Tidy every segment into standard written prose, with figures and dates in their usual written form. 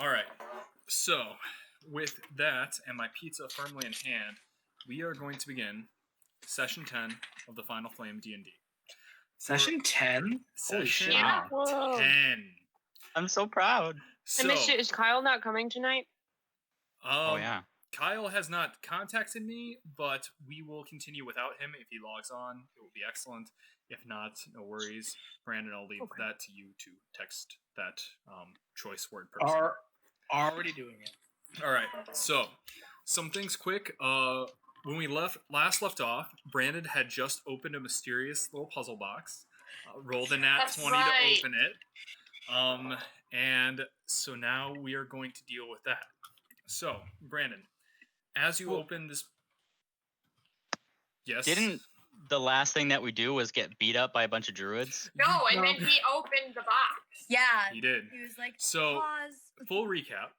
All right. So, with that and my pizza firmly in hand, we are going to begin session 10 of the Final Flame D&D. Session 10? Holy shit. Session Whoa. 10. I'm so proud. So, And is Kyle not coming tonight? Oh yeah. Kyle has not contacted me, but we will continue without him. If he logs on, it will be excellent. If not, no worries. Brandon, I'll leave that to you to text that choice word person. Are already doing it. All right. So, some things quick. When we last left off, Brandon had just opened a mysterious little puzzle box. Rolled a nat 20 to open it. And so now we are going to deal with that. So, Brandon, as you open this... Yes? Didn't the last thing that we do was get beat up by a bunch of druids? No, I meant he opened the box. Yeah. He did. He was like, So, pause. full recap.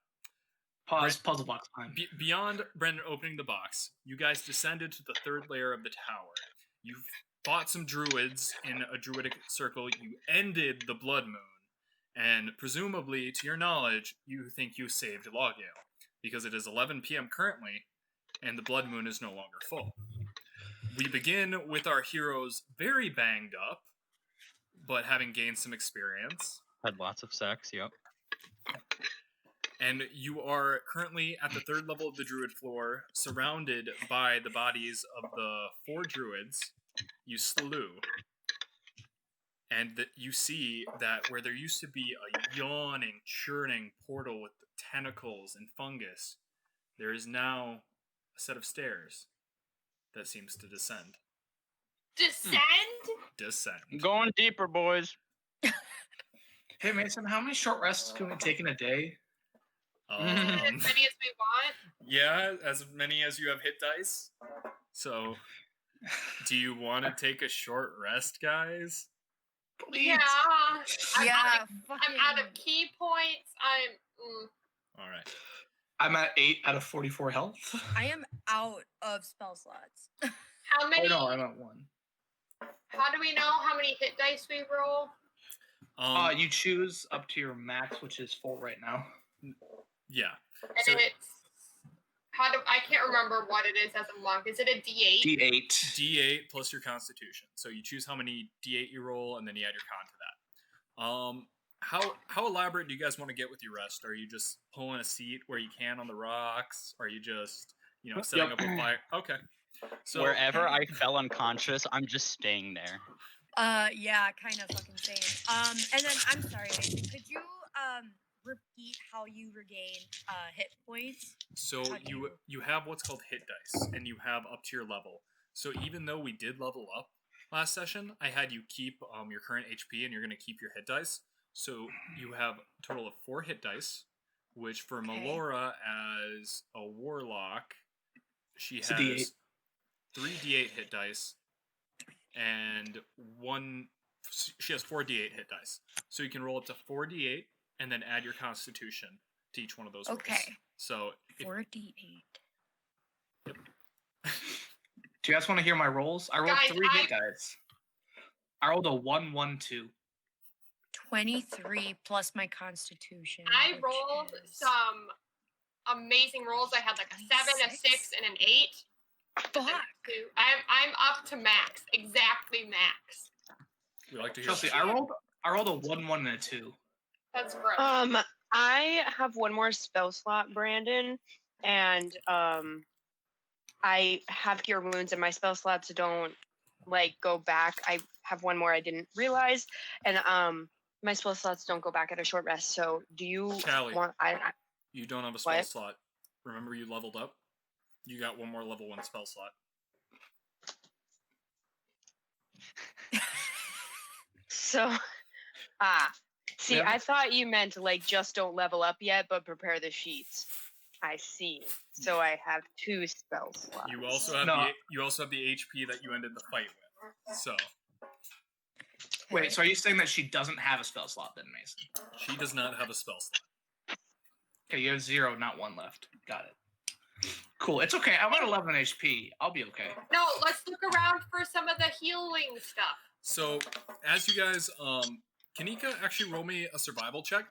Pause, puzzle box time. Beyond Brandon opening the box, you guys descended to the third layer of the tower. You fought some druids in a druidic circle. You ended the blood moon. And presumably, to your knowledge, you think you saved Logale. Because it is 11 p.m. currently, and the blood moon is no longer full. We begin with our heroes very banged up, but having gained some experience. Had lots of sex, yep. And you are currently at the third level of the druid floor, surrounded by the bodies of the 4 druids you slew. And you see that where there used to be a yawning, churning portal with tentacles and fungus, there is now a set of stairs that seems to descend. Descend? Descend. Going deeper, boys. Hey, Mason, how many short rests can we take in a day? As many as we want? Yeah, as many as you have hit dice. So, do you want to take a short rest, guys? Please. Yeah. Yeah. I'm out of key points. All right. I'm at 8 out of 44 health. I am out of spell slots. How many? Oh, no, I'm at 1. How do we know how many hit dice we roll? You choose up to your max, which is 4 right now. Yeah. And So, it's I can't remember what it is as a monk. Is it a D8? D8. D8 plus your constitution. So you choose how many D8 you roll, and then you add your con to that. How elaborate do you guys want to get with your rest? Are you just pulling a seat where you can on the rocks? Are you just, setting up a fire? Okay. So Wherever I fell unconscious, I'm just staying there. Yeah, kind of fucking same. And then I'm sorry, Mason, could you repeat how you regain hit points? So you have what's called hit dice, and you have up to your level. So even though we did level up last session, I had you keep your current HP, and you're going to keep your hit dice. So you have a total of 4 hit dice, which for Melora as a warlock, she It's a has D8. 3 D8 hit dice, and she has 4 D8 hit dice. So you can roll up to 4 D8, and then add your constitution to each one of those rolls. Okay. So 4d8. Do you guys want to hear my rolls? I rolled Guys, 3 hit dice. I rolled a 1, 1, 2. 23 plus my constitution. I which rolled is- some amazing rolls. I had like a 7, a 6, and an 8. Fuck. I'm up to max. Exactly max. we like to hear. Chelsea, I rolled a 1, 1, and a 2. That's gross. I have one more spell slot, Brandon, and I have Cure Wounds, and my spell slots don't go back. I have one more I didn't realize, and my spell slots don't go back at a short rest. So, do you Callie, want? you don't have a spell What? slot. Remember, you leveled up. You got one more level 1 spell slot. So, see, Yeah. I thought you meant just don't level up yet, but prepare the sheets. I see. So I have 2 spell slots. You also have the HP that you ended the fight with. So Wait, so are you saying that she doesn't have a spell slot then, Mason? she does not have a spell slot. Okay, you have 0, not 1 left. Got it. Cool. It's okay. I'm at 11 HP. I'll be okay. No, let's look around for some of the healing stuff. So as you guys, Kanika, actually roll me a survival check.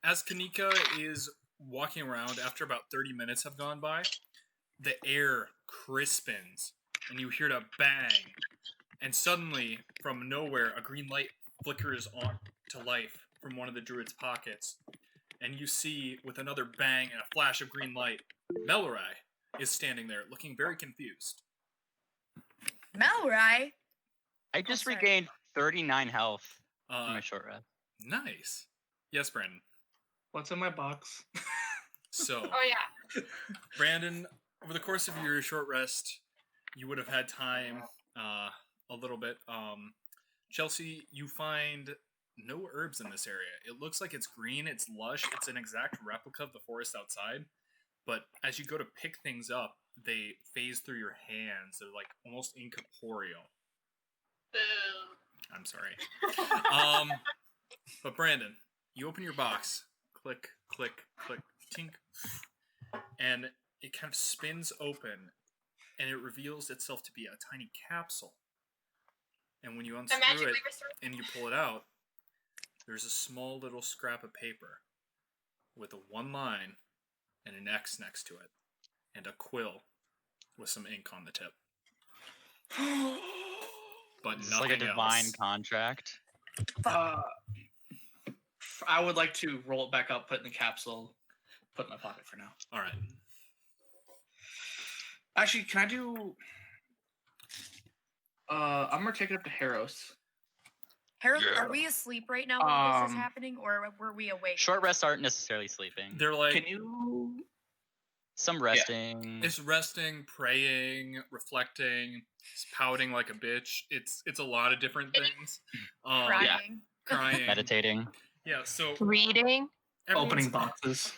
As Kanika is walking around, after about 30 minutes have gone by, the air crispens, and you hear a bang, and suddenly, from nowhere, a green light flickers on to life from one of the druid's pockets, and you see, with another bang and a flash of green light, Melrai is standing there, looking very confused. Melrai. I just sorry. regained 39 health in Uh, my short rest. nice. Yes, Brandon. What's in my box? So, Oh yeah. Brandon, over the course of your short rest, you would have had time a little bit. Chelsea, you find no herbs in this area. It looks like it's green, it's lush, it's an exact replica of the forest outside. But as you go to pick things up, they phase through your hands. They're like almost incorporeal. Boo. I'm sorry. But Brandon, you open your box. Click, click, click, tink. And it kind of spins open, and it reveals itself to be a tiny capsule. And when you The unscrew magically it restored. and you pull it out, there's a small little scrap of paper with a one line and an X next to it, and a quill with some ink on the tip. But It's nothing like a divine else. contract. I would like to roll it back up, put it in the capsule, put it in my pocket for now. All right. Actually, can I do? I'm gonna take it up to Harros. Harold, Yeah. are we asleep right now while this is Um, happening, or were we awake? Short rests aren't necessarily sleeping. They're like, Can you? Some resting. it's resting, praying, reflecting, pouting like a bitch. It's a lot of different things. Crying. Crying. Meditating. Yeah, so Reading. everyone's- Opening boxes.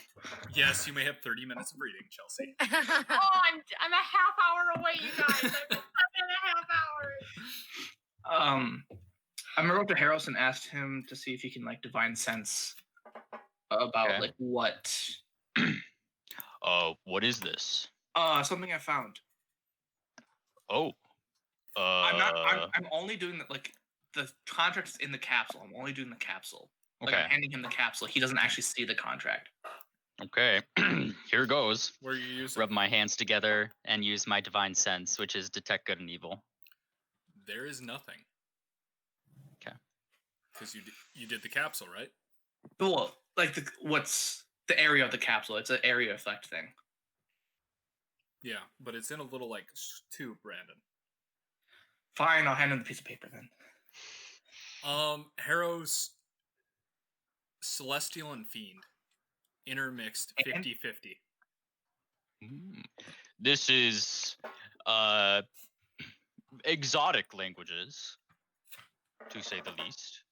Yes, you may have 30 minutes of reading, Chelsea. Oh, I'm a half hour away, you guys. I'm 7.5 hours. I'm gonna go up to Harros and ask him to see if he can like divine sense about Okay. like what What is this? something I found. Oh. I'm only doing like the contract's in the capsule. I'm only doing the capsule. Like Okay. I'm handing him the capsule. He doesn't actually see the contract. Okay. Here goes. Where you use Rub my hands together and use my divine sense, which is detect good and evil. there is nothing. 'Kay. Because you did the capsule, right? Well, like what's the area of the capsule? It's an area effect thing. Yeah, but it's in a little like tube, Brandon. Fine, I'll hand him the piece of paper then. Harrow's Celestial and Fiend intermixed And? 50-50. This is exotic languages, to say the least.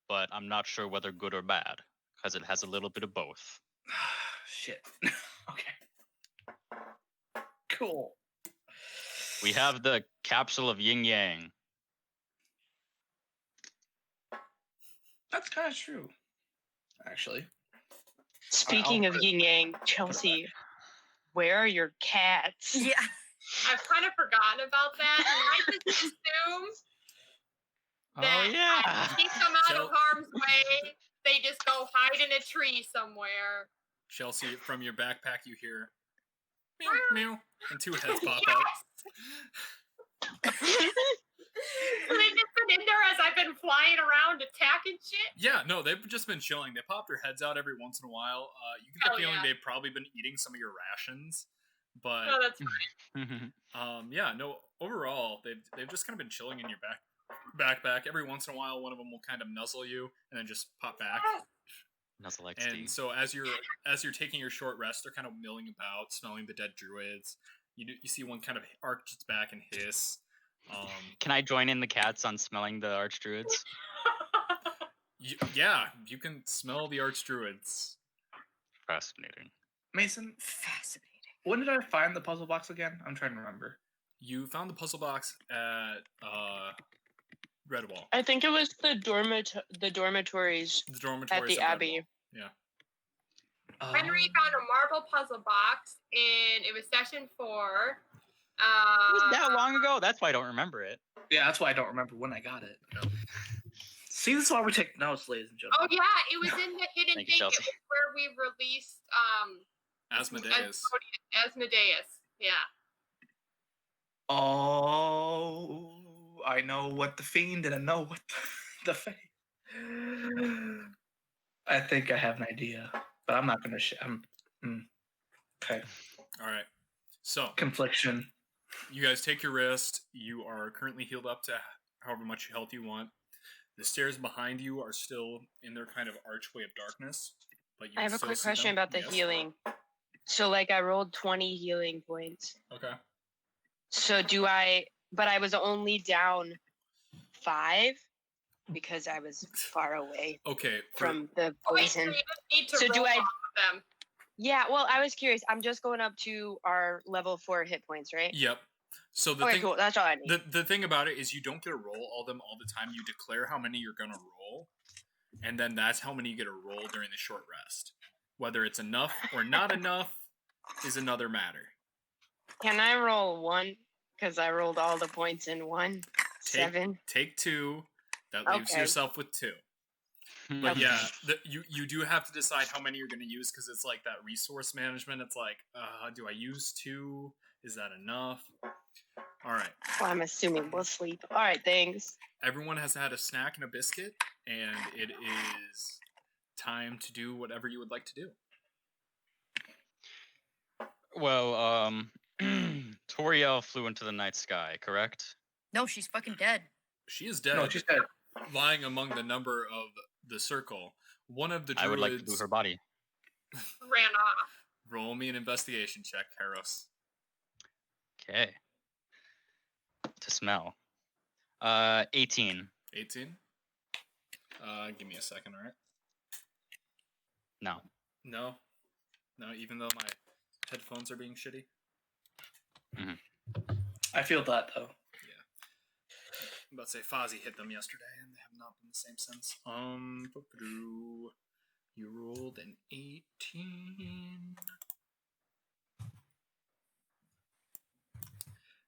But I'm not sure whether good or bad, because it has a little bit of both. Shit. Okay. Cool. We have the capsule of yin yang. That's kind of true. Actually. Speaking of yin yang, Chelsea, where are your cats? Yeah. I've kind of forgotten about that. And I just assume that yeah. keep them out So- of harm's way. They just go hide in a tree somewhere. Chelsea, from your backpack, you hear meow, meow, and two heads pop Yes! out. So they've just been in there as I've been flying around attacking shit. Yeah, no, they've just been chilling. They pop their heads out every once in a while. You get the Hell feeling yeah. they've probably been eating some of your rations, but Oh, that's fine. yeah, no. Overall, they've just kind of been chilling in your backpack. Every once in a while, one of them will kind of nuzzle you and then just pop back. Nuzzle And XD. so as you're taking your short rest, they're kind of milling about, smelling the dead druids. You see one kind of arch its back and hiss. Can I join in the cats on smelling the archdruids? Yeah, you can smell the arch druids. Fascinating. Mason, Fascinating. when did I find the puzzle box again? I'm trying to remember. You found the puzzle box at Redwall. I think it was the dormitories The dormitories at the of Redwall. Abbey. Yeah. Henry found a marble puzzle box, and it was session 4. It was that long ago? That's why I don't remember it. Yeah, that's why I don't remember when I got it. See, this is why we take notes, ladies and Oh gentlemen. yeah, it was in the hidden Thank you, thing. It Chelsea. was where we released Asmodeus. Asmodeus. Yeah. Oh, I know what the fiend and I know what the fae. I think I have an idea, but I'm not gonna. Okay. All right. So Confliction. you guys take your rest. You are currently healed up to however much health you want. The stairs behind you are still in their kind of archway of darkness, but you I have a still quick see question them. about the Yes? healing. So, like, I rolled 20 healing points. Okay. So, but I was only down 5 because I was far away Okay. from the Oh, wait, so poison. you just need to So roll do I- off of them. Yeah, well, I was curious. I'm just going up to our level 4 hit points, right? Yep. So the Okay, thing, cool. That's all I need. the thing about it is you don't get to roll all them all the time. You declare how many you're gonna roll, and then that's how many you get to roll during the short rest. Whether it's enough or not enough is another matter. Can I roll 1? Because I rolled all the points in 1. 7. Take 2. That leaves Okay. yourself with 2. But yeah, you do have to decide how many you're going to use because it's like that resource management. It's like, do I use 2? Is that enough? All right. Well, I'm assuming we'll sleep. All right, thanks. Everyone has had a snack and a biscuit, and it is time to do whatever you would like to do. Well, Toriel flew into the night sky, correct? No, she's fucking dead. She is dead, No, she said. lying among the number of the circle. One of the druids. I would like to move her body. Ran off. Roll me an investigation check, Karos. Okay. To smell. 18. 18. Give me a second, all right? No. No, even though my headphones are being shitty. I feel that though. I'm about to say Fozzie hit them yesterday, and they have not been the same since. You rolled an 18.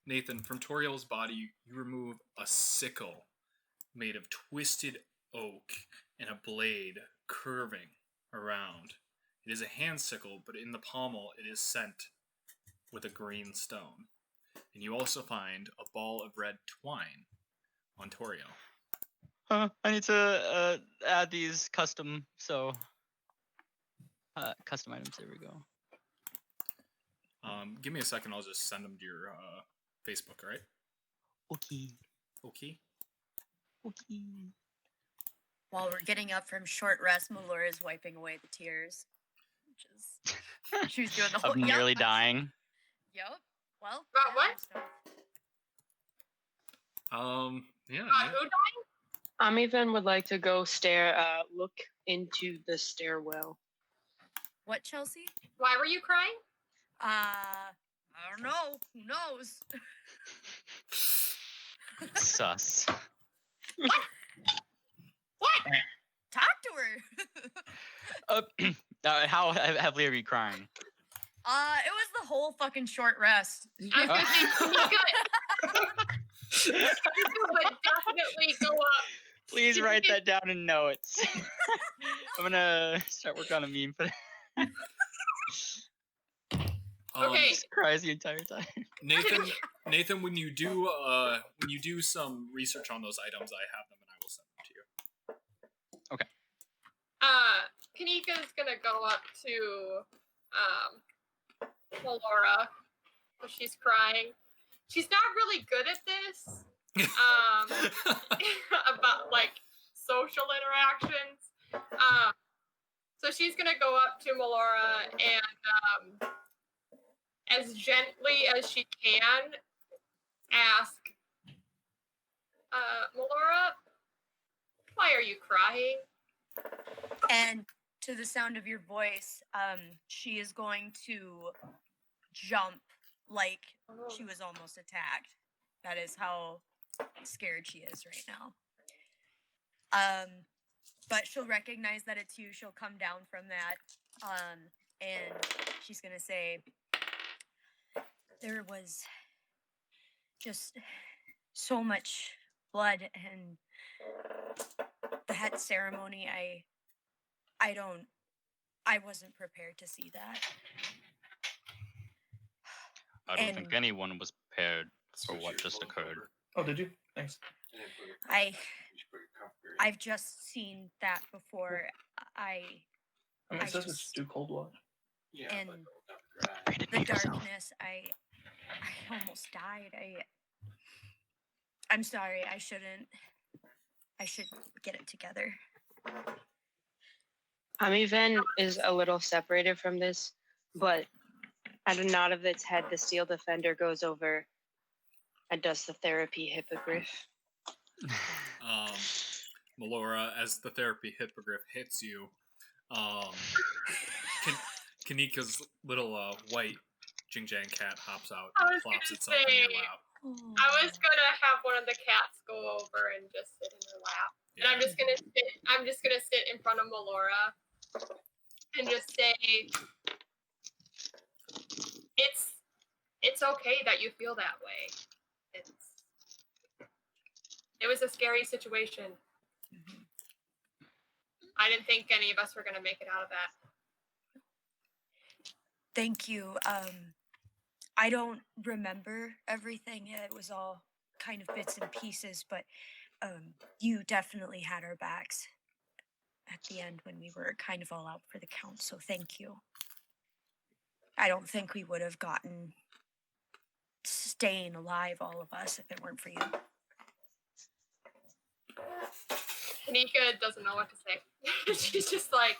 Nathan, from Toriel's body, you remove a sickle made of twisted oak and a blade curving around. It is a hand sickle, but in the pommel it is sent with a green stone. And you also find a ball of red twine on Toriel. I need to add these custom custom items. There we go. Give me a second. I'll just send them to your Facebook. All right? Okay. Okay. While we're getting up from short rest, Melora is wiping away the tears. Which is she was doing the whole Of nearly dying. Yep. Well. About what? Yeah. Who died? Even would like to go look into the stairwell. What, Chelsea? Why were you crying? I don't know. Who knows? Sus. What? Talk to her. How heavily are you crying? It was the whole fucking short rest. I was gonna say Tanika would definitely go up. Please write that down in notes. I'm gonna start working on a meme for that. Okay. Just cries the entire time. Nathan, when you do some research on those items, I have them and I will send them to you. Kanika's gonna go up to Melora. She's crying. She's not really good at this. About like social interactions. So she's gonna go up to Melora and as gently as she can ask, Melora, why are you crying? And to the sound of your voice, she is going to jump like she was almost attacked. That is how scared she is right now. But she'll recognize that it's you. She'll come down from that. And she's gonna say, there was just so much blood and that ceremony, I wasn't prepared to see that. I don't think And- anyone was prepared for what just occurred. Oh, did you? Thanks. I've just seen that before. I mean, I it says we just- should do cold water. In Brandon, the mute yourself. darkness, I almost died. I'm sorry. I should get it together. Amiven is a little separated from this, but at a nod of its head, the steel defender goes over and does the therapy hippogriff. Melora, as the therapy hippogriff hits you, Kanika's little white Jingjang cat hops out I and was plops gonna itself in your say- lap. I was gonna have one of the cats go over and just sit in her lap. And I'm just gonna sit in front of Melora and just say, it's okay that you feel that way. It was a scary situation. I didn't think any of us were gonna make it out of that. Thank you. I don't remember everything. It was all kind of bits and pieces, but you definitely had our backs at the end when we were kind of all out for the count. So thank you. I don't think we would have gotten staying alive, all of us, if it weren't for you. Kanika doesn't know what to say. She's just like,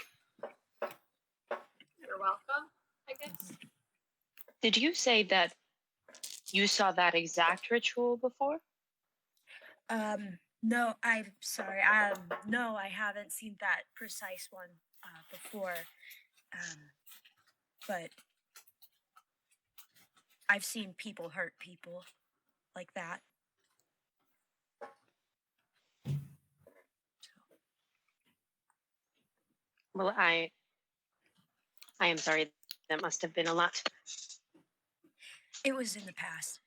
you're welcome, I guess. Did you say that you saw that exact ritual before? No, I'm sorry. No, I haven't seen that precise one before. But I've seen people hurt people like that. Well, I am sorry. That must have been a lot. It was in the past.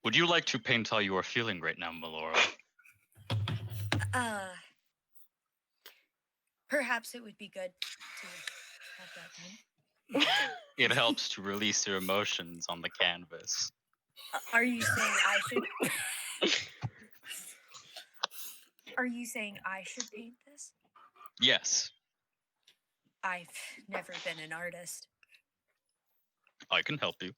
Would you like to paint how you are feeling right now, Melora? Perhaps it would be good to have that done. It helps to release your emotions on the canvas. Are you saying I should? Are you saying I should paint this? Yes, I've never been an artist. I can help you.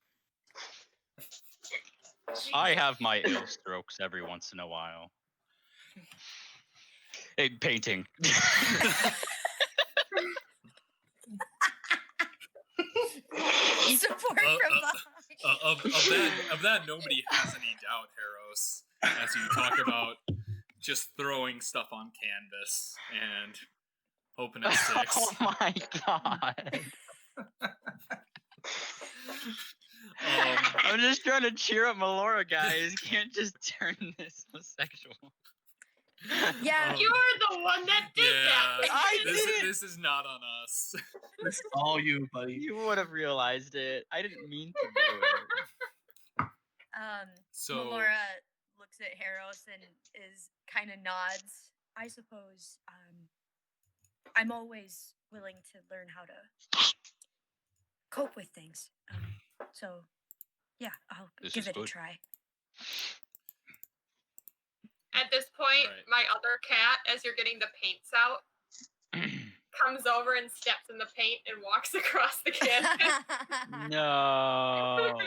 I have my ill strokes every once in a while. Hey, painting. Support from behind. Of that, nobody has any doubt, Harros, as you talk about just throwing stuff on canvas and hoping it sticks. Oh my god. I'm just trying to cheer up Melora, guys. You can't just turn this so sexual. Yeah, Um, You're the one that did that. yeah, I this, did it. this is not on us. It's all you, buddy. You would have realized it. I didn't mean to do it. So Melora looks at Harros and is kind of nods. I suppose I'm always willing to learn how to cope with things. So yeah, I'll This give is it a good. try. At this point, Right. my other cat, as you're getting the paints out, comes over and steps in the paint and walks across the canvas. No.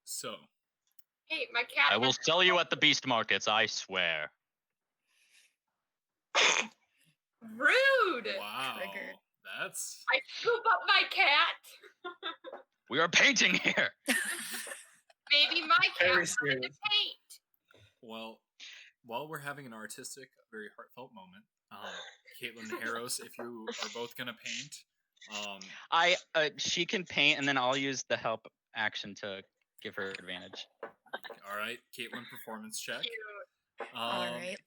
So Hey, my cat. I will has- sell you at the beast markets, I swear. Rude. wow, Triggered. that's I scoop up my cat. We are painting here. Maybe my cat Very wanted to serious. paint. well. While we're having an artistic, very heartfelt moment, Caitlin and Harros, if you are both gonna paint, She can paint, and then I'll use the help action to give her advantage. all right, Caitlin, performance check. Cute. All right.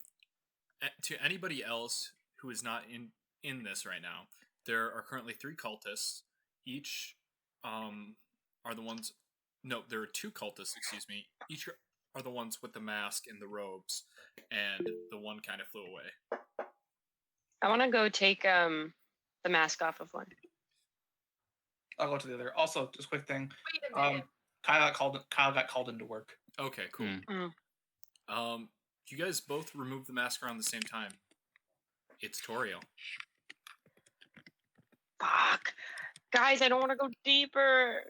To anybody else who is not in this right now, there are currently 3 cultists. Each are the ones. No, there are 2 cultists. Excuse me. Each are the ones with the mask and the robes, and the one kind of flew away. I want to go take the mask off of one. I'll go to the other. Also, just a quick thing. Wait a minute. Kyle got called into work. Okay, cool. You guys both remove the mask around the same time. It's Toriel. Fuck. Guys, I don't want to go deeper.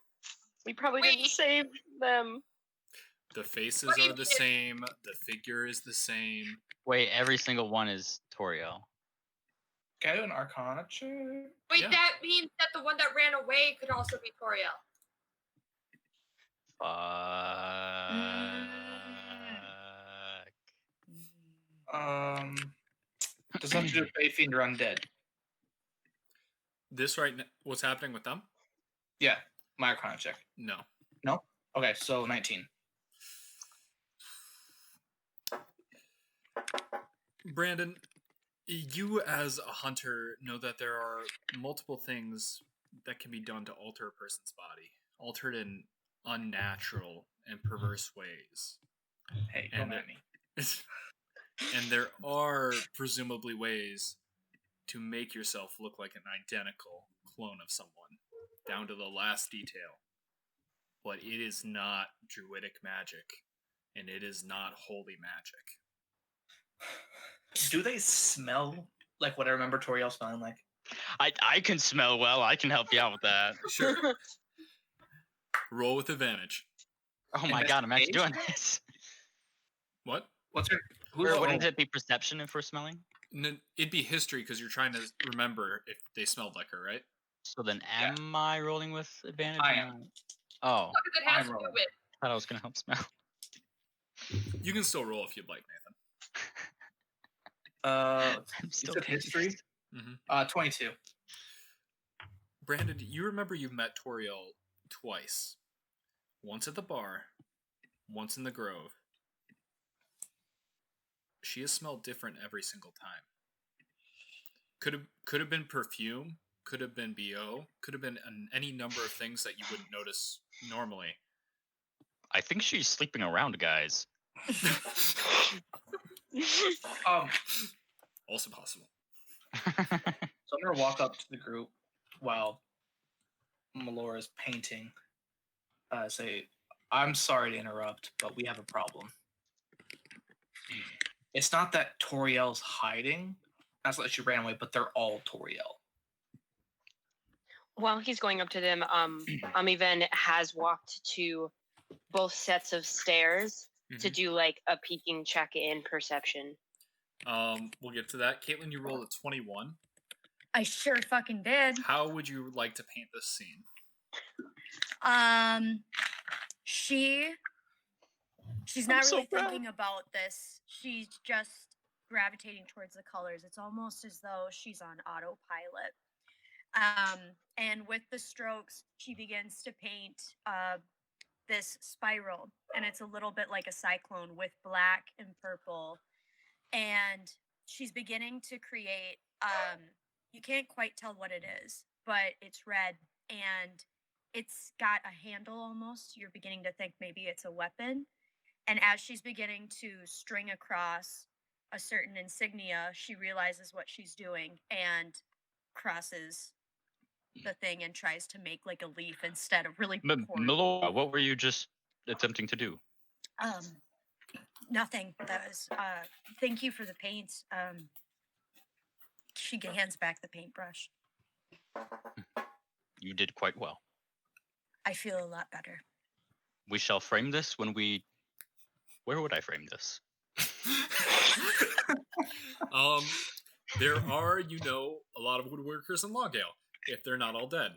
We probably didn't Wait. save them. The faces are the same. The figure is the same. Wait, every single one is Toriel. Can I do an Arcana check? Wait, yeah. that means that the one that ran away could also be Toriel. Does that have to do with Fae Fiend or Undead? This right now, what's happening with them? Yeah, my Arcana check. No. Okay, so 19. Brandon, you as a hunter know that there are multiple things that can be done to alter a person's body, altered in unnatural and perverse ways. Hey, And don't at me. And there are presumably ways to make yourself look like an identical clone of someone, down to the last detail. But it is not druidic magic, and it is not holy magic. Do they smell like what I remember Toriel smelling like? I can smell well. I can help you out with that. Sure. Roll with advantage. Oh my god, I'm actually doing Investigation? this. What? What's her? Who's Wouldn't it be perception if we're smelling? It'd be history because you're trying to remember if they smelled like her, right? So then, Yeah. am I rolling with advantage? I or am. not? Oh, What does it have I'm to do rolling. with? thought I was gonna help smell. You can still roll if you'd like, Nathan. I'm You still said history? Mm-hmm. 22. Brandon, you remember you've met Toriel twice. Once at the bar, once in the Grove. She has smelled different every single time. Could have been perfume, could have been BO, could have been any number of things that you wouldn't notice normally. I think she's sleeping around, guys. Also possible. So I'm gonna walk up to the group while Melora's painting. Say, I'm sorry to interrupt, but we have a problem. It's not that Toriel's hiding. That's that she ran away, but they're all Toriel. While he's going up to them, Amiven has walked to both sets of stairs to Mhm. do like a peeking check in perception. We'll get to that. Caitlin, you rolled a 21. I sure fucking did. How would you like to paint this scene? She's I'm not so really proud. thinking about this. She's just gravitating towards the colors. It's almost as though she's on autopilot. And with the strokes, she begins to paint this spiral, and it's a little bit like a cyclone with black and purple. And she's beginning to create, you can't quite tell what it is, but it's red and it's got a handle almost. You're beginning to think maybe it's a weapon. And as she's beginning to string across a certain insignia, she realizes what she's doing and crosses the thing and tries to make like a leaf instead of really pouring. Melora, what were you just attempting to do? Nothing. That was thank you for the paint. She hands back the paintbrush. You did quite well. I feel a lot better. We shall frame this when we... Where would I frame this? There are, a lot of woodworkers in Lawgale, if they're not all dead.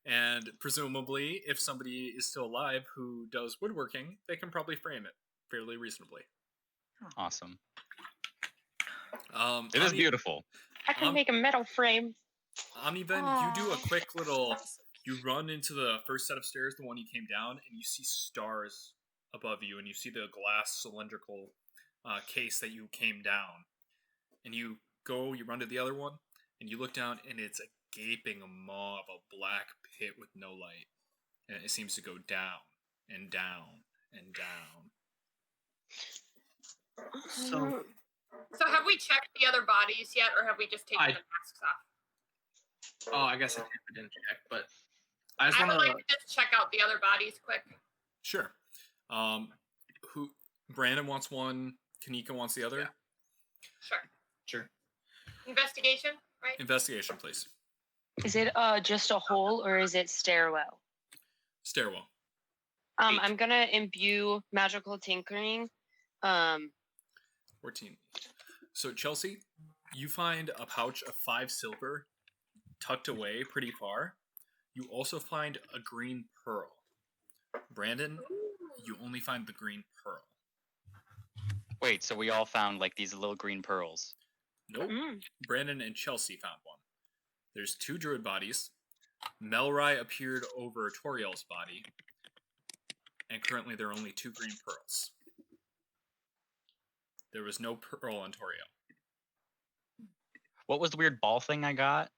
And presumably, if somebody is still alive who does woodworking, they can probably frame it fairly reasonably. Awesome. Um, It is Ami- beautiful. I can make a metal frame. Amiven, you do a Aw. quick little... You run into the first set of stairs, the one you came down, and you see stars above you, and you see the glass cylindrical case that you came down. And you run to the other one, and you look down, and it's a gaping maw of a black pit with no light. And it seems to go down, and down, and down. So So have we checked the other bodies yet, or have we just taken I- the masks off? I guess I didn't check, but I just I want would to. like to just check out the other bodies quick. Sure. Who? Brandon wants one. Kanika wants the other. Yeah. Sure. Investigation, right? Investigation, please. Is it just a hole or is it stairwell? Stairwell. I'm gonna imbue magical tinkering. 14. So Chelsea, you find a pouch of 5 silver tucked away pretty far. You also find a green pearl. Brandon, you only find the green pearl. Wait, so we all found like these little green pearls. Nope. Mm. Brandon and Chelsea found one. There's 2 druid bodies. Melrai appeared over Toriel's body. And currently there are only 2 green pearls. There was no pearl on Toriel. What was the weird ball thing I got?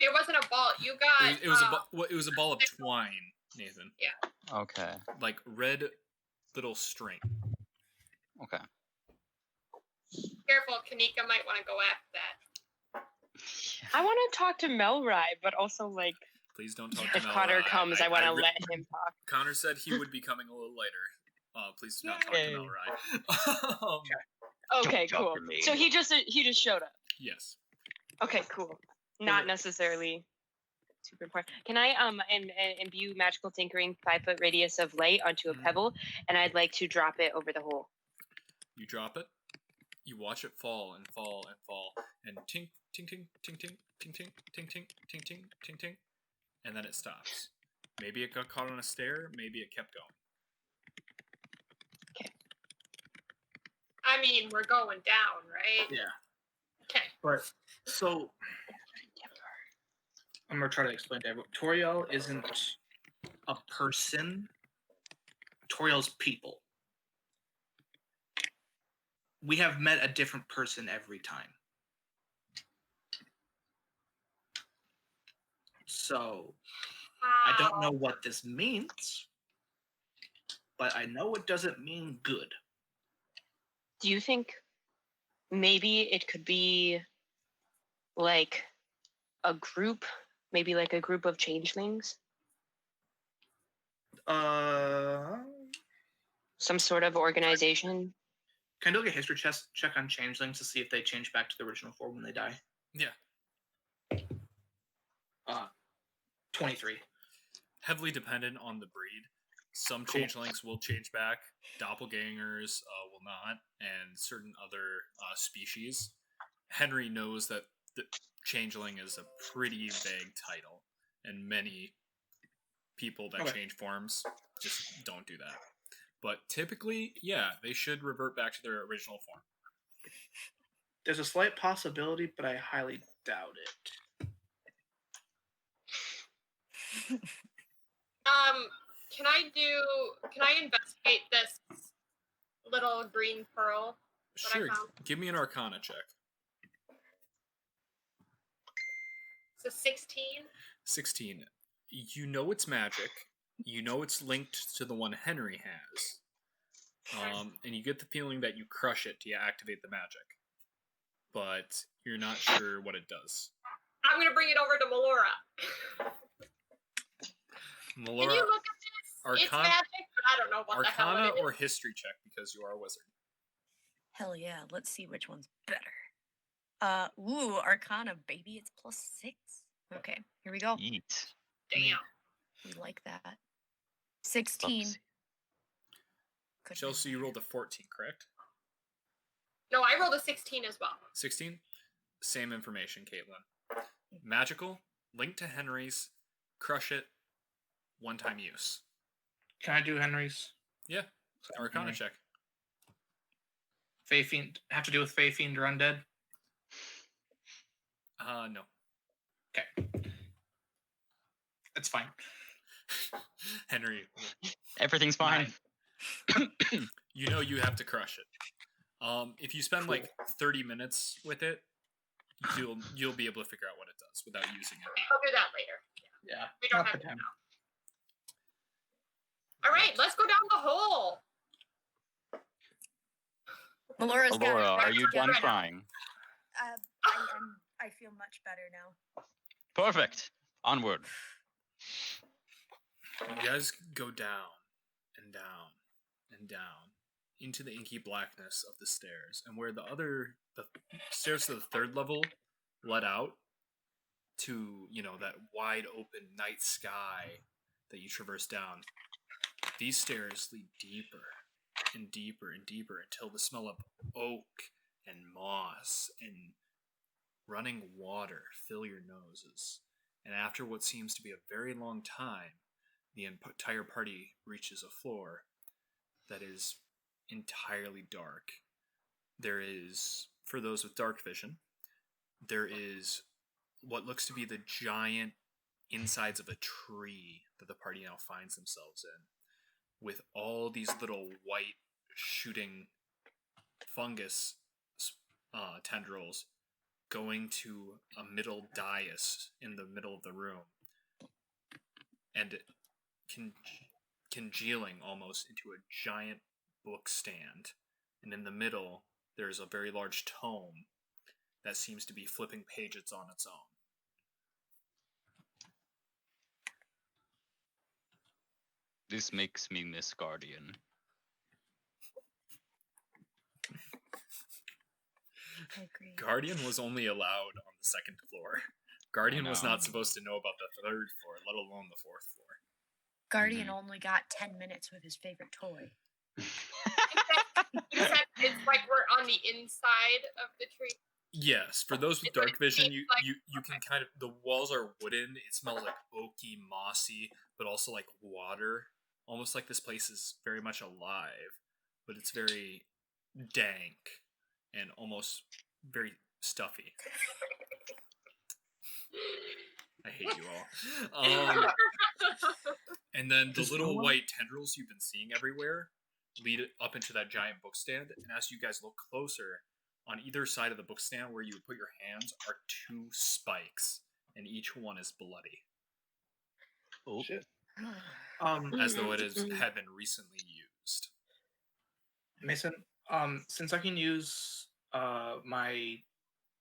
It wasn't a ball. You got. It was a ball of twine, Nathan. Okay. Like red little string. Okay. Careful, Kanika might want to go after that. I want to talk to Melrai, but also like Please don't talk to if Melrai. Connor comes, I want to re- let him talk. Connor said he would be coming a little later. Please do not talk to Yay. Melrai. Okay, talk cool. to me. So he just showed up. Yes. Okay, cool. Not necessarily super important. Can I imbue magical tinkering 5-foot radius of light onto a Mhm. pebble, and I'd like to drop it over the hole. You drop it. You watch it fall and fall and fall, and tink, tink, tink, tink, tink, tink, tink, tink, tink, tink, tink, tink, tink, and then it stops. Maybe it got caught on a stair. Maybe it kept going. I mean, we're going down, right? Yeah. Okay. But so I'm gonna try to explain to everyone. Toriel isn't a person. Toriel's people. We have met a different person every time. So I don't know what this means, but I know it doesn't mean good. Do you think maybe it could be like a group, maybe like a group of changelings? Some sort of organization? Can I do like a history check on changelings to see if they change back to the original form when they die? Yeah. 23. Heavily dependent on the breed. Some Cool. changelings will change back. Doppelgangers will not, and certain other species. Henry knows that the changeling is a pretty vague title, and many people that Okay. change forms just don't do that. But typically, yeah, they should revert back to their original form. There's a slight possibility, but I highly doubt it. Can I investigate this little green pearl? What I Sure, found. give me an Arcana check. So 16. 16. You know it's magic. You know it's linked to the one Henry has. And you get the feeling that you crush it to activate the magic. But you're not sure what it does. I'm gonna bring it over to Melora. Can you Melora, look at this? It's Arcana- magic, but I don't know what the hell Arcana it is. or History check because you are a wizard. Hell yeah, let's see which one's better. Arcana, baby, it's +6. Okay, here we go. Eat. Damn. We like that. Love to 16. see. Could've Chelsea, been you better. rolled a 14, correct? No, I rolled a 16 as well. 16? Same information, Caitlin. Magical, linked to Henry's, crush it, one-time use. Can I do Henry's? Yeah, Arcana Henry. check. Fae Fiend. Have to do with Fae Fiend or Undead? No. Okay. It's fine. Henry, Everything's fine. you know you have to crush it. If you spend like 30 minutes with it, you'll be able to figure out what it does without using it. I'll do that later. Yeah. We don't not have the to time. now. All right, let's go down the hole. Melora's got it Laura, right are you done together. crying? I feel much better now. Perfect. Onward. You guys go down and down and down into the inky blackness of the stairs, and where the stairs to the third level led out to, that wide open night sky that you traverse down, these stairs lead deeper and deeper and deeper until the smell of oak and moss and running water fill your noses. And after what seems to be a very long time, the entire party reaches a floor that is entirely dark. There is, for those with dark vision, there is what looks to be the giant insides of a tree that the party now finds themselves in, with all these little white shooting fungus tendrils going to a middle dais in the middle of the room, and congealing almost into a giant book stand. And in the middle, there's a very large tome that seems to be flipping pages on its own. This makes me miss Guardian. I agree. Guardian was only allowed on the second floor. Guardian was know. not supposed to know about the third floor, let alone the fourth floor. Guardian only got 10 minutes with his favorite toy. Except it's like we're on the inside of the tree. Yes, for those with It's like dark vision, it's you like- you can kind of, the walls are wooden. It smells like oaky, mossy, but also like water. Almost like this place is very much alive, but it's very dank and almost very stuffy. I hate you all. And then the Just little go on. white tendrils you've been seeing everywhere lead it up into that giant book stand. And as you guys look closer, on either side of the book stand where you would put your hands are 2 spikes, and each one is bloody, Oh, Shit. as though it had been recently used. Mason, since I can use my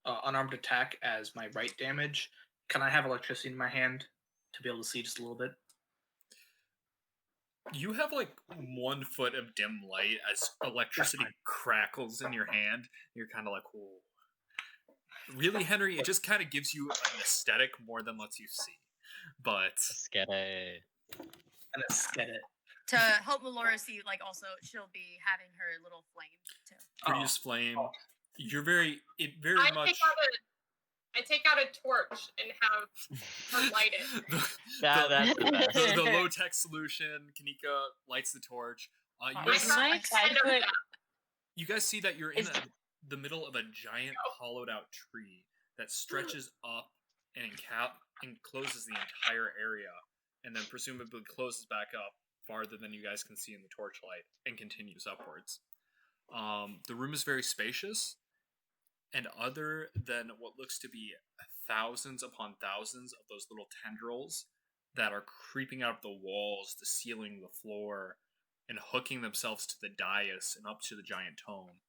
unarmed attack as my right damage, can I have electricity in my hand to be able to see just a little bit? You have like 1 foot of dim light as electricity crackles in your hand. You're kind of like, whoa. Really, Henry, it just kind of gives you an aesthetic more than lets you see. But Sketty. And it's get it. To help Melora see, like, also, she'll be having her little flame, too. produce flame. You're very I much. take out a torch and have her light it. That's the best. the low tech solution. Kanika lights the torch. You I guys, got Nice. 10 of them. you guys see that you're in Is- the middle of a giant hollowed out tree that stretches up and encloses the entire area, and then presumably closes back up farther than you guys can see in the torchlight and continues upwards. The room is very spacious, and other than what looks to be thousands upon thousands of those little tendrils that are creeping out of the walls, the ceiling, the floor, and hooking themselves to the dais and up to the giant tome,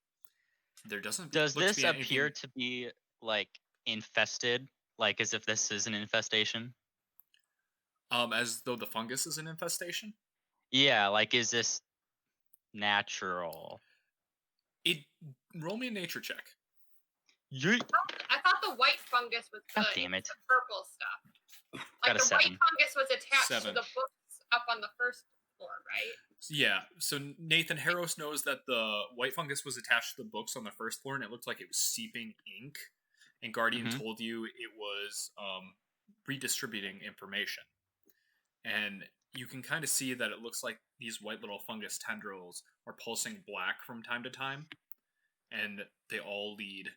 there doesn't Does look to this be appear anything- to be like infested? Like as if this is an infestation? as though the fungus is an infestation? Yeah, like is this natural? Roll me a nature check. Yeet. I thought the white fungus was God good. damn it. The purple stuff. Got Like a the white 7. fungus was attached 7. to the books up on the first floor, right? Yeah, so Nathan Harros knows that the white fungus was attached to the books on the first floor, and it looked like it was seeping ink. And Guardian Mhm. told you it was redistributing information. And you can kind of see that it looks like these white little fungus tendrils are pulsing black from time to time, and they all lead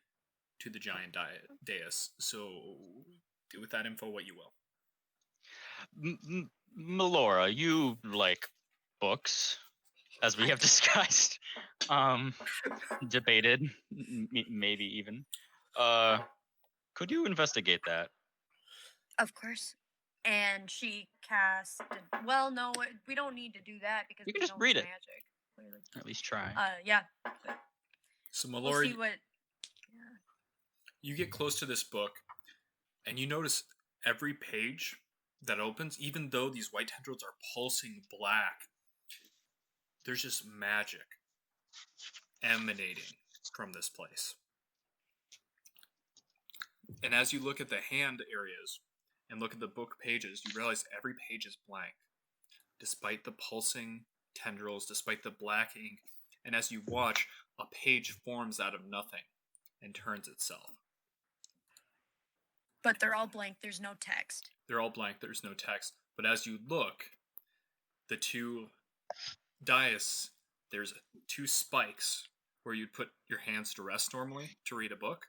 to the giant dais. So do with that info what you will. Melora, you like books, as we have discussed, debated, maybe even. Could you investigate that? Of course. And she cast. Well, no, we don't need to do that because You can we just know read it's it. magic. Clearly. At least try. Yeah. So We'll Mallory, see what. you get close to this book, and you notice every page that opens, even though these white tendrils are pulsing black, there's just magic emanating from this place. And as you look at the hand areas and look at the book pages, you realize every page is blank, despite the pulsing tendrils, despite the black ink. And as you watch, a page forms out of nothing and turns itself. But they're all blank. There's no text. They're all blank, there's no text. But as you look, the two dais, there's two spikes where you'd put your hands to rest normally to read a book.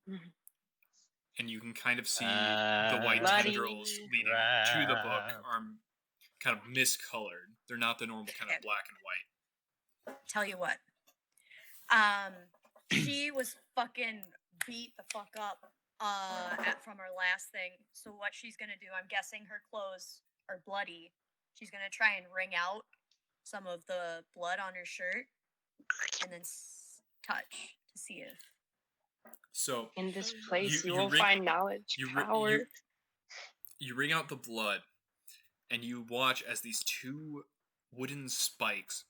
Mhm. And you can kind of see the white Bloody tendrils leading to the book are kind of miscolored. They're not the normal kind of black and white. Tell you what. She was fucking beat the fuck up from her last thing. So what she's gonna do, I'm guessing her clothes are bloody. She's gonna try and wring out some of the blood on her shirt and then touch to see if. So In this place, you you will ring- find knowledge, power. you wring out the blood, and you watch as these two wooden spikes,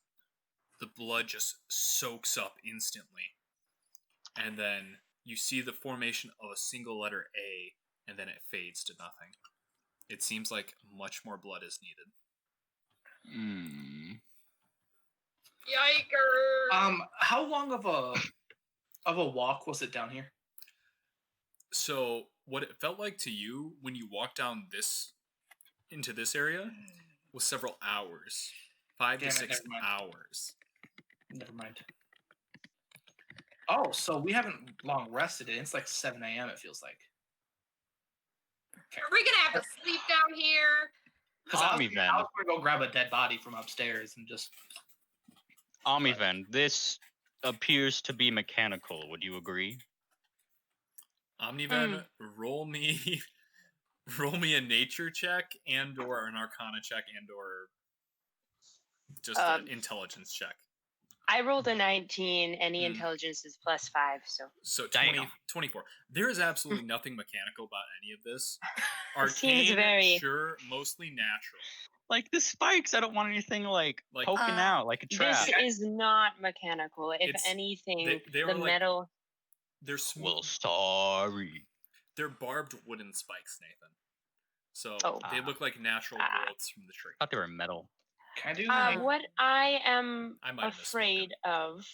the blood just soaks up instantly. And then you see the formation of a single letter A, and then it fades to nothing. It seems like much more blood is needed. Yikers. How long of a walk was it down here? So what it felt like to you when you walked down into this area was several hours. 5 Damn to it, 6 never mind. hours. Never mind. Oh, so we haven't long rested. It's like 7 a.m. It feels like. Are we gonna have to sleep down here? Because I was Omnivan. gonna go grab a dead body from upstairs and just. Omnivan, this appears to be mechanical. Would you agree? Omnivan, roll me a nature check and/or an arcana check and/or just an intelligence check. I rolled a 19. Any Hmm. intelligence is +5. So So Damn. 24. There is absolutely nothing mechanical about any of this. It seems Arcane, very- sure, mostly natural. Like the spikes, I don't want anything like Like- poking out like a trap. this is not mechanical. If It's- anything, they were the like- metal. They're smooth. Well, sorry. They're barbed wooden spikes, Nathan. So Oh. they look like natural Ah. growths from the tree. I thought they were metal. Can I do? What I am I might have misspoken. afraid of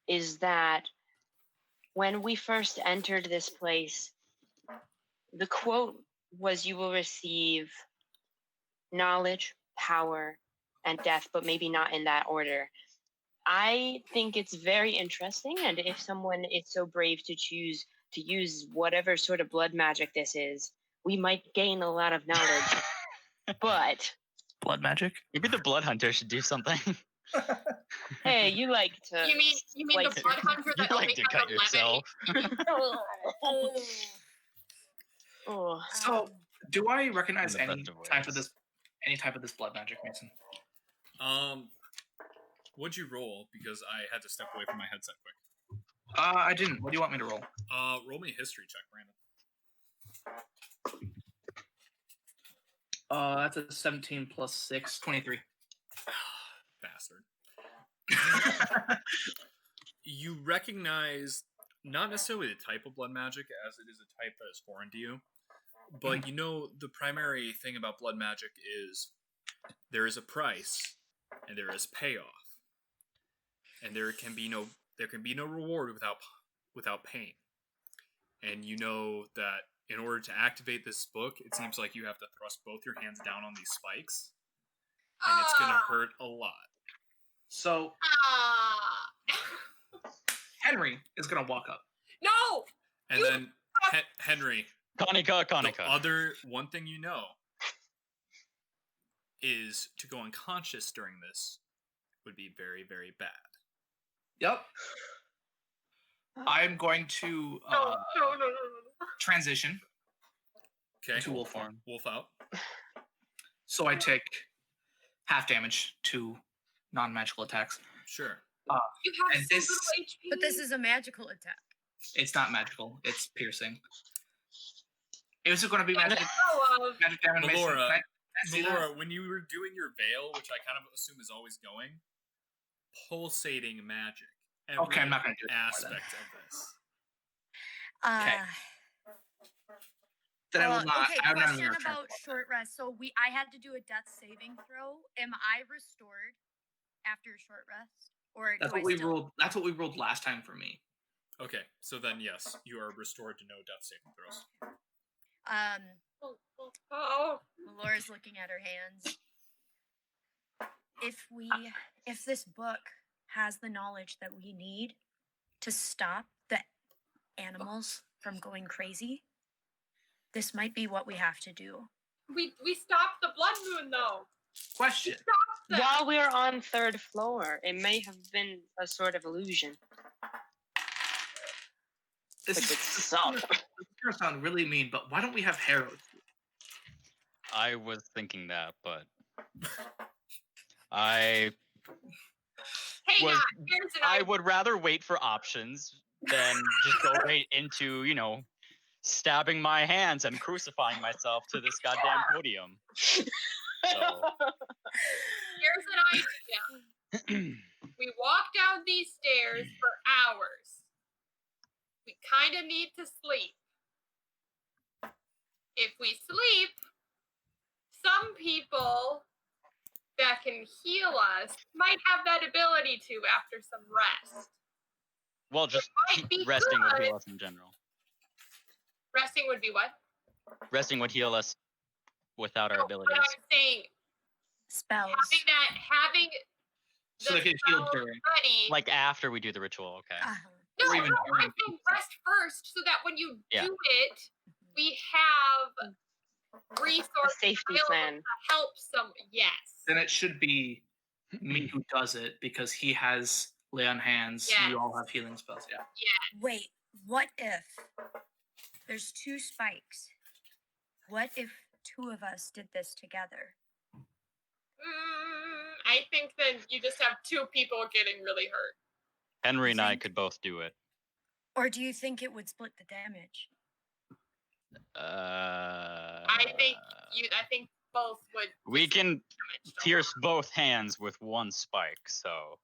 is that when we first entered this place, the quote was, "You will receive knowledge, power, and death, but maybe not in that order." I think it's very interesting, and if someone is so brave to choose to use whatever sort of blood magic this is, we might gain a lot of knowledge. But blood magic? Maybe the blood hunter should do something. hey, you like to. You mean like- the blood hunter You that only like to has cut 11? yourself. Oh, So, do I recognize In any effective type of ways. this blood magic, Mason? What'd you roll? Because I had to step away from my headset quick. I didn't. What do you want me to roll? Roll me a history check, Brandon. That's a 17 plus 6, 23. Bastard. You recognize not necessarily the type of blood magic, as it is a type that is foreign to you, but you know the primary thing about blood magic is there is a price and there is payoff, and there can be no reward without pain. And you know that in order to activate this book, it seems like you have to thrust both your hands down on these spikes, and it's gonna hurt a lot. So, Ah. Henry is going to walk up. No. And You then Henry, Konica, the Konica. other one thing you know is to go unconscious during this would be very, very bad. Yep. I'm going to No. No. transition Okay. to wolf form. Wolf out. So I take half damage to non-magical attacks. Sure. You have And so this- little HP. But this is a magical attack. It's not magical. It's piercing. Is it going to be I magic? know of. Magic damage, Mason? Melora, Can I see that? Melora, when you were doing your veil, which I kind of assume is always going, pulsating magic. Okay, I'm Every not going to do it anymore then. aspect of this. Uh, Then I will not. okay, I will not question even return. about short rest. So I had to do a death saving throw. Am I restored after a short rest? Or That's do what I we still... ruled. That's what we ruled last time for me. Okay, so then yes, you are restored to no death saving throws. Oh, Melora's looking at her hands. If this book has the knowledge that we need to stop the animals from going crazy, this might be what we have to do. we stopped the blood moon though. Question. That- While we were on third floor, it may have been a sort of illusion. This Like is it's soft. going to sound really mean, but why don't we have Harold? I was thinking that, but I Hang was- on, here's an I idea. would rather wait for options than just go right into, stabbing my hands and crucifying myself to this goddamn podium. So Here's an idea. We walk down these stairs for hours. We kind of need to sleep. If we sleep, some people that can heal us might have that ability to after some rest. well, just might be resting would good. heal us in general. Resting would be what? Resting would heal us without our No, abilities. but I'm saying Spells. having So the they can heal spells during. ready. Like after we do the ritual, okay. Uh-huh. No, Or even no, during I'm saying rest first so that when you Yeah. do it, we have A resources safety available plan. to help some. Yes. Then it should be me who does it because he has lay on hands. Yes. You all have healing spells. Yeah. Wait, what if there's two spikes? What if two of us did this together? I think then you just have two people getting really hurt. Henry and I think- could both do it. Or do you think it would split the damage? I think both would. we can damage them. pierce both hands with one spike, so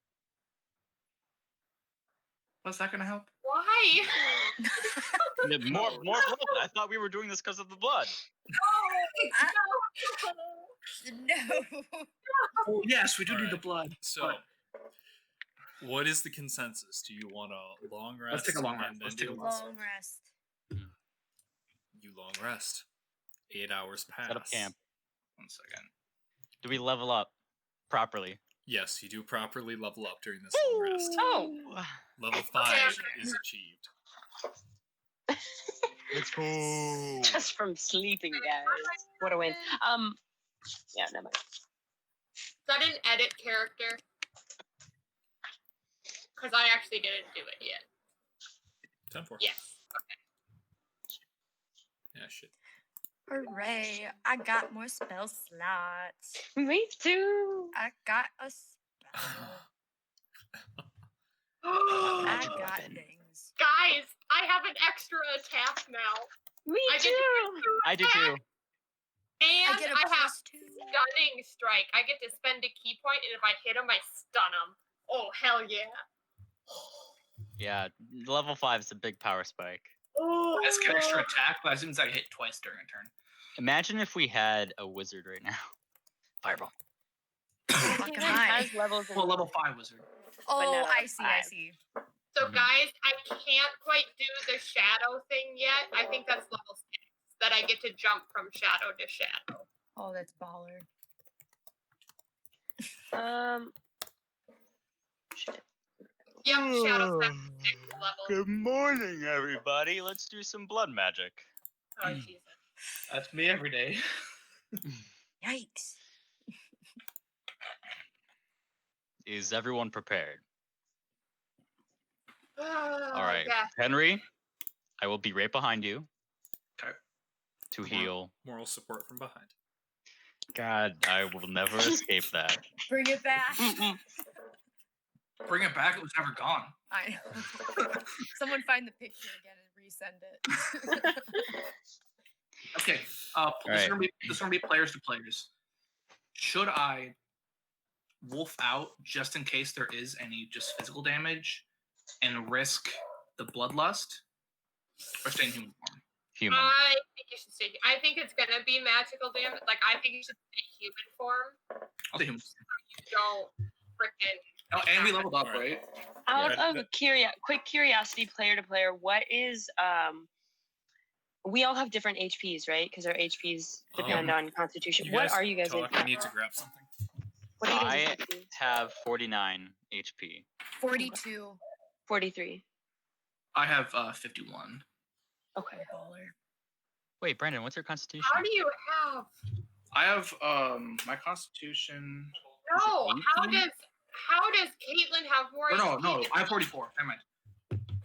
What's that going to help? Why? more blood. I thought we were doing this because of the blood. No. Oh, yes, we do need the Alright. blood. So, what is the consensus? Do you want a long rest? Let's take a long rest. and Let's then take a do- long Long rest. You long rest. 8 hours pass. Set up camp. 1 second. Do we level up properly? Yes, you do properly level up during this long rest. Oh, Level 5 is achieved. Let's go. just from sleeping, guys. What a win. Yeah, never mind. Is that an edit character? Because I actually didn't do it yet. 10-4. Yes. Yeah, shit. Hooray! I got more spell slots. Me too. I got a spell. I Oh, got weapon. things. Guys, I have an extra attack now. Me I get too. to I do too. And I get a I have +2. stunning strike. I get to spend a key point, and if I hit him, I stun him. Oh, hell yeah. Yeah, level 5 is a big power spike. Oh, That's an extra attack, but as soon as I hit twice during a turn. Imagine if we had a wizard right now. Fireball. Fucking Even high. has levels in Well, level 5 wizard. Oh, no, I see, I 5. see. So, Mhm. guys, I can't quite do the shadow thing yet. I think that's level 6. That I get to jump from shadow to shadow. Oh, that's baller. Shit. Yep, shadow's at 6th level. Good morning, everybody. Let's do some blood magic. Oh, Jesus. That's me every day. Yikes. Is everyone prepared? All right. Yeah. Henry, I will be right behind you. Okay. To heal. Moral support from behind. God, I will never escape that. Bring it back. Bring it back. It was never gone. I know. Someone find the picture again and resend it. Okay. This Alright. is gonna be players to players. Should I wolf out just in case there is any just physical damage and risk the bloodlust, or stay in human form? Human. I think you should stay. I think it's gonna be magical damage. Like I think you should stay human form. I'll stay human. You don't freaking. Oh, and we leveled up, Alright. right? Out of quick curiosity, player to player, what is we all have different HPs, right? Because our HPs depend on Constitution. You What guys are you guys? talk, I need to grab something. What are you guys? I have 49 HP. 42. 43. I have 51. Okay. Wait, Brandon, what's your constitution? How do you have? I have my constitution. No. Is it How 18? does Caitlin have more? Or no, HP? no, I have 44. Never mind.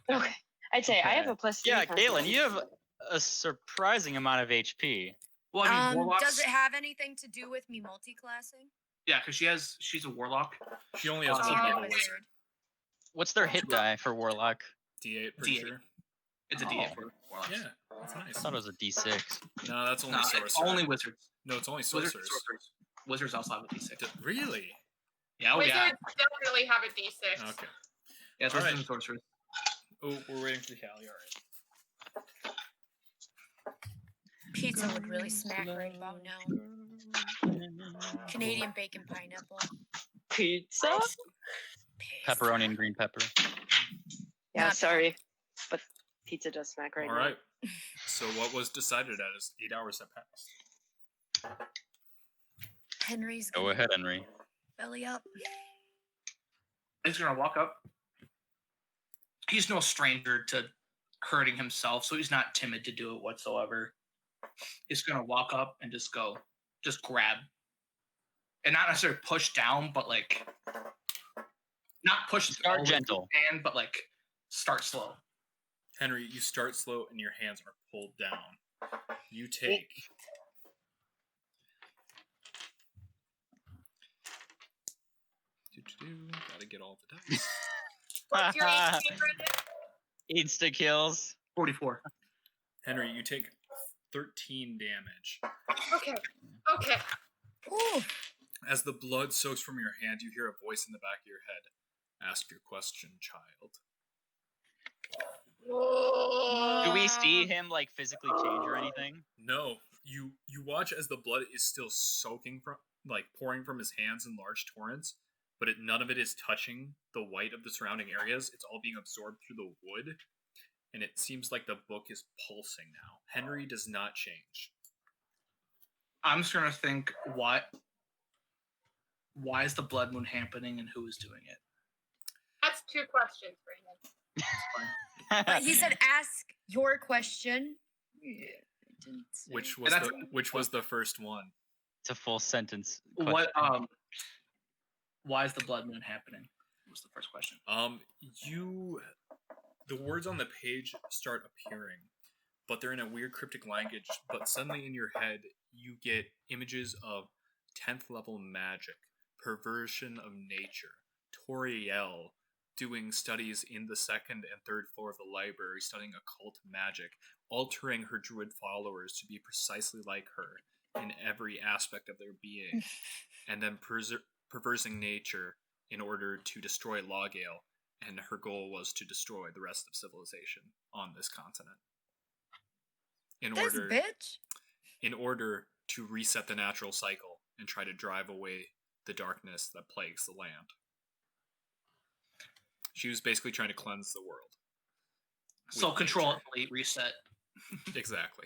Okay. I'd say I have Okay. a +3. Yeah, Galen, Constitution. you have a surprising amount of HP. Well, I mean, warlocks. Does it have anything to do with me multi-classing? Yeah, because she's a warlock. She only has Oh, one yeah, level wizard. wizard. What's their hit die for Warlock? D8, pretty D8. sure. It's a Oh. D8 for warlocks. Yeah, that's I nice. thought it was a D6. No, that's only Nah, sorcerer. it's only wizards. No, it's only Wizards, and sorcerers. sorcerers. Wizards also have a D6. Really? Yeah, oh Wizards yeah. definitely have a D6. Okay. Yeah, it's wizards Alright. and sorcerers. Oh, we're waiting for the Cali. All right. Pizza would really smack right about now. Canadian bacon pineapple. Pizza. Pepperoni and green pepper. Yeah, Not sorry, but pizza does smack right All now. right. So what was decided as 8 hours have passed? Henry's Go gonna ahead, Henry. belly up. He's gonna walk up. He's no stranger to hurting himself, so he's not timid to do it whatsoever. He's gonna walk up and just grab, and not necessarily push down, but like not push Start all the way gentle. hand, but like start slow. Henry, you start slow and your hands are pulled down. You take. Gotta get all the dice. What's your HP, Brendan? Insta kills. 44. Henry, you take 13 damage. Okay. Okay. Ooh. As the blood soaks from your hand, you hear a voice in the back of your head. Ask your question, child. Do we see him like physically change or anything? No, you watch as the blood is still soaking from, like pouring from his hands in large torrents, but none of it is touching the white of the surrounding areas. It's all being absorbed through the wood, and it seems like the book is pulsing now. Henry does not change. I'm just gonna think why is the blood moon happening and who is doing it? That's 2 questions, Brandon. But he said, "Ask your question." Yeah, it didn't say. Which was that's- which was the first one? It's a full sentence. What question. why is the blood moon happening? Was the first question. The words on the page start appearing, but they're in a weird cryptic language. But suddenly in your head, you get images of 10th level magic, perversion of nature, Toriel doing studies in the 2nd and 3rd floor of the library, studying occult magic, altering her druid followers to be precisely like her in every aspect of their being, and then perversing nature in order to destroy Logale, and her goal was to destroy the rest of civilization on this continent. This bitch. In order to reset the natural cycle and try to drive away the darkness that plagues the land. She was basically trying to cleanse the world. So with control nature. delete reset. Exactly.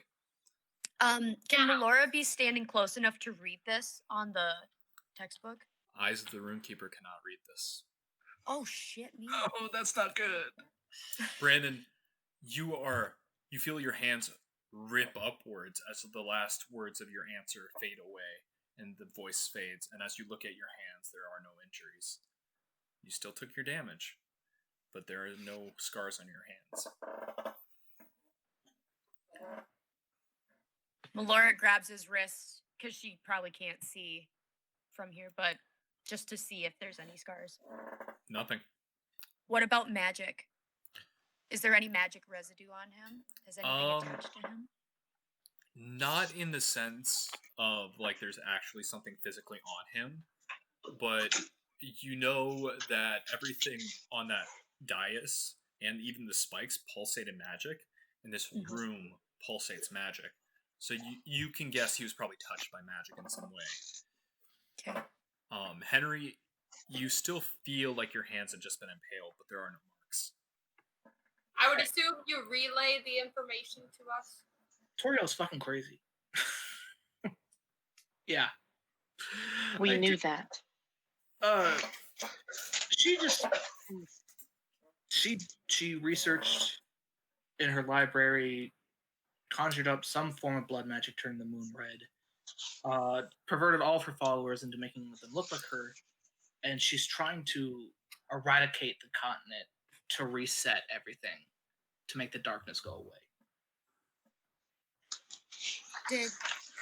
Can Melora be standing close enough to read this on the textbook? Eyes of the Runekeeper cannot read this. Oh shit, me. Oh, that's not good. Brandon, you feel your hands rip upwards as the last words of your answer fade away and the voice fades, and as you look at your hands, there are no injuries. You still took your damage, but there are no scars on your hands. Melora grabs his wrist because she probably can't see from here, but just to see if there's any scars. Nothing. What about magic? Is there any magic residue on him? Has anything Um, attached to him? Not in the sense of like there's actually something physically on him, but you know that everything on that dais and even the spikes pulsated magic, and this Mhm. room pulsates magic. So you can guess he was probably touched by magic in some way. Okay. Henry, you still feel like your hands have just been impaled, but there are no marks. I would assume you relay the information to us. Toriel's fucking crazy. Yeah. We I knew do- that. She researched in her library, conjured up some form of blood magic, turned the moon red, perverted all of her followers into making them look like her, and she's trying to eradicate the continent to reset everything, to make the darkness go away. Did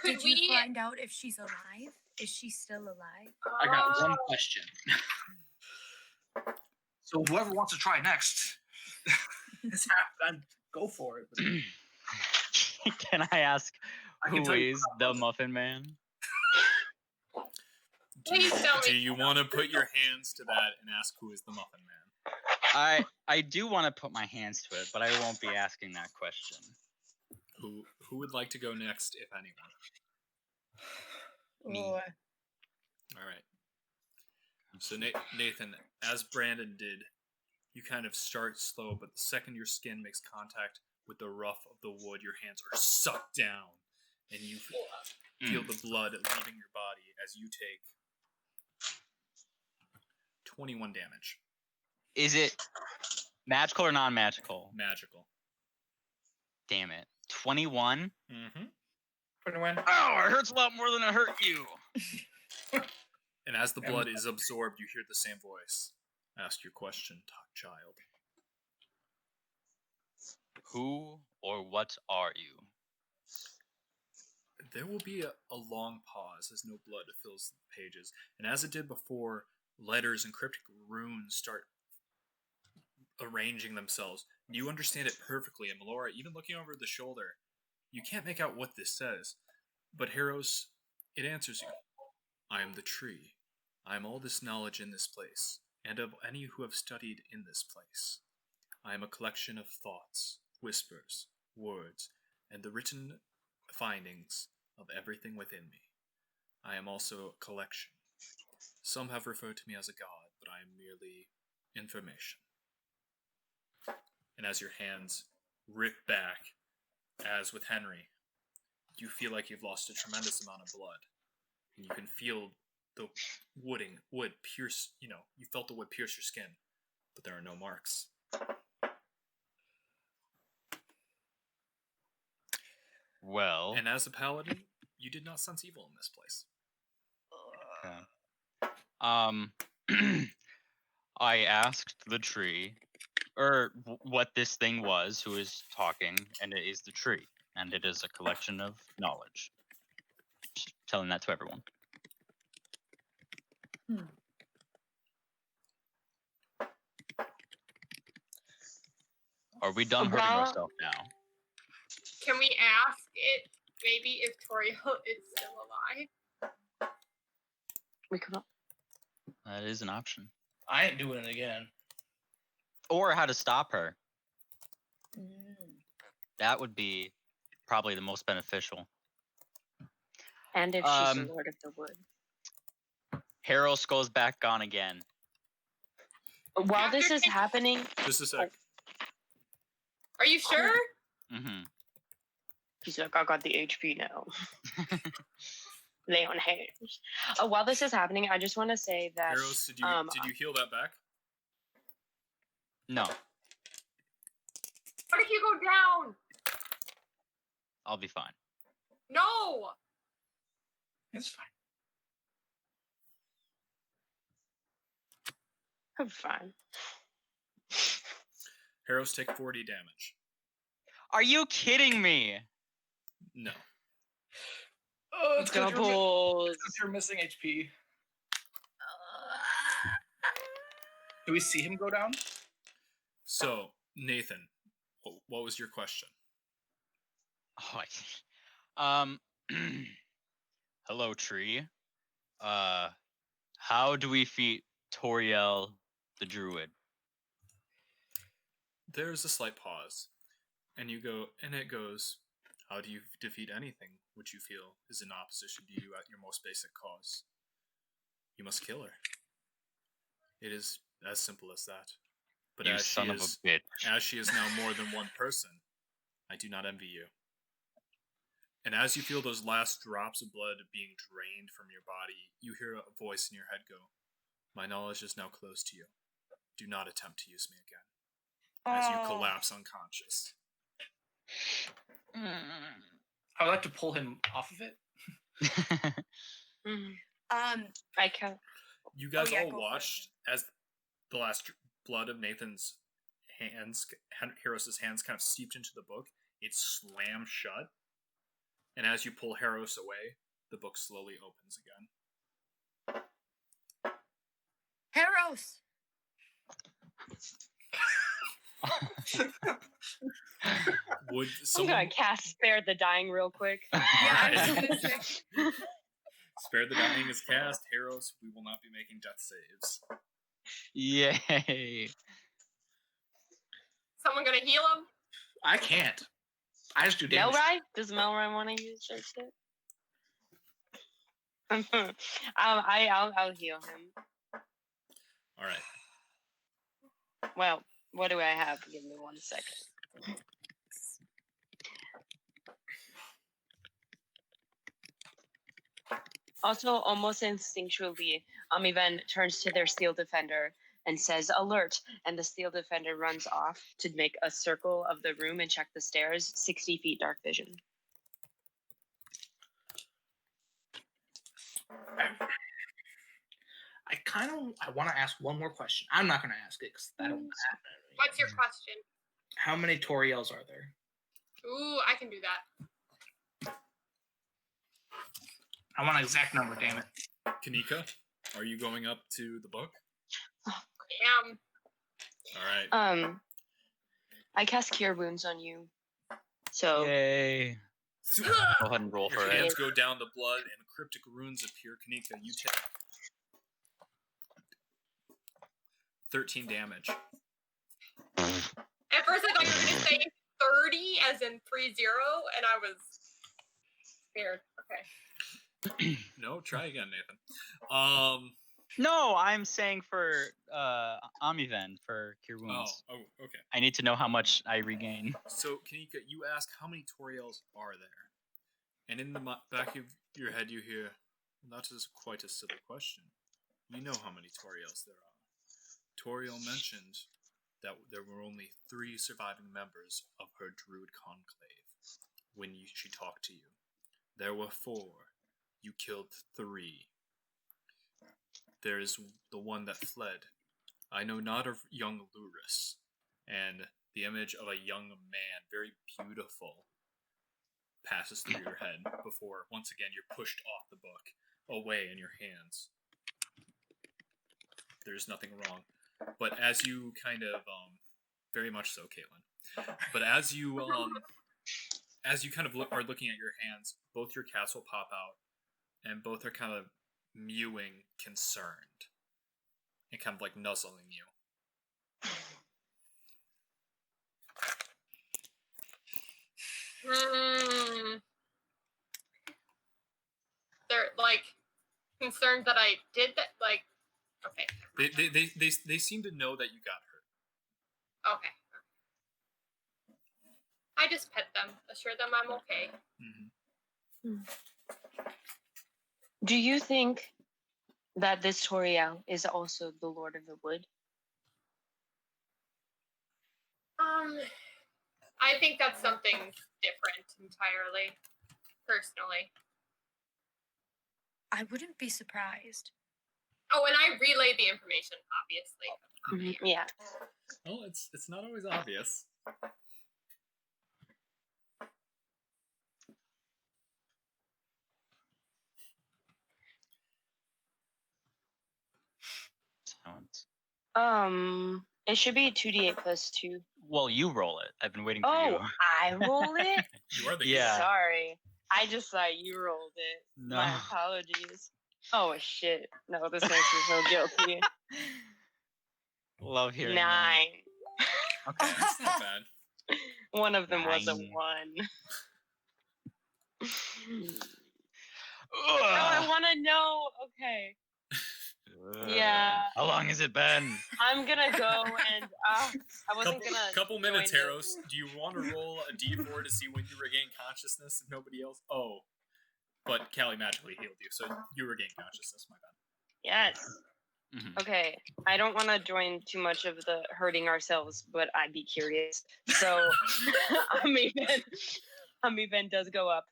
Could you we? find out if she's alive? Is she still alive? I got one Oh, question. So whoever wants to try next, go for it. Can I ask I can who tell you is the Muffin Man? Please tell Do me. you want to put your hands to that and ask who is the Muffin Man? I do want to put my hands to it, but I won't be asking that question. Who would like to go next, if anyone? Me. Or All right. So Nathan, as Brandon did, you kind of start slow, but the second your skin makes contact with the rough of the wood, your hands are sucked down, and you feel the blood leaving your body as you take 21 damage. Is it magical or non-magical? Magical. Damn it. 21? Mm-hmm. 21. Oh, it hurts a lot more than it hurt you. And as the blood is absorbed, you hear the same voice. Ask your question, child. Who or what are you? There will be a long pause as no blood fills the pages. And as it did before, letters and cryptic runes start arranging themselves. You understand it perfectly, and Melora, even looking over the shoulder, you can't make out what this says. But Heros, it answers you. I am the tree. I am all this knowledge in this place, and of any who have studied in this place. I am a collection of thoughts, whispers, words, and the written findings of everything within me. I am also a collection. Some have referred to me as a god, but I am merely information. And as your hands rip back, as with Henry, you feel like you've lost a tremendous amount of blood. And you can feel the wood pierce, you felt the wood pierce your skin, but there are no marks. Well, And as a paladin, you did not sense evil in this place. I asked the tree, or what this thing was, who is talking, and it is the tree, and it is a collection of knowledge. Just telling that to everyone. Are we done hurting Well- ourselves now? Can we ask it maybe if Toriel is still alive? We could. That is an option. I ain't doing it again. Or how to stop her. Mm. That would be probably the most beneficial. And if she's the Lord of the Wood. Heros goes back on again. While this is happening, Just a sec. Are you sure? Mm-hmm. he's like, I got the HP now. Lay on hands. While this is happening, I just want to say that Heros, did you heal that back? No, What if you go down? I'll be fine. No. It's fine. I'm fine. Heros take 40 damage. Are you kidding me? No. Oh, it's because Doubles. you're missing HP. Do we see him go down? So, Nathan, what was your question? Oh, um, hello, tree. How do we defeat Toriel the druid? There's a slight pause, and it goes, how do you defeat anything which you feel is in opposition to you at your most basic cause? You must kill her. It is as simple as that. But You son of a bitch. as she is now more than one person, I do not envy you. And as you feel those last drops of blood being drained from your body, you hear a voice in your head go, my knowledge is now close to you. Do not attempt to use me again. As you collapse unconscious. I would like to pull him off of it. I can. You guys yeah, all go for it. watched as the last blood of Nathan's hands, Harrow's hands, kind of seeped into the book. It slammed shut. And as you pull Harrow's away, the book slowly opens again. Harros! Would I'm someone gonna cast Spare the Dying real quick. Yeah, I was Alright. gonna say. Spare the Dying is cast. Harrow's, we will not be making death saves. Yay! Someone gonna heal him? I can't. I just do damage. Melrai? Does Melrai want to use their shit? I'll heal him. All right. Well, what do I have? Give me 1 second. Also, almost instinctually, Amiven turns to their steel defender and says, alert, and the steel defender runs off to make a circle of the room and check the stairs, 60 feet dark vision. I want to ask one more question. I'm not going to ask it because I don't. What's your question? How many Toriels are there? Ooh, I can do that. I want an exact number. Damn it. Kanika, are you going up to the book? All right. I cast Cure Wounds on you. So, Yay! Go ahead and roll Your for hands it. go down the blood and cryptic runes appear. Kanika, you take 13 damage. At first, I thought you were gonna say 30, as in 30, and I was scared. Okay. No, try again, Nathan. No, I'm saying for Amiven for Cure Wounds. Oh, okay. I need to know how much I regain. So, Kanika, you ask how many Toriels are there? And in the back of your head, you hear, that is quite a silly question. You know how many Toriels there are. Toriel mentioned that there were only 3 surviving members of her druid conclave when she talked to you. There were 4. You killed 3. There is the one that fled. I know not of young Luris, and the image of a young man, very beautiful, passes through your head before, once again, you're pushed off the book, away in your hands. There's nothing wrong. But as you kind of, very much so, Caitlin. But as you kind of are looking at your hands, both your cats will pop out, and both are kind of mewing, concerned, and kind of like nuzzling you. They're like concerned that I did that. Like, okay, They seem to know that you got hurt. okay. I just pet them, assure them I'm okay. Mm-hmm. do you think that this Toriel is also the Lord of the Wood? I think that's something different entirely, personally. I wouldn't be surprised. Oh, and I relayed the information, obviously. Yeah. Well, it's not always obvious. Sounds. It should be 2d8 plus 2. Well, you roll it. I've been waiting for Oh, you. I roll it? You are the Yeah. hero. Sorry. I just thought you rolled it. No. My apologies. Oh, shit. No, this makes me so guilty. Love hearing 9. that. Okay. That's not bad. One of them was a 9. 1. No, I want to know. Okay. Yeah. How long has it been? I'm gonna go and I wasn't Couple, gonna. couple minutes, join the- Heros. Do you want to roll a d4 to see when you regain consciousness if nobody else? Oh, but Callie magically healed you, so you regain consciousness. My bad. Yes. Mhm. Okay. I don't want to join too much of the hurting ourselves, but I'd be curious. So, Amiben does go up.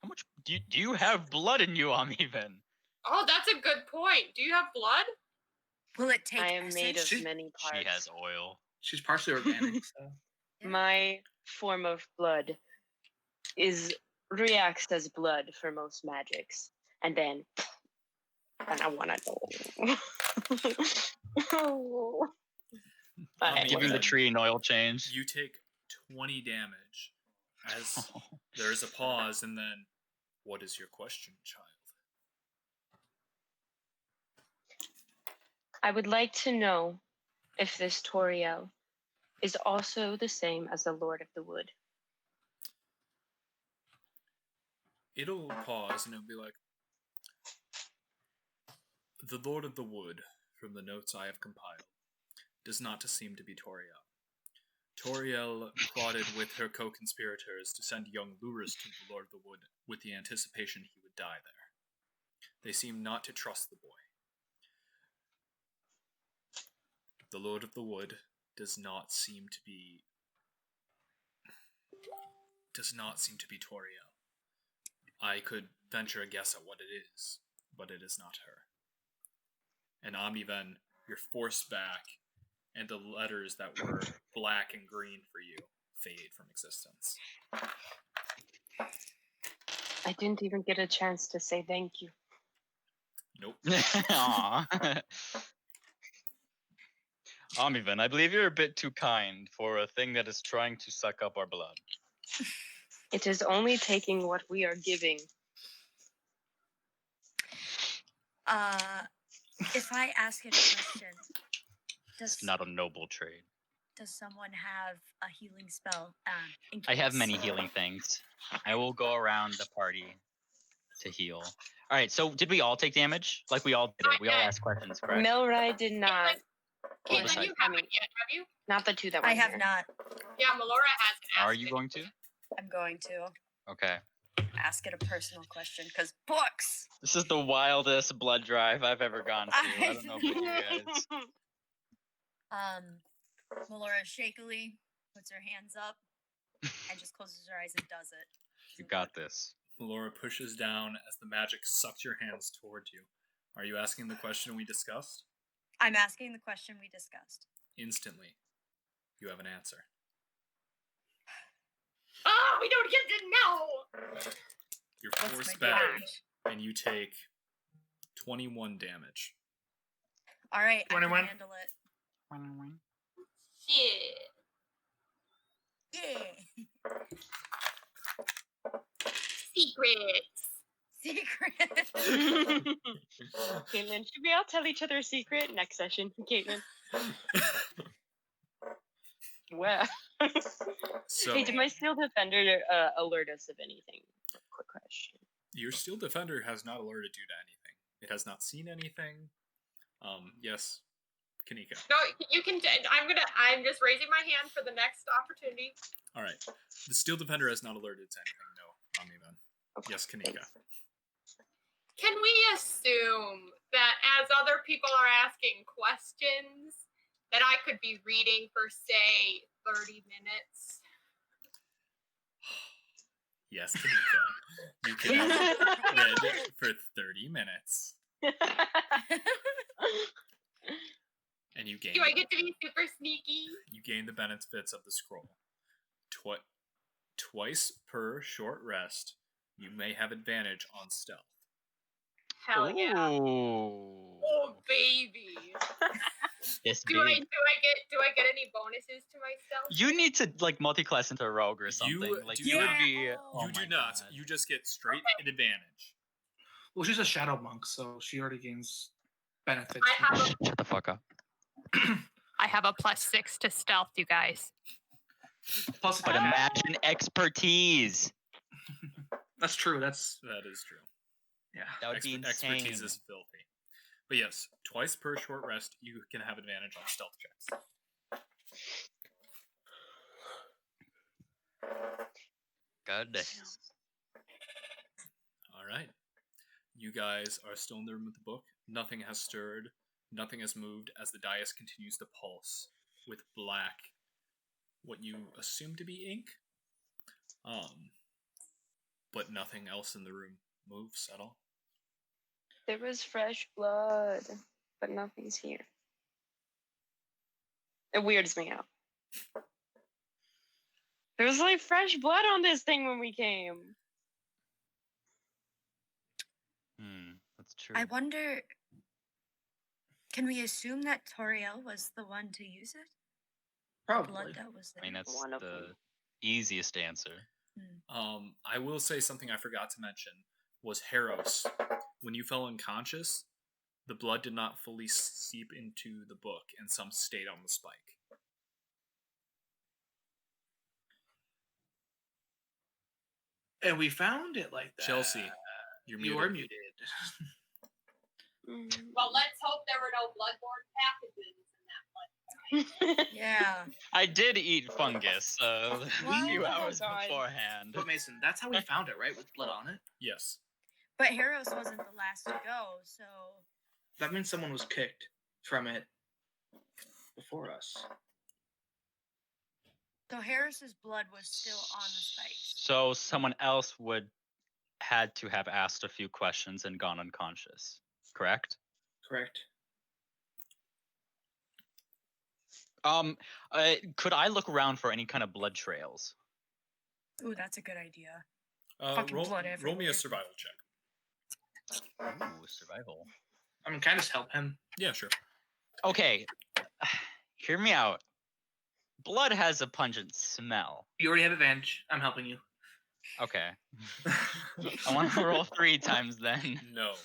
How much do you have blood in you, Amiven? Oh, that's a good point. Do you have blood? Will it take I am made of She- many parts. She has oil. She's partially organic, so. My form of blood reacts as blood for most magics, and then I want to know. I'll be Giving the bad. tree an oil change. You take 20 damage as there is a pause, and then, what is your question, child? I would like to know if this Toriel is also the same as the Lord of the Wood. It'll pause, and it'll be like, the Lord of the Wood, from the notes I have compiled, does not seem to be Toriel. Toriel plotted with her co-conspirators to send young Lurus to the Lord of the Wood with the anticipation he would die there. They seem not to trust the boy. The Lord of the Wood does not seem to be Toriel. I could venture a guess at what it is, but it is not her. And Amiven, you're forced back, and the letters that were black and green for you fade from existence. I didn't even get a chance to say thank you. Nope. Aww. Amiven, I believe you're a bit too kind for a thing that is trying to suck up our blood. It is only taking what we are giving. If I ask it a question, It's not a noble trade. does someone have a healing spell? In I have case? many healing things. I will go around the party to heal. All right, so did we all take damage? Like we all did it. We all asked questions, correct? Milrai did not. Caitlin, besides- you haven't yet, have you? Not the two that I went have here. not. Yeah, Melora hasn't asked Are you it. going to? I'm going to Okay. ask it a personal question because books. This is the wildest blood drive I've ever gone through. I don't know about you guys. Melora shakily puts her hands up and just closes her eyes and does it. You got this. Laura pushes down as the magic sucks your hands toward you. Are you asking the question we discussed? I'm asking the question we discussed. Instantly, you have an answer. Oh, we don't get to know! You're What's forced my back, damage? and you take 21 damage. All right, I 21. can handle it. Shit. Yeah. Secrets. Secret. Caitlin, should we all tell each other a secret next session? Caitlin. Well. So, Hey, did my Steel Defender alert us of anything? Quick question. your Steel Defender has not alerted you to anything. It has not seen anything. Yes, Kanika. No, you can. I'm just raising my hand for the next opportunity. All right. The Steel Defender has not alerted to anything. No, Amiven. Okay, Yes, Kanika. thanks. Can we assume that as other people are asking questions, that I could be reading for, say, 30 minutes? Yes, Kanika. You can have read for 30 minutes. And you gain Do I get to be super sneaky? the benefits of the scroll. Twice per short rest, you may have advantage on stealth. Hell yeah. Ooh. Oh, baby. This Do I big. get any bonuses to my stealth? You need to like multi-class into a rogue or something. You Like do you would not- be. Oh. Oh You do my not. God. You just get straight advantage. Well, she's a shadow monk, so she already gains benefits. I have a Shut the fuck up. I have a +6 to stealth, you guys. Plus, But imagine expertise. that's true. That's That is true. yeah. That would be insane. Expertise is filthy. But yes, twice per short rest, you can have advantage on stealth checks. God damn. All right. You guys are still in the room with the book. Nothing has stirred. Nothing has moved as the dais continues to pulse with black, what you assume to be ink. But nothing else in the room moves at all. There was fresh blood, but nothing's here. It weirds me out. There was like fresh blood on this thing when we came. That's true. I wonder. Can we assume that Toriel was the one to use it? Probably. Blood that was I there. mean, that's One of the them. easiest answer. I will say something I forgot to mention was Haros. When you fell unconscious, the blood did not fully seep into the book, and some stayed on the spike. And we found it like that. Chelsea, you're You muted. are muted. Well, let's hope there were no bloodborne pathogens in that blood. Yeah. I did eat fungus a Wow. few Oh hours God. beforehand. But Mason, that's how we found it, right? With blood on it. Yes. But Haros wasn't the last to go, so That means someone was kicked from it before us. Harris's blood was still on the spikes. So someone else would had to have asked a few questions and gone unconscious, correct? Correct. Could I look around for any kind of blood trails? Ooh, that's a good idea. Roll Fucking blood me everywhere. a survival check. Ooh, survival. I mean, can I just help him? Yeah, sure. Okay, hear me out. Blood has a pungent smell. You already have advantage. I'm helping you. Okay, I want to roll 3 times then. No.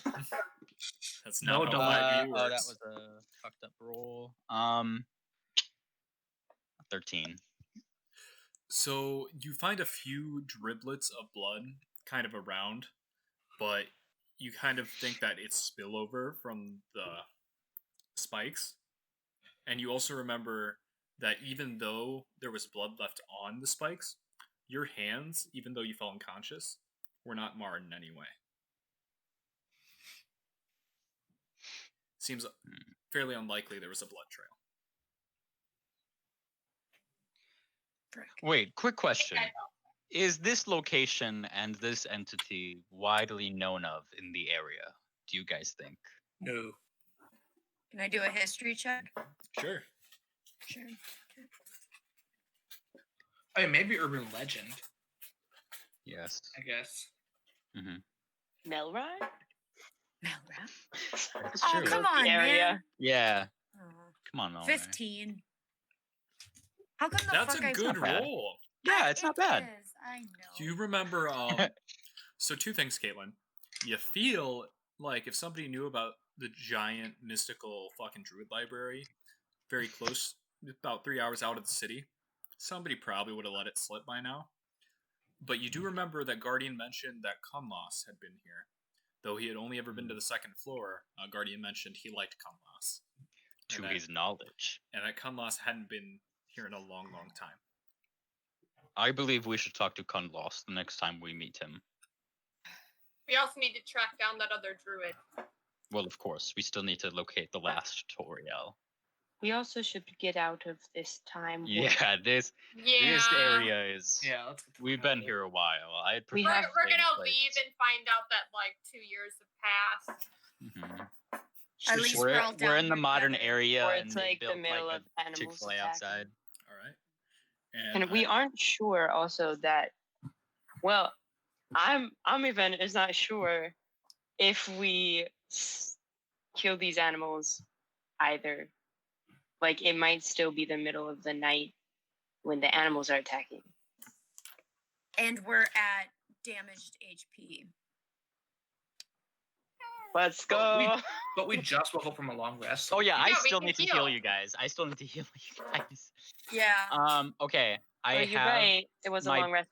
That's No, not how don't. 5e Oh, works. that was a fucked up roll. 13. So you find a few driblets of blood kind of around, but you kind of think that it's spillover from the spikes. And you also remember that even though there was blood left on the spikes, your hands, even though you fell unconscious, were not marred in any way. Seems fairly unlikely there was a blood trail. Frick. Wait, quick question. Is this location and this entity widely known of in the area? Do you guys think? No. Can I do a history check? Sure. Sure. I mean, maybe urban legend, Yes. I guess. Melrod? Melra? That's Oh, true. come on, Area. man. Yeah. Oh, Come on, Mallory. 15. How come the That's fuck a I good not bad. roll. Yeah, it's not bad. Is, I know. Do you remember? So two things, Caitlin. You feel like if somebody knew about the giant mystical fucking druid library, very close, about 3 hours out of the city, somebody probably would have let it slip by now. But you do remember that Guardian mentioned that Kunlos had been here, though he had only ever been to the second floor. Guardian mentioned he liked Kunlos, To and that, his knowledge. and that Kunlos hadn't been here in a long, long time. I believe we should talk to Kunlos the next time we meet him. We also need to track down that other druid. Well, of course, we still need to locate the last Toriel. We also should get out of this time. Yeah, this Yeah. area is. Yeah, let's get the We've fuck out been of here a while. I'd We prefer have- We're to stay in gonna place. leave and find out that like 2 years have passed. Mhm. At least We're, we're all down we're in the here modern together. area, Or and it's they like the built middle like of a animals Chick-fil-A attacking. outside. All right. And we aren't sure also that, well, I'm even is not sure if we kill these animals either. like it might still be the middle of the night when the animals are attacking. And we're at damaged HP. Let's But we- go. But we just woke up from a long rest. Oh yeah, I Yeah, we still can need to heal. heal you guys. I still need to heal you guys. Yeah. Okay. I You're have right. It was a my- long rest.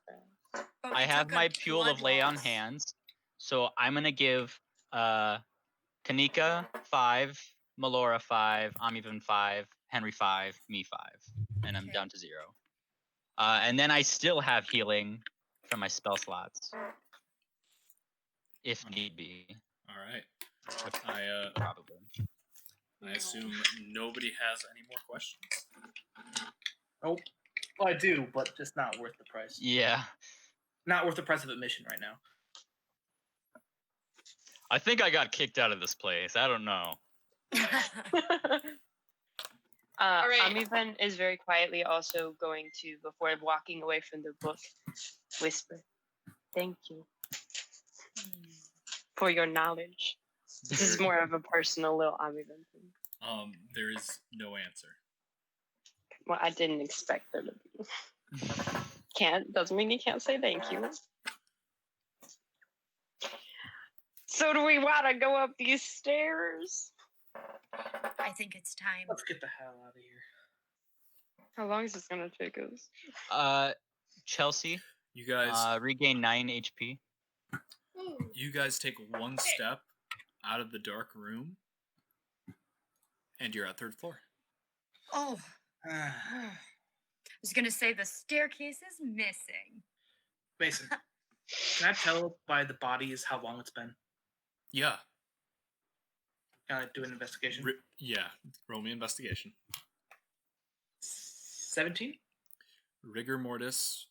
but I we have took a my Pule of blood Lay on loss. hands. So I'm gonna give Kanika 5, Melora 5, Amivan 5, Henry 5, me 5. And I'm Okay. down to 0. And then I still have healing from my spell slots. If need be. All right. I Probably. assume nobody has any more questions. Well, I do, but just not worth the price. Yeah. Not worth the price of admission right now. I think I got kicked out of this place. I don't know. right. Amivan is very quietly also going to, before walking away from the book, whisper, "Thank you for your knowledge." This is more of a personal little Amivan thing. There is no answer. Well, I didn't expect there to be. Doesn't mean you can't say thank you. So do we want to go up these stairs? I think it's time. Let's get the hell out of here. How long is this gonna take us? Chelsea, You guys, regain 9 HP. Ooh. you guys take one step out of the dark room, and you're at 3rd floor. Oh, I was gonna say the staircase is missing. Mason, can I tell by the bodies how long it's been? Yeah. Can I do an investigation? Yeah. Roll me investigation. 17? Rigor mortis.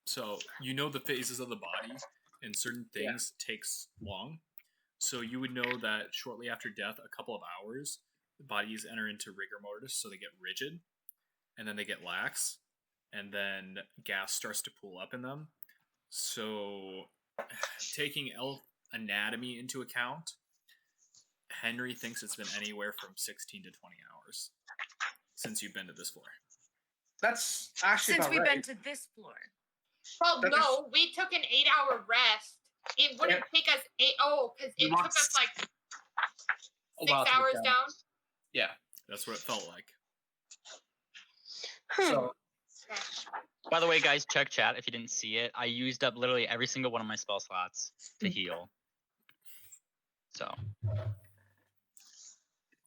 So you know the phases of the body, and certain things takes long. So you would know that shortly after death, a couple of hours, the bodies enter into rigor mortis, so they get rigid, and then they get lax, and then gas starts to pool up in them. So, taking elf anatomy into account, Henry thinks it's been anywhere from 16 to 20 hours since you've been to this floor. That's actually Since about we've right. been to this floor. Well, That no, we took an 8-hour rest. It wouldn't take us because We it took lost us like a 6 while to get hours down. down. Yeah. That's what it felt like. So By the way, guys, check chat if you didn't see it. I used up literally every single one of my spell slots to heal. So,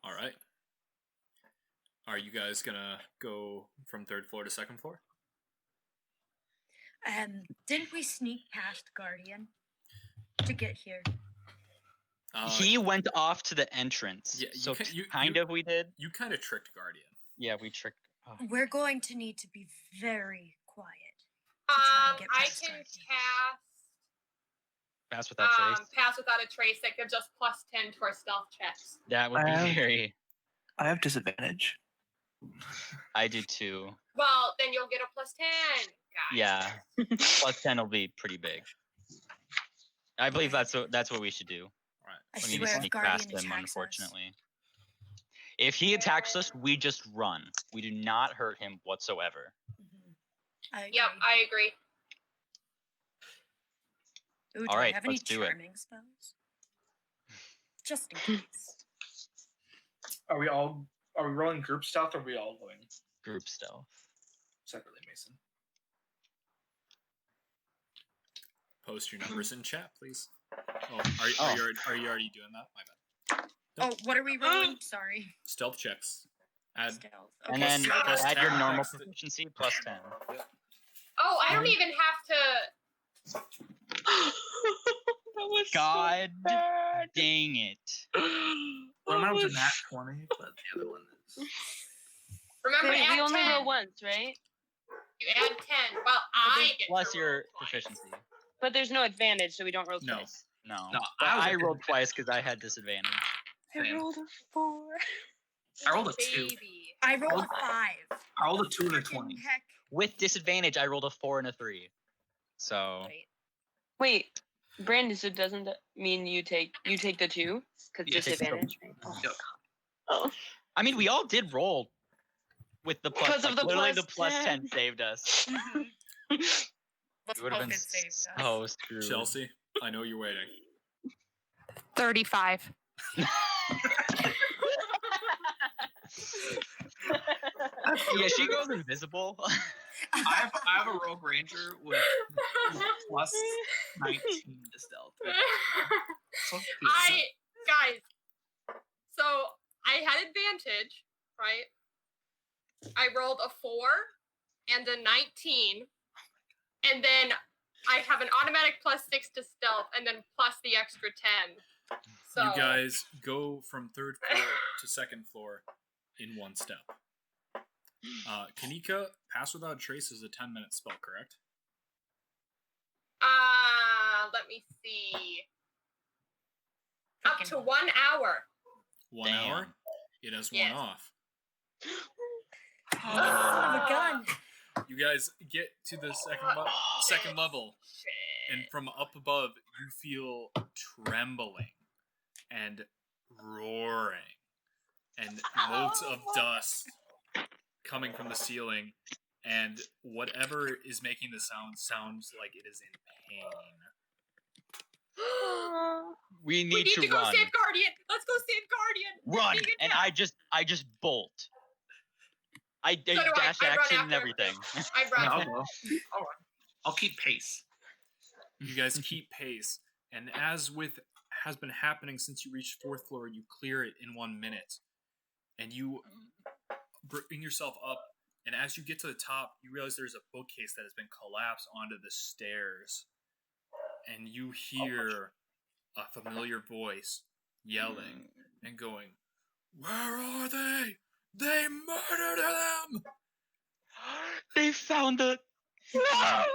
All right. Are you guys gonna go from 3rd floor to 2nd floor? Didn't we sneak past Guardian to get here? he went off to the entrance. Yeah, you so ca- you- kind you- of we did. You kind of tricked Guardian. Yeah, we tricked. Oh. We're going to need to be very quiet. try and get I past can Guardian. Pass without trace. pass without a trace. That gives us +10 to our stealth checks. That would be very. I have disadvantage. I do too. Well, then you'll get a +10, guys. Yeah, plus 10 will be pretty big. I believe that's what we should do. I We need to swear if sneak past Guardian him, attacks us. unfortunately. If he attacks us, we just run. We do not hurt him whatsoever. I Yep, agree. I agree. Ooh, do All I right, have any let's do it. charming spells? Just in case. are we rolling group stealth or are we all going Group stealth. separately, Mason? Post your numbers in chat, please. Oh, are you already doing that? My bad. Oh, what are we rolling? Sorry. Stealth checks. Add Stealth. And Okay, then so plus add your 10 normal next to- proficiency plus 10. Oh, I don't even have to. That was God so bad. dang it. One of mine was a was- nat 20, but the other one is. Remember, Wait, add we only 10. roll once, right? You add 10. Well, I get Plus to your roll twice. proficiency. But there's no advantage, so we don't roll No. twice. No. No, But I was I at rolled twice because I had disadvantage. I Same. rolled a 4. I rolled a 2. Baby. I rolled a 5. I rolled a 2 and a Freaking 20. Heck. With disadvantage, I rolled a 4 and a 3. So Wait. Wait, Brandon, so doesn't that mean you take the 2? Because Yeah, take the disadvantage, right? Yep. Oh. I mean, we all did roll with the plus. Because of Like, the literally, plus the plus 10 10. saved us. Mhm. Let's We would have hope been it saved us. so screwed. Chelsea, I know you're waiting. 35. Yeah, she goes invisible. I have a rogue ranger with plus 19 to stealth. So Guys, so I had advantage, right? I rolled a 4 and a 19, and then I have an automatic plus 6 to stealth, and then plus the extra 10. So You guys go from third floor to second floor in one step. Kanika, Pass Without a Trace is a 10-minute spell, correct? let me see. Up to 1 hour. 1 hour? It has Yes. worn off. Oh, son of a gun. You guys get to the second level, and Shit. from up above, you feel trembling and roaring, and motes of dust coming from the ceiling, and whatever is making the sound sounds like it is in pain. We We need need to to go run. save Guardian. Let's go save Guardian. Run! Being And attacked. I just bolt. I do I. dash I run action and after everything. I Yeah, run. I'll go. I'll keep pace. You guys keep pace, and as with has been happening since you reached fourth floor, you clear it in 1 minute, and you bring yourself up. And as you get to the top, you realize there's a bookcase that has been collapsed onto the stairs, and you hear a familiar voice yelling and going, "Where are they? They murdered them!" They found the. No!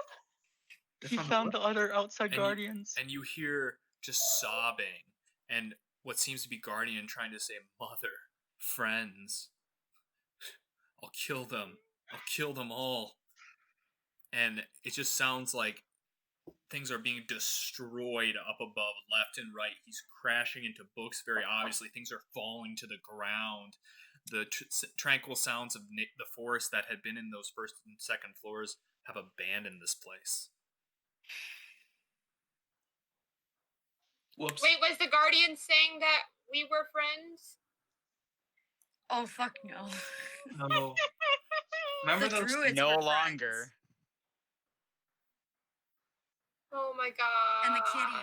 They He found the found the other outside And you- guardians. And you hear just sobbing, and what seems to be Guardian trying to say, "Mother, friends, I'll kill them. I'll kill them all." And it just sounds like things are being destroyed up above, left and right. He's crashing into books, very obviously. Things are falling to the ground. The tranquil sounds of the forest that had been in those first and second floors have abandoned this place. Whoops. Wait, was the Guardian saying that we were friends? Oh, fuck no. No. Remember The those? druids No were longer. friends. Oh my god. And the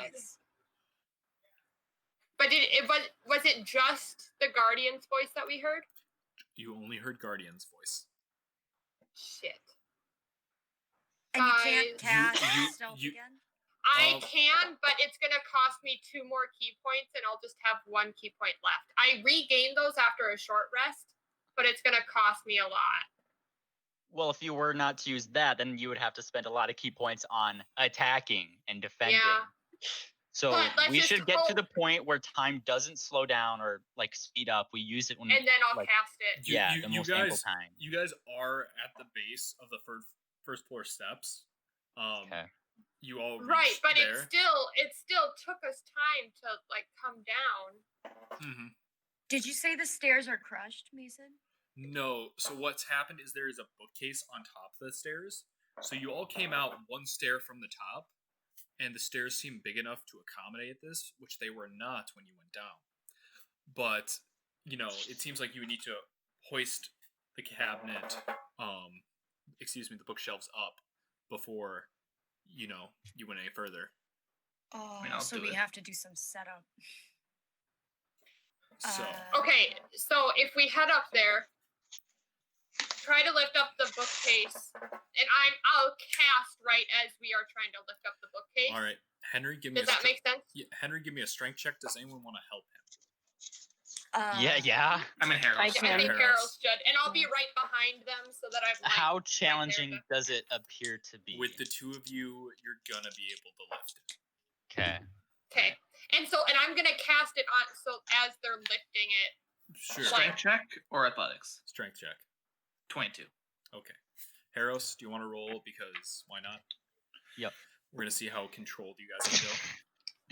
kitties. But was it just the Guardian's voice that we heard? You only heard Guardian's voice. Shit. And you can't Guys. cast stealth you- again? I can, but it's gonna cost me 2 more key points, and I'll just have 1 key point left. I regained those after a short rest, but it's gonna cost me a lot. Well, if you were not to use that, then you would have to spend a lot of key points on attacking and defending. Yeah. So But let's we just should get to the hope- point where time doesn't slow down or like speed up. We use it when And then I'll like, cast it. the most ample time. You guys are at the base of the first floor steps. Okay. You all Right, reached but there. it still took us time to like come down. Mm-hmm. Did you say the stairs are crushed, Mason? No. So what's happened is there is a bookcase on top of the stairs. So you all came out one stair from the top, and the stairs seemed big enough to accommodate this, which they were not when you went down. But it seems like you would need to hoist the cabinet, the bookshelves up before you went any further. Oh, I'll so do we it. have to do some setup. So Okay, so if we head up there, try to lift up the bookcase, and I'll cast right as we are trying to lift up the bookcase. all right, Henry, give me. Does that make sense? Henry, give me a strength check. Does anyone want to help him? Yeah. I'm in Harrow's. I I can. think Harold. Carol's should, and I'll be right behind them so that I'm like, How challenging does it appear to be? With the two of you, you're gonna be able to lift it. Okay. okay. And I'm gonna cast it on so as they're lifting it. Sure. Strength check or athletics? Strength check. 22. Okay. Harros, do you want to roll? Because why not? Yep. We're gonna see how controlled you guys can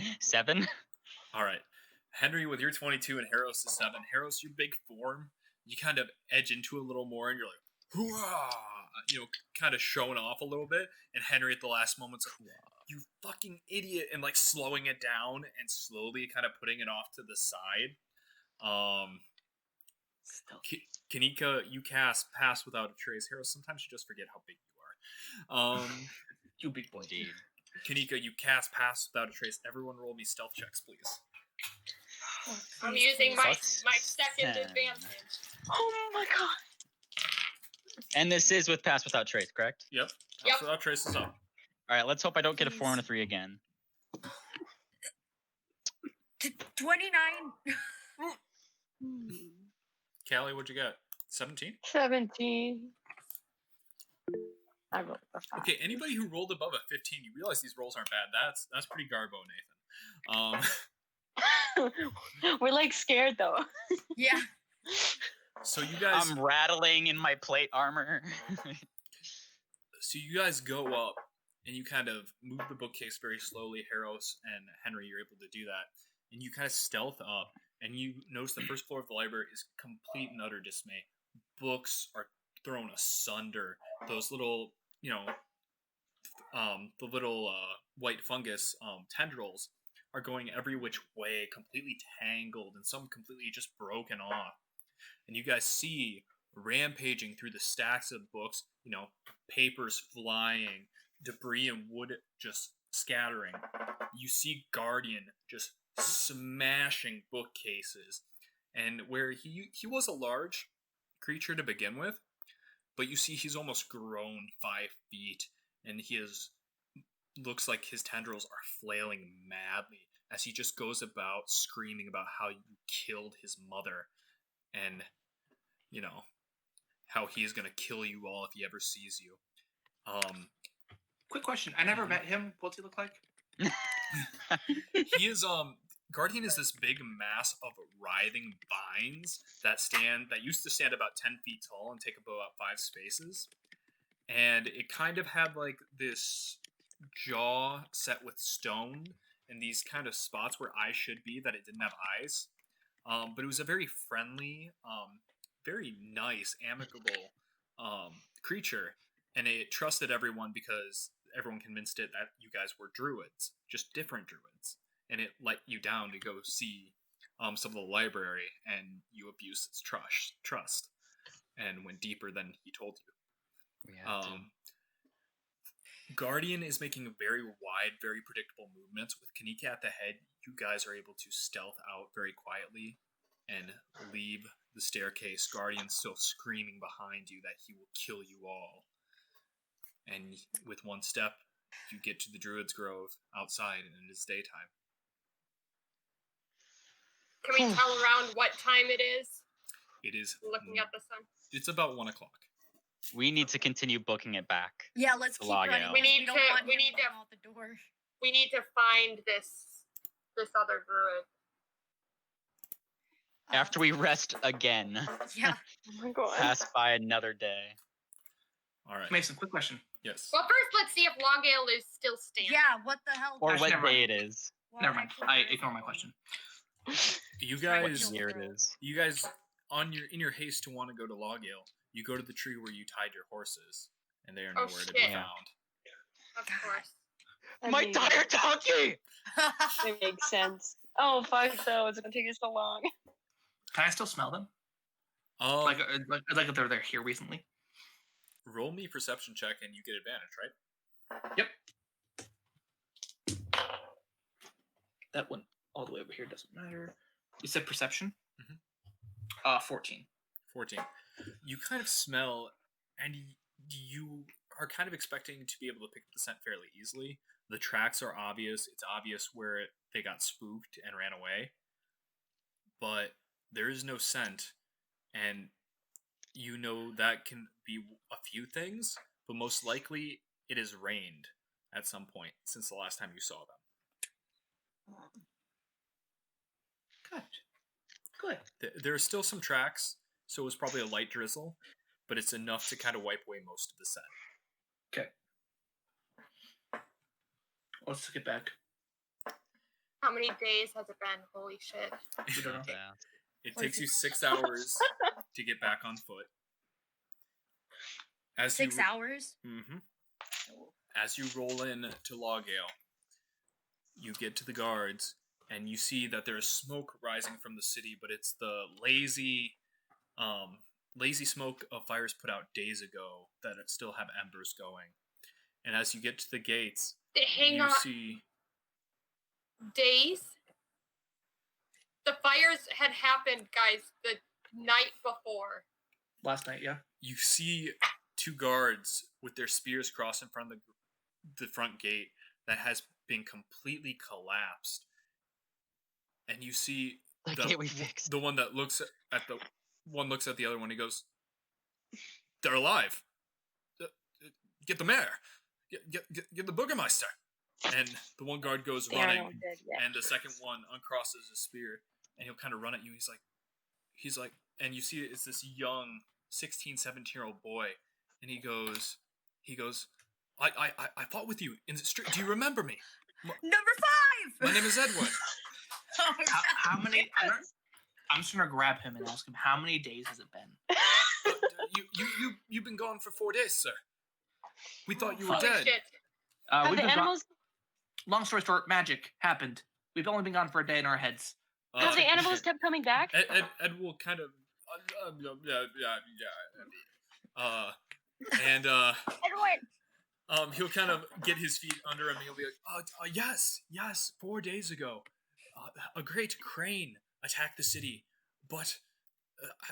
go. 7. All right. Henry with your 22 and Harros is 7. Harros, your big form you kind of edge into a little more, and you're like, "Hooah!" Kind of showing off a little bit. And Henry at the last moment's like, "You fucking idiot!" and like slowing it down and slowly kind of putting it off to the side. Kanika, you cast Pass Without a Trace. Harold, sometimes you just forget how big you are. You big boy. Indeed. Kanika, you cast Pass Without a Trace. Everyone roll me stealth checks, please. I'm using my Plus second 10. advantage. Oh my god. And this is with Pass Without Trace, correct? Yep. Yep. Pass Without Trace is up. All right, let's hope I don't get a 4 and a 3 again. 29. Callie, what'd you get? 17? 17. I rolled a 5. Okay, anybody who rolled above a 15, you realize these rolls aren't bad. That's pretty garbo, Nathan. We're like scared though. Yeah. So you guys I'm rattling in my plate armor. So you guys go up and you kind of move the bookcase very slowly. Harros and Henry, you're able to do that. And you kind of stealth up and you notice the first floor of the library is complete and utter dismay. Books are thrown asunder. Those little, the little white fungus tendrils are going every which way, completely tangled and some completely just broken off. And you guys see rampaging through the stacks of books, papers flying, debris and wood just scattering. You see Guardian just smashing bookcases, and where he was a large creature to begin with, but you see he's almost grown 5 feet, and looks like his tendrils are flailing madly as he just goes about screaming about how you killed his mother, and how he is gonna kill you all if he ever sees you. Quick question. I never met him. What's he look like? He is Guardian is this big mass of writhing vines that used to stand about 10 feet tall and take up about 5 spaces. And it kind of had like this jaw set with stone and these kind of spots where eyes should be that it didn't have eyes. But it was a very friendly, very nice, amicable creature. And it trusted everyone because everyone convinced it that you guys were druids, just different druids. And it let you down to go see some of the library, and you abused its trust and went deeper than he told you. Guardian is making a very wide, very predictable movements. With Kanika at the head, you guys are able to stealth out very quietly and leave the staircase. Guardian still screaming behind you that he will kill you all. And with one step, you get to the Druid's Grove outside, and it is daytime. Can we tell around what time it is? It is. Looking at the sun. It's about 1 o'clock. We need to continue booking it back. Yeah, let's keep log running. out. We because need don't to- want we him need to- come out the door. We need to find this other druid. After we rest again, Yeah. Oh my god. pass by another day. All right. Mason, quick question. Yes. Well, first let's see if Logale is still standing. Yeah, what the hell? Or Actually, what never day mind. it is. Why Never would mind. kill I her? ignore my question. You What guys, year it is. in your haste to want to go to Logale, you go to the tree where you tied your horses, and they are Oh, nowhere to be shit. found. Of course. I My mean, tired donkey! It makes sense. Oh fuck though, it's gonna take you so long. Can I still smell them? Like if they're here recently? Roll me perception check, and you get advantage, right? Yep. That one all the way over here doesn't matter. You said perception? Mhm. 14. 14. You kind of smell, and you are kind of expecting to be able to pick up the scent fairly easily. The tracks are obvious. It's obvious where they got spooked and ran away. But there is no scent, and you know that can be a few things, but most likely it has rained at some point since the last time you saw them. Good. There are still some tracks, so it was probably a light drizzle, but it's enough to kind of wipe away most of the scent. Okay. Let's get back. How many days has it been? Holy shit. We don't know. Yeah. It Or takes is you it- 6 hours to get back on foot. As 6 you, hours? Mm-hmm. As you roll in to Lawgale, you get to the guards, and you see that there is smoke rising from the city, but it's the lazy smoke of fires put out days ago that it still have embers going. And as you get to the gates, Hang you on. see Days. The fires had happened, guys, the night before. Last night, yeah. you see 2 guards with their spears crossed in front of the front gate that has been completely collapsed. And you see The gate we fixed. the one that looks at the one looks at the other one. He goes, "They're alive. Get the mayor. Get the Bürgermeister." And the one guard goes They are running, all dead, yes. and the second one uncrosses his spear, and he'll kind of run at you. He's like, and you see it's this young 16, 17-year-old boy, and he goes, I fought with you in the street. Do you remember me? Number 5! My name is Edward. Oh my God. How many? I'm just gonna grab him and ask him how many days has it been? You've been gone for 4 days, sir. We thought you were Holy dead. shit. Have We've the been gone. animals? Long story short, magic happened. We've only been gone for a day in our heads. Have the animals kept coming back? Ed will kind of, and Edward! he'll kind of get his feet under him. He'll be like, yes, 4 days ago, a great crane attacked the city, but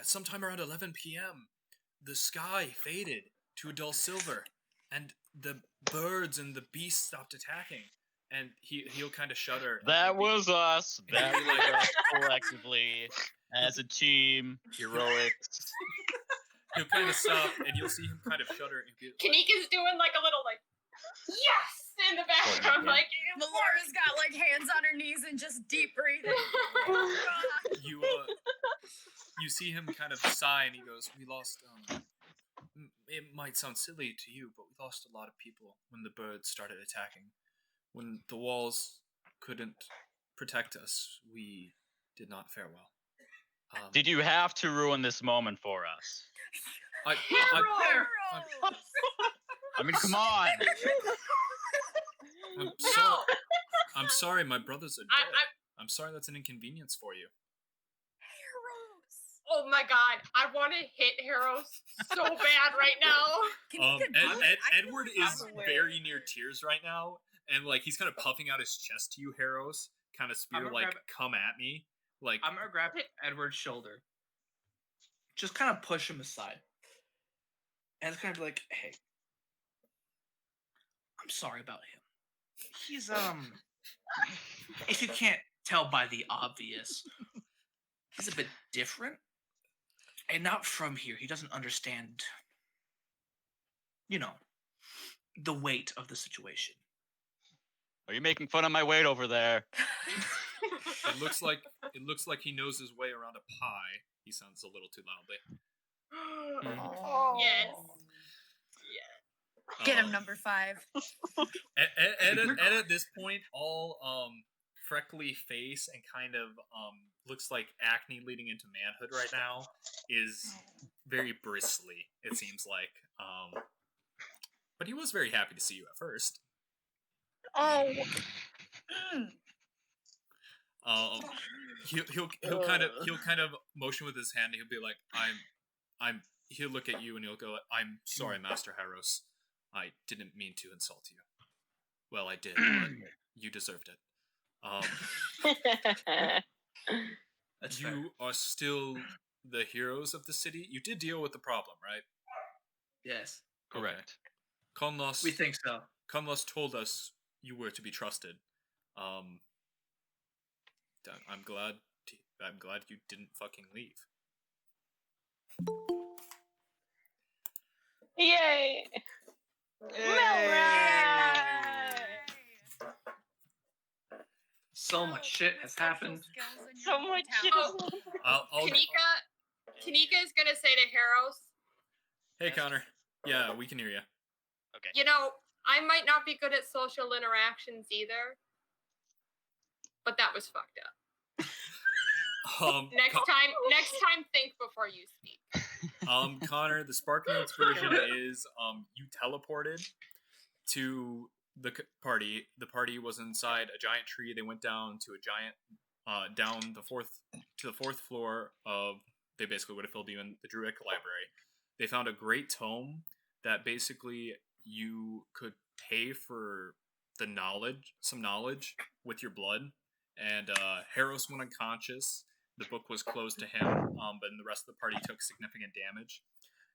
sometime around 11 p.m., the sky faded to a dull silver, and the birds and the beasts stopped attacking. And he'll kind of shudder. and That he'll be- was us. That He'll be was us collectively as a team. Heroics. He'll kind of stop, and you'll see him kind of shudder. And he'll be like, Kanika's doing like a little yes in the background, yeah. like Melora's got like hands on her knees and just deep breathing. you see him kind of sigh, and he goes, "We lost. It might sound silly to you, but we lost a lot of people when the birds started attacking. When the walls couldn't protect us, we did not fare well." Did you have to ruin this moment for us? Heroes! I mean, come on. I'm sorry, my brothers are dead. I'm sorry that's an inconvenience for you. Heroes! oh my god, I want to hit Harrows so bad right now. Can you do it? I feel Edward like is I'm aware. very near tears right now, and like he's kind of puffing out his chest to you, Harrows, kind of spear I'm gonna like, grab it. "Come at me!" Like I'm gonna grab Edward's shoulder, just kind of push him aside, and it's kind of like, "Hey, I'm sorry about him. He's if you can't tell by the obvious, he's a bit different, and not from here. He doesn't understand, the weight of the situation." Are you making fun of my weight over there? it looks like he knows his way around a pie. He sounds a little too loudly. Yes. Get him, number 5. Ed at this point, all freckly face and kind of looks like acne leading into manhood right now, is very bristly, it seems like. But he was very happy to see you at first. Oh. He'll kind of motion with his hand, and he'll be like, he'll look at you and he'll go, "I'm sorry, Master Harros. I didn't mean to insult you. Well, I did, but you deserved it. That's fair. You are still the heroes of the city. You did deal with the problem, right?" Yes, Correct. Conlos, we think so. Conlos told us you were to be trusted. I'm glad you didn't fucking leave. Yay! So much shit has happened. So much shit. Oh. I'll Kanika is gonna say to Harrows, Hey, Connor. Yeah, we can hear you. you know, I might not be good at social interactions either, but that was fucked up. Next time, think before you speak. Connor, the Sparknotes version is you teleported to the party. The party was inside a giant tree. They went down to a giant down the fourth floor of. They basically would have filled you in the Druidic Library. They found a great tome that basically you could pay for some knowledge with your blood. And Harros went unconscious. The book was closed to him, but the rest of the party took significant damage.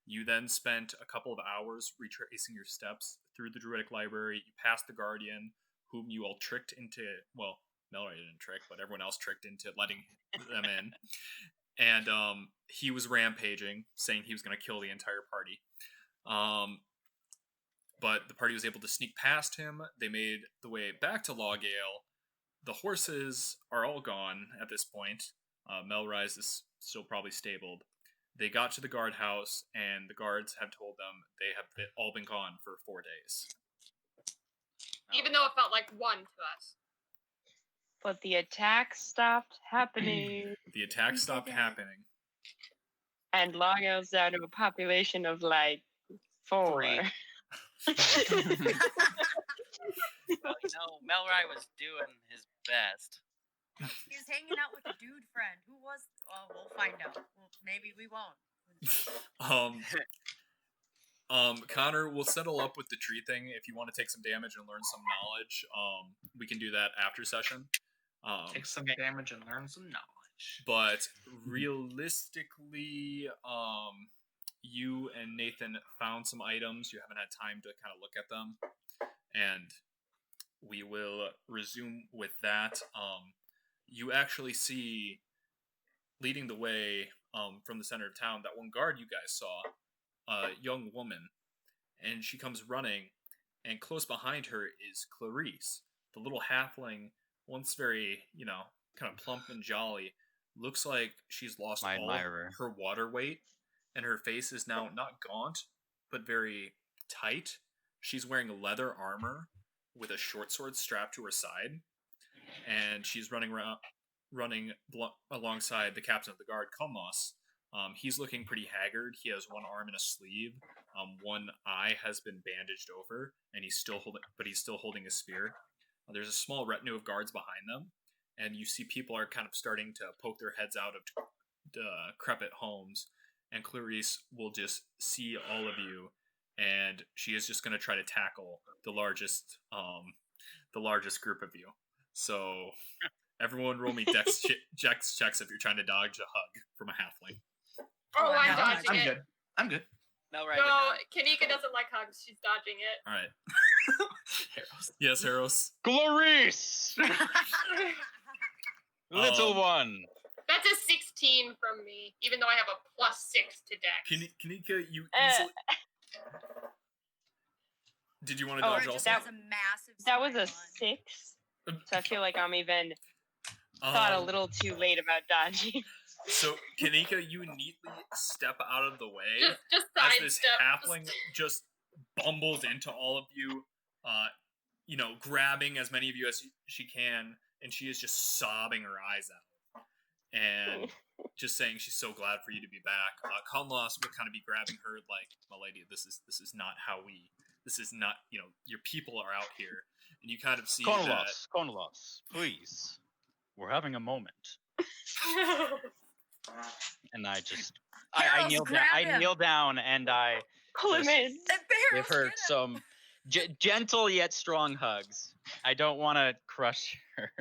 You then spent a couple of hours retracing your steps through the Druidic Library. You passed the Guardian, whom you all tricked into, well, Melroy didn't trick, but everyone else tricked into letting them in. And he was rampaging, saying he was going to kill the entire party. But the party was able to sneak past him. They made the way back to Lawgale. The horses are all gone at this point. Melrise is still probably stabled. They got to the guardhouse, and the guards have told them they have all been gone for 4 days. Even though it felt like one to us. But the attack stopped happening. The attack stopped happening. And Lagos down to a population of like 4. 3. Well, Melroy was doing his best. He's hanging out with a dude friend. Who was? Oh, we'll find out. Well, maybe we won't. Connor, we'll settle up with the tree thing. If you want to take some damage and learn some knowledge, we can do that after session. Take some damage and learn some knowledge. But realistically, you and Nathan found some items. You haven't had time to kind of look at them, and we will resume with that. You actually see, leading the way from the center of town, that one guard you guys saw, a young woman, and she comes running, and close behind her is Clarice, the little halfling, once very, kind of plump and jolly. Looks like she's lost My all admirer. her water weight, and her face is now not gaunt, but very tight. She's wearing leather armor with a short sword strapped to her side, and she's running alongside the captain of the guard, Kalmos. He's looking pretty haggard. He has one arm in a sleeve. One eye has been bandaged over, and he's still holding his spear. There's a small retinue of guards behind them, and you see people are kind of starting to poke their heads out of decrepit homes. And Clarice will just see all of you, and she is just going to try to tackle the largest group of you. So everyone roll me dex checks if you're trying to dodge a hug from a halfling. Oh, I'm no, dodging I'm it. good. I'm good. Melroy would No, not. Kanika doesn't like hugs. She's dodging it. All right. Harros. Yes, Harros. Clarice! Little one! That's a 16 from me, even though I have a +6 to dex. Kanika, you easily... Did you want to Oh, dodge Or also? just has a massive. That was a second one. 6. So I feel like I'm even thought a little too late about dodging. So, Kanika, you neatly step out of the way Just as this sidestep. halfling just bumbles into all of you, grabbing as many of you as she can, and she is just sobbing her eyes out. And just saying she's so glad for you to be back. Conlos will kind of be grabbing her like, my lady, this is not how we... This is not, your people are out here. And you kind of see that... Conlos, please. We're having a moment. And I just... I Harros, kneel down. grab I him. kneel down and I Pull him in. That bear give her get him. some gentle yet strong hugs. I don't want to crush her.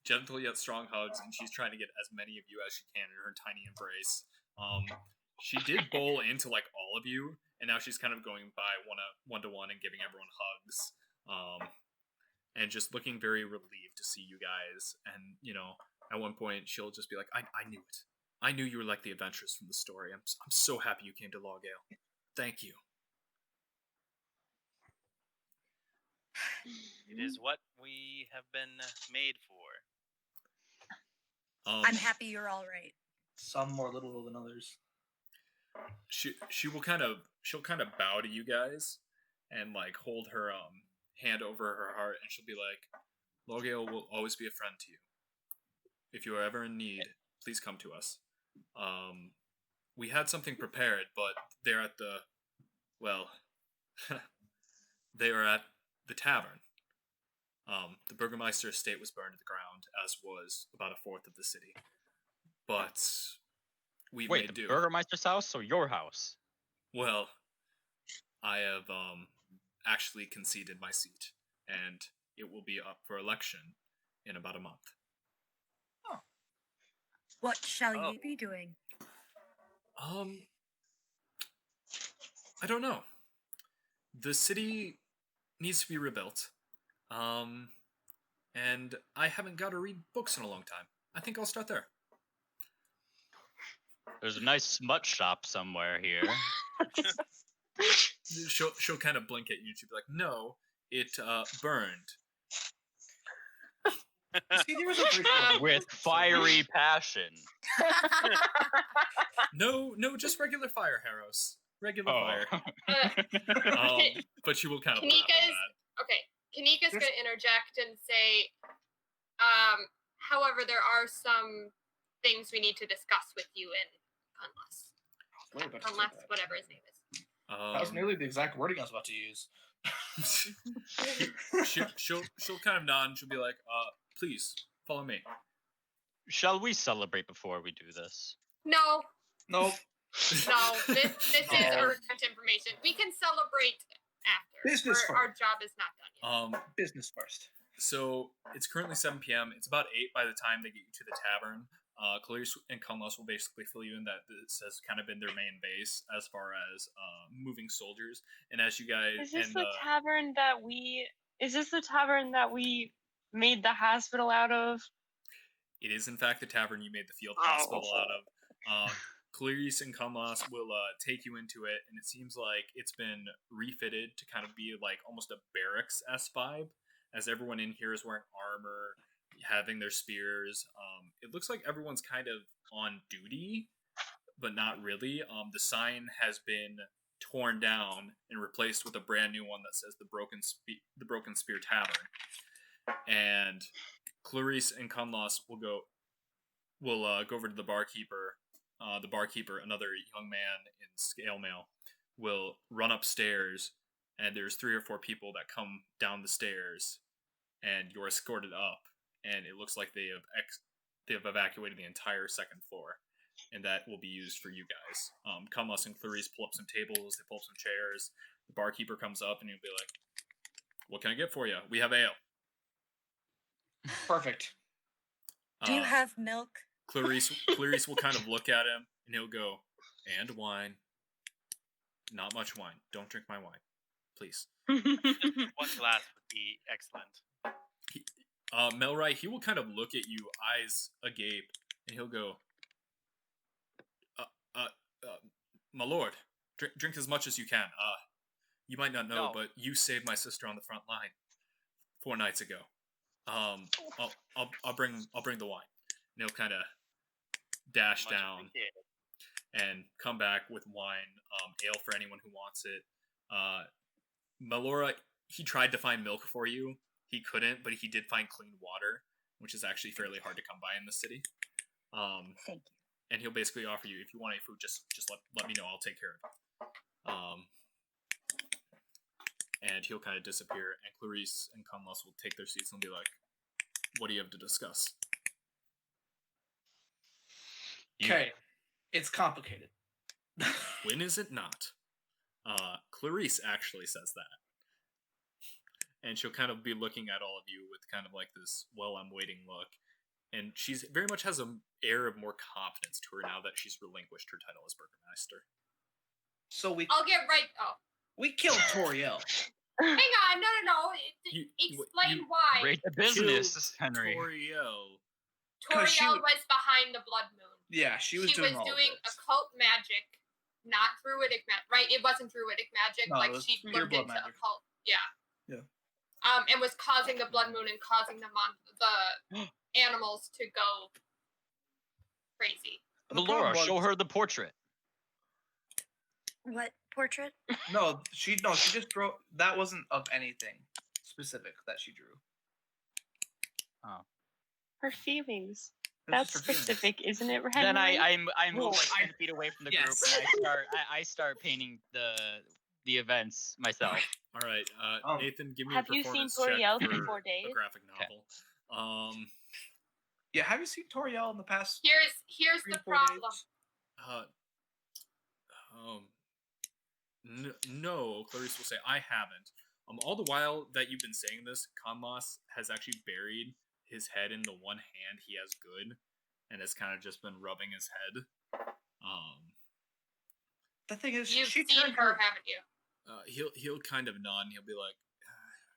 Gentle yet strong hugs, and she's trying to get as many of you as she can in her tiny embrace. She did bowl into like all of you, and now she's kind of going by one-to-one and giving everyone hugs, and just looking very relieved to see you guys. And at one point she'll just be like, "I knew it. I knew you were like the adventurers from the story. I'm so happy you came to Lawgale. Thank you." It is what we have been made for. I'm happy you're all right. Some more literal than others. She'll kind of bow to you guys and like hold her hand over her heart, and she'll be like, "Lawgale will always be a friend to you." if you are ever in need, please come to us. We had something prepared, but they're at the, well, they are at the tavern. The Burgermeister estate was burned to the ground, as was about a fourth of the city. But we Wait, made the do. Burgermeister's house or your house? Well, I have actually conceded my seat, and it will be up for election in about a month. What shall Oh. you be doing? I don't know. The city needs to be rebuilt. And I haven't got to read books in a long time. I think I'll start there. There's a nice smut shop somewhere here. She'll kind of blink at you and she'll be like, "No, it burned." See, there was a brief With fiery passion. No, just regular fire, Harros. Regular fire. Uh, But she will kind of laugh at Kanika's that. okay. Kanika's There's- gonna interject and say, however, there are some things we need to discuss with you and Unless whatever his name is. That was nearly the exact wording I was about to use. she'll kind of nod and she'll be like, please, follow me. Shall we celebrate before we do this? No, Nope. no, this is No. urgent information. We can celebrate after. Business Our first. job is not done yet. Business first. So it's currently 7 p.m. It's about 8 by the time they get you to the tavern. Clarice and Cumlos will basically fill you in that this has kind of been their main base as far as moving soldiers. And as you guys Is this and the tavern that we? Is this the tavern that we made the hospital out of? it is in fact the tavern you made the field Oh. hospital out of. Clarice and Cumlos will take you into it, and it seems like it's been refitted to kind of be like almost a barracks-esque vibe, as everyone in here is wearing armor, having their spears. It looks like everyone's kind of on duty, but not really. The sign has been torn down and replaced with a brand new one that says the Broken Spear Tavern. And Clarice and Cumlos will go over to the barkeeper. The barkeeper, another young man in scale mail, will run upstairs, and there's 3 or 4 people that come down the stairs, and you're escorted up. And it looks like they have evacuated the entire second floor, and that will be used for you guys. Cumlos and Clarice pull up some tables, they pull up some chairs. The barkeeper comes up, and he'll be like, "What can I get for you? We have ale." Perfect. Do you have milk? Clarice will kind of look at him, and he'll go, "And wine. Not much wine. Don't drink my wine, please." One glass would be excellent. Melrai, he will kind of look at you, eyes agape, and he'll go, "My lord, drink as much as you can. You might not know, No. but you saved my sister on the front line 4 nights ago. I'll bring the wine." And he'll kind of dash Much down appreciated. and come back with wine, ale for anyone who wants it. Melora, he tried to find milk for you. He couldn't, but he did find clean water, which is actually fairly hard to come by in the city. Thank you. And he'll basically offer you, if you want any food, just let me know. I'll take care of it. And he'll kind of disappear, and Clarice and Cumlos will take their seats and be like, "What do you have to discuss?" Okay. It's complicated. When is it not? Clarice actually says that. And she'll kind of be looking at all of you with kind of like this, "well, I'm waiting" look. And she's very much has an air of more confidence to her now that she's relinquished her title as Burgermeister. So I'll get right. Oh, we killed Toriel. hang on. No. Explain why Rate the business, Henry. Toriel. 'Cause she Toriel w- was behind the blood moon. Yeah, she was doing all of this. occult magic, not druidic magic, right? It wasn't druidic magic. No, it like was she pure looked blood into magic. occult. Yeah. Yeah. And was causing the blood moon and causing the animals to go crazy. But the problem Melora, show was- her the portrait. What portrait? No, she just drew. That wasn't of anything specific that she drew. Her feelings. That's just her feelings. specific, isn't it, Henry? Then I move Well, like I- 10 feet away from the yes. group and I start painting the events myself. All right, Nathan, give me Have a you seen performance check Toriel for for 4 a days? graphic Okay. novel. Yeah, have you seen Toriel in the past? Here's 3 the to 4 problem. days? No, Clarice will say, I haven't. All the while that you've been saying this, Conmos has actually buried his head in the one hand he has good, and has kind of just been rubbing his head. The thing is, You've she seen turned her, haven't you? He'll kind of nod, and he'll be like,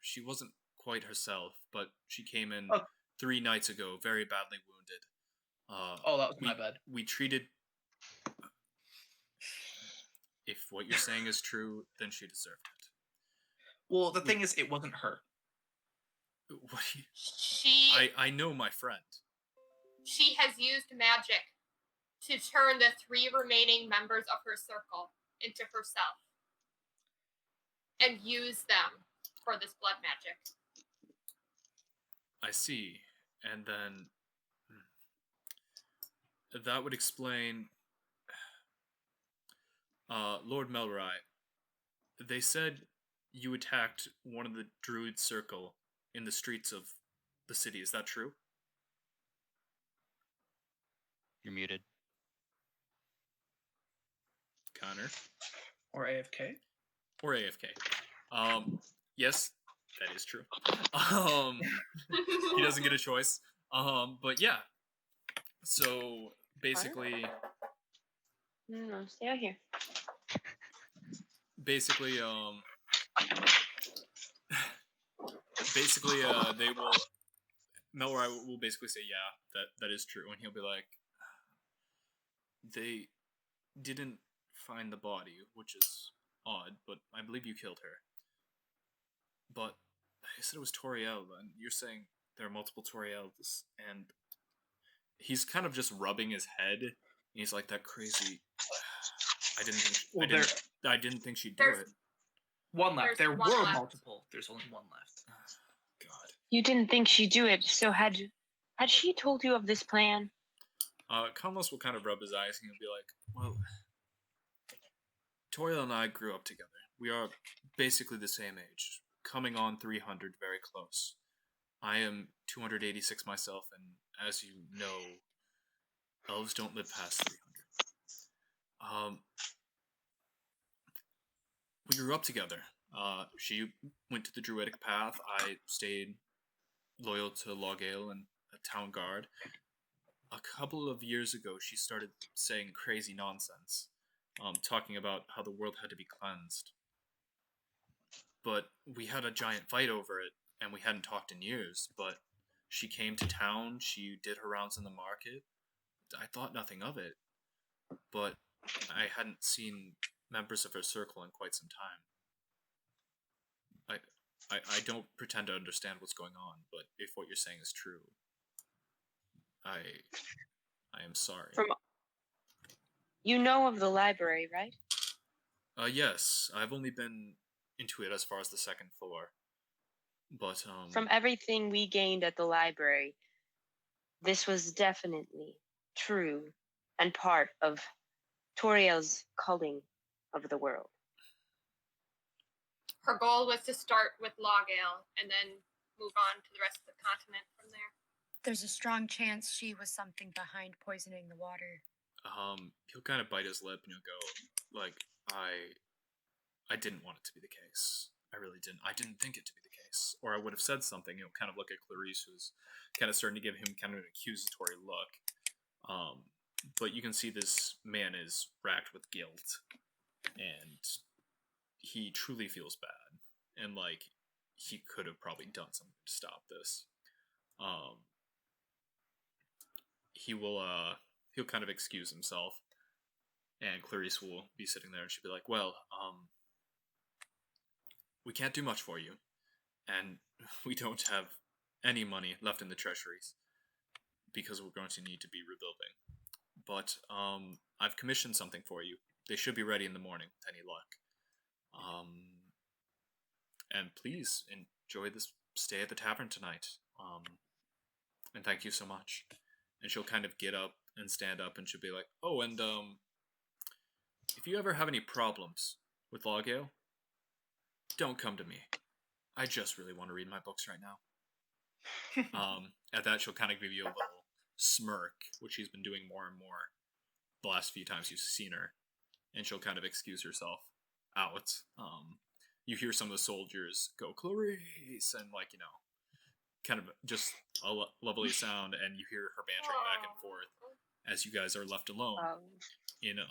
she wasn't quite herself, but she came in Oh. 3 nights ago, very badly wounded. Oh, that was my bad. We treated. If what you're saying is true, then she deserved it. Well, the thing is, it wasn't her. What do you, She I know my friend. she has used magic to turn the 3 remaining members of her circle into herself and use them for this blood magic. I see. And then that would explain Lord Melrai. They said you attacked one of the druid circle in the streets of the city. Is that true? You're muted. Connor Or AFK? or AFK? Yes, that is true. He doesn't get a choice. But yeah. So basically, No, stay out here. basically, they will. Melrai will basically say, "Yeah, that is true," and he'll be like, "They didn't find the body, which is odd, but I believe you killed her. But I said it was Toriel, and you're saying there are multiple Toriels, and he's kind of just rubbing his head. And he's like, that crazy. I didn't think she'd do There's- it. One left. There's There one were left. multiple. There's only one left. God. You didn't think she'd do it, so had she told you of this plan? Conlos will kind of rub his eyes and he'll be like, well, Toriel and I grew up together. We are basically the same age, coming on 300, very close. I am 286 myself, and as you know, elves don't live past 300. We grew up together. She went to the druidic path. I stayed loyal to Logale and a town guard. A couple of years ago, she started saying crazy nonsense, talking about how the world had to be cleansed. But we had a giant fight over it, and we hadn't talked in years. But she came to town. She did her rounds in the market. I thought nothing of it, but I hadn't seen members of her circle in quite some time. I don't pretend to understand what's going on, but if what you're saying is true, I am sorry. You know of the library, right? Yes, I've only been into it as far as the second floor, but From everything we gained at the library, this was definitely true and part of Toriel's culling of the world. Her goal was to start with Logale and then move on to the rest of the continent from there. There's a strong chance she was something behind poisoning the water. he'll kind of bite his lip and he'll go, like, I didn't want it to be the case. I really didn't. I didn't think it to be the case. Or I would have said something, kind of look at Clarice, who's kind of starting to give him kind of an accusatory look. But you can see this man is racked with guilt, and he truly feels bad. And, like, he could have probably done something to stop this. He'll kind of excuse himself, and Clarice will be sitting there, and she'll be like, well, we can't do much for you, and we don't have any money left in the treasuries, because we're going to need to be rebuilding. But, I've commissioned something for you. They should be ready in the morning, with any luck. And please, enjoy this stay at the tavern tonight. And thank you so much. and she'll kind of get up and stand up, and she'll be like, "Oh, and if you ever have any problems with Logale, don't come to me. I just really want to read my books right now." At that, she'll kind of give you a little smirk, which she's been doing more and more the last few times you've seen her, and she'll kind of excuse herself out. You hear some of the soldiers go, "Clarice," and like, you know, kind of just a lovely sound, and you hear her bantering back and forth as you guys are left alone in a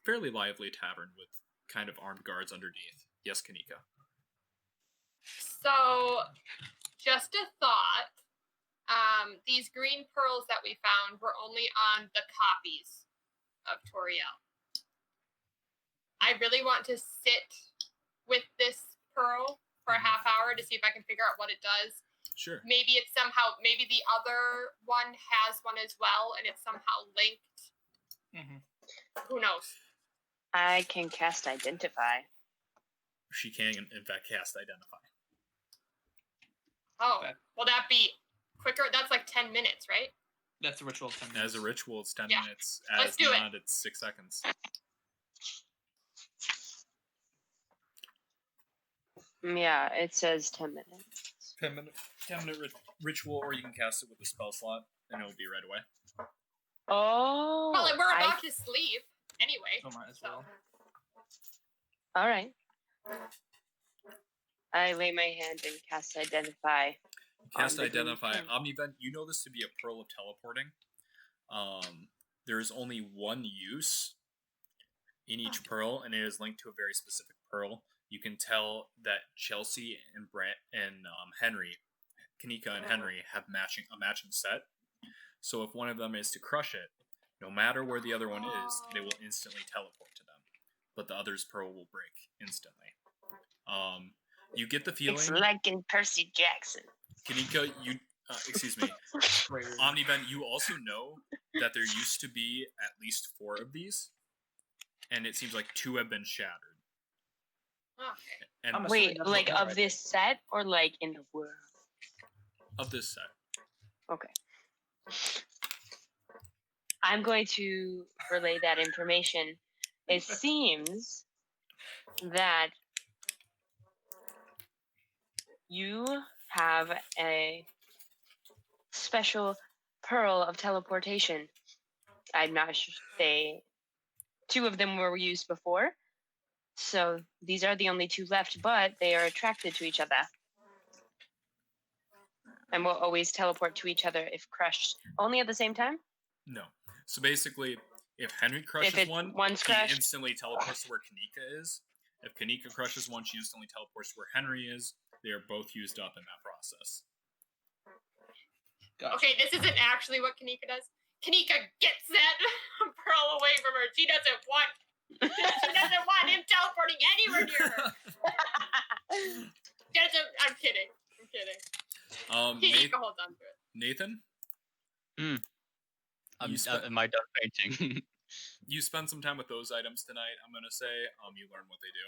fairly lively tavern with kind of armed guards underneath. Yes, Kanika. So, just a thought. These green pearls that we found were only on the copies of Toriel. I really want to sit with this pearl for a half hour to see if I can figure out what it does. Sure. Maybe it's somehow, maybe the other one has one as well, and it's somehow linked. Who knows? I can cast Identify. She can, in fact, cast Identify. Oh, Okay. will that be quicker? That's like 10 minutes, right? That's a ritual. of 10 As minutes. a ritual, it's 10 Yeah. minutes. Let's As do it. not, it's 6 seconds. Yeah, it says 10 minutes. 10-minute ritual, or you can cast it with a spell slot, and it'll be right away. Oh. Well, we're about to sleep anyway. So might as well. All right. I lay my hand and cast Identify. Cast on the green Identify. pen. Omnivent, you know this to be a pearl of teleporting. There is only one use in each pearl, and it is linked to a very specific pearl. You can tell that Chelsea and Henry, Kanika and Henry, have a matching set. So if one of them is to crush it, no matter where the other one is, they will instantly teleport to them. But the other's pearl will break instantly. You get the feeling, It's like in Percy Jackson. Kanika, excuse me, Greater- Omnivent, you also know that there used to be at least 4 of these, and it seems like 2 have been shattered. Okay. And I'm Wait, that's like what I of read. this set or like in the world? of this set. Okay. I'm going to relay that information. It seems that you have a special pearl of teleportation. I'm not sure. 2 of them were used before. So these are the only 2 left, but they are attracted to each other. And will always teleport to each other if crushed. Only at the same time? No. So basically, if Henry crushes it's one, one's he crushed. instantly teleports to where Kanika is. If Kanika crushes one, she instantly teleports to where Henry is. They are both used up in that process. Gotcha. Okay, this isn't actually what Kanika does. Kanika gets that pearl away from her. She doesn't want him teleporting anywhere near her. I'm kidding. Kanika holds on to it. Nathan, I'm, You spe- am I done painting? you spend some time with those items tonight. I'm gonna say, you learn what they do.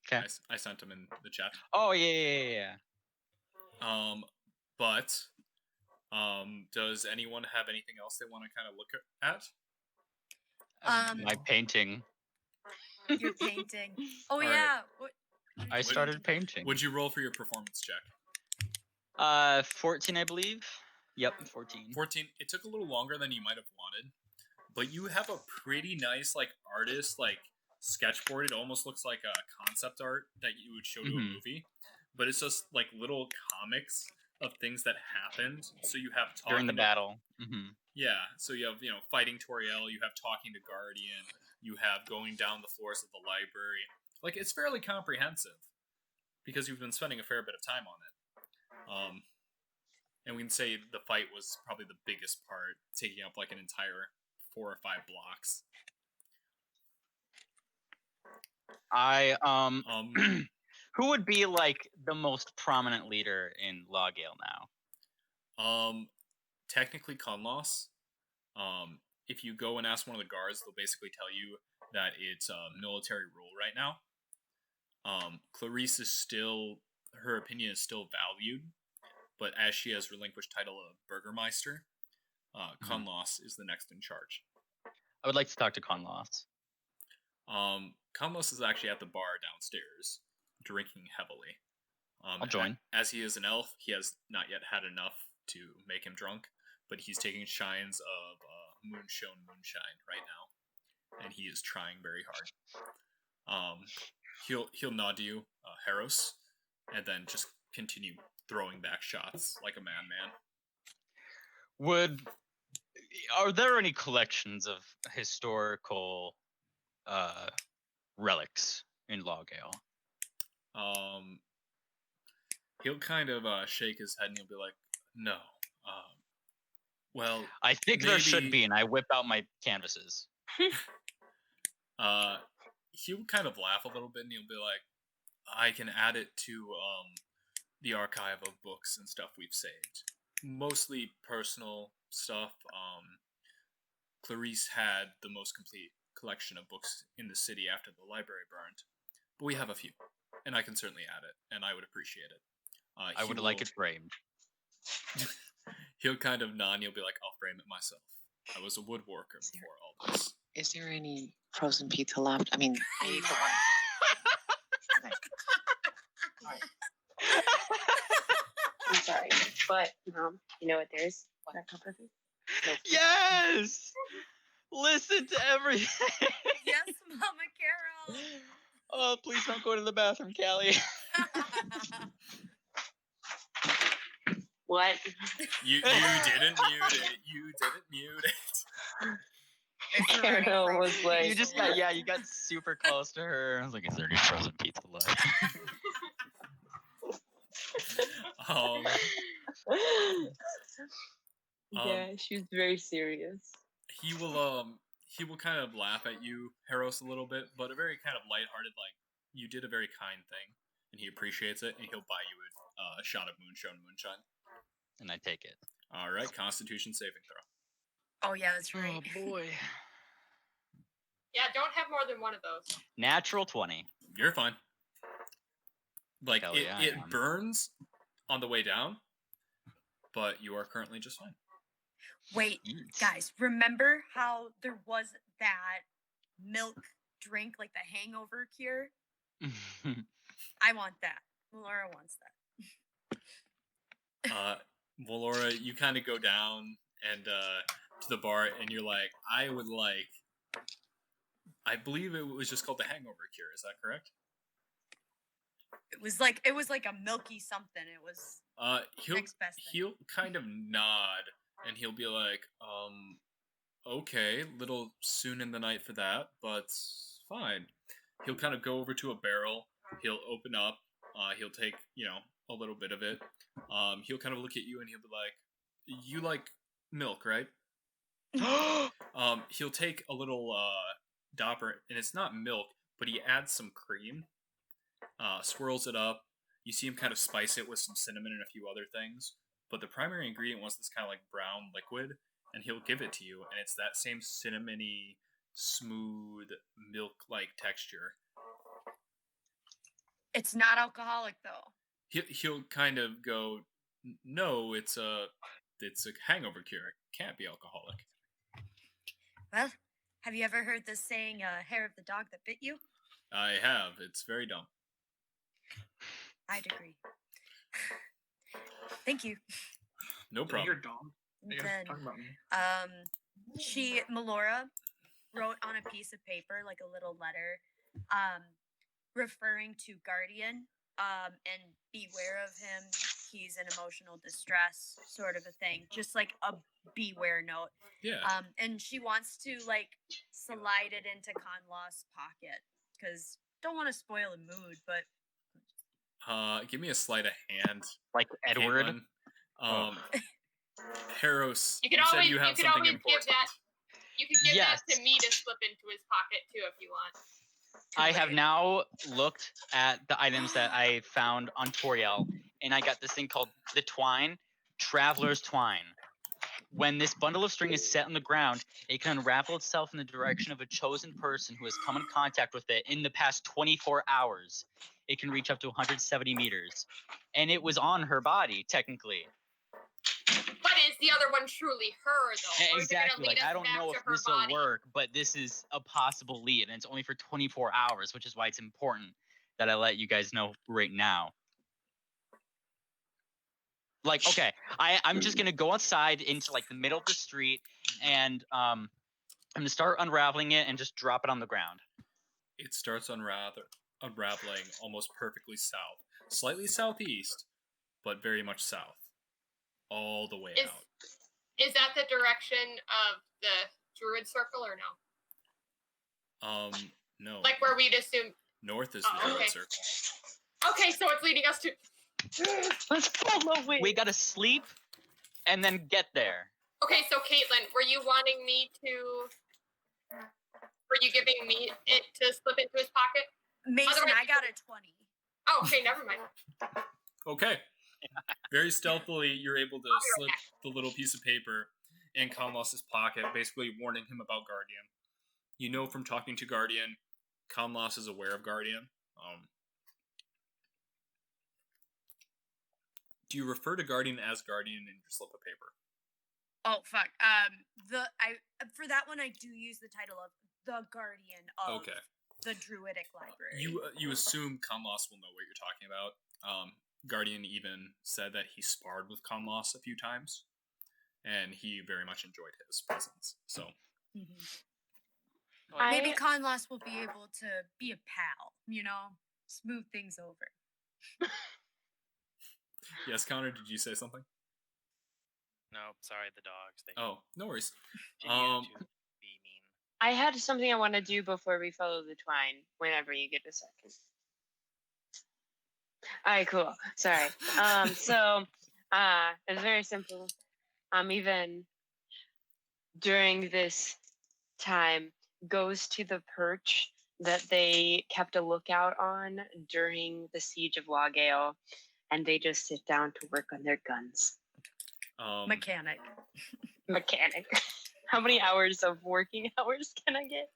Okay. I sent them in the chat. Oh yeah. But does anyone have anything else they want to kind of look at? My painting. You're painting. Oh Alright. yeah. What? I started painting. Would you roll for your performance check? 14, I believe. Yep, 14. 14. It took a little longer than you might have wanted, but you have a pretty nice artist sketchboard. It almost looks like a concept art that you would show to a Mhm. movie, but it's just little comics of things that happened. So you have During the about- battle. Mm-hmm. Yeah, so you have fighting Toriel, you have talking to Guardian, you have going down the floors of the library. It's fairly comprehensive because you've been spending a fair bit of time on it. And we can say the fight was probably the biggest part, taking up an entire 4 or 5 blocks. Who would be the most prominent leader in Lawgale now? Technically Conlos. If you go and ask one of the guards, they'll basically tell you that it's military rule right now. Clarice is still, her opinion is still valued, but as she has relinquished title of Burgermeister, Conlos is the next in charge. I would like to talk to Conlos. Conlos is actually at the bar downstairs, drinking heavily. I'll join. As he is an elf, he has not yet had enough to make him drunk, but he's taking shines of moonshine right now, and he is trying very hard. He'll nod to you, Harros, and then just continue throwing back shots like a madman. Are there any collections of historical relics in Logale? He'll kind of shake his head and he'll be like, no. Well, I think there should maybe- be, and I whip out my canvases. He'll kind of laugh a little bit and he'll be like, I can add it to the archive of books and stuff we've saved. Mostly personal stuff. Clarice had the most complete collection of books in the city after the library burned. But we have a few, and I can certainly add it, and I would appreciate it. I would like it framed. He'll kind of nod and he'll be like, I'll frame it myself. I was a woodworker before all this. Is there any frozen pizza left? I mean, I ate the one. I'm sorry, but you know what? There's that comfort food. No. Yes! Listen to everything! Yes, Mama Carol. Oh, please don't go to the bathroom, Callie. What? You didn't mute it. You didn't mute it. It's already Carol frozen. was like, You just got, you got super close to her. I was like, is there any frozen pizza left? yeah, she's very serious. He will kind of laugh at you, Harros, a little bit, but a very kind of lighthearted, like, you did a very kind thing, and he appreciates it, and he'll buy you a shot of moonshine. And I take it. All right, Constitution saving throw. Oh yeah, that's right. boy. Yeah, don't have more than one of those. Natural 20. You're fine. Like, Hell it yeah, I am. burns on the way down, but you are currently just fine. Wait, Eat. guys, remember how there was that milk drink, like the hangover cure? I want that. Laura wants that. Valora, you kind of go down and to the bar, and you're like, I would like. I believe it was just called the hangover cure. Is that correct? It was like a milky something. It was He'll next best thing. he'll kind of nod, and he'll be like, okay, little soon in the night for that, but fine. He'll kind of go over to a barrel. He'll open up. He'll take a little bit of it. He'll kind of look at you, and he'll be like, you like milk, right? He'll take a little dopper, and it's not milk, but he adds some cream, swirls it up. You see him kind of spice it with some cinnamon and a few other things, but the primary ingredient was this kind of like brown liquid, and he'll give it to you, and it's that same cinnamony, smooth, milk-like texture. It's not alcoholic though. He'll kind of go, no, it's a hangover cure. It can't be alcoholic. Well, have you ever heard the saying, hair of the dog that bit you? I have. It's very dumb. I'd agree. Thank you. No You're problem. dumb. And You're then, talking about me. Melora wrote on a piece of paper, like a little letter, referring to Guardian, and beware of him. He's in emotional distress, sort of a thing. Just like a beware note. Yeah. And she wants to like slide it into Conlaw's pocket because don't want to spoil a mood, but Give me a sleight of hand. Like Edward. Caitlin. Oh. Harros, You you could said always- you have you could something always give important. that- You could give Yes. that to me to slip into his pocket too if you want. I have now looked at the items that I found on Toriel, and I got this thing called the Twine, Traveler's Twine. When this bundle of string is set on the ground, it can unravel itself in the direction of a chosen person who has come in contact with it in the past 24 hours. It can reach up to 170 meters. And it was on her body, technically. But is the other one truly her, though? Or is it gonna Exactly. lead Like, us I don't back know to if her this will body? work, but this is a possible lead, and it's only for 24 hours, which is why it's important that I let you guys know right now. Like, okay, I'm just gonna go outside into like the middle of the street, and I'm gonna start unraveling it and just drop it on the ground. It starts unraveling almost perfectly south, slightly southeast, but very much south, all the way Is out. is that the direction of the druid circle or no? No. Like where we'd assume. North is the Oh, Druid okay. Circle. Okay, so it's leading us to. Let's follow it. We gotta sleep and then get there. Okay, so Caitlin, were you wanting me to? Were you giving me it to slip into his pocket? Mason, Otherwise- I got a 20. Oh, okay, never mind. Okay. Very stealthily, you're able to slip the little piece of paper in Conlos's pocket, basically warning him about Guardian. You know from talking to Guardian, Conlos is aware of Guardian. Do you refer to Guardian as Guardian in your slip of paper? Oh fuck. For that one I do use the title of the Guardian of Okay. the Druidic Library. You assume Conlos will know what you're talking about. Guardian even said that he sparred with Conlos a few times, and he very much enjoyed his presence. So Mhm. Maybe Conlos will be able to be a pal, smooth things over. yes, Connor, did you say something? No, sorry, the dogs. They Oh, no worries. continue to be mean. I had something I want to do before we follow the twine. Whenever you get a second. All right, cool. Sorry. It's very simple. Even during this time, goes to the perch that they kept a lookout on during the siege of Lawgale, and they just sit down to work on their guns. Mechanic. How many hours of working hours can I get?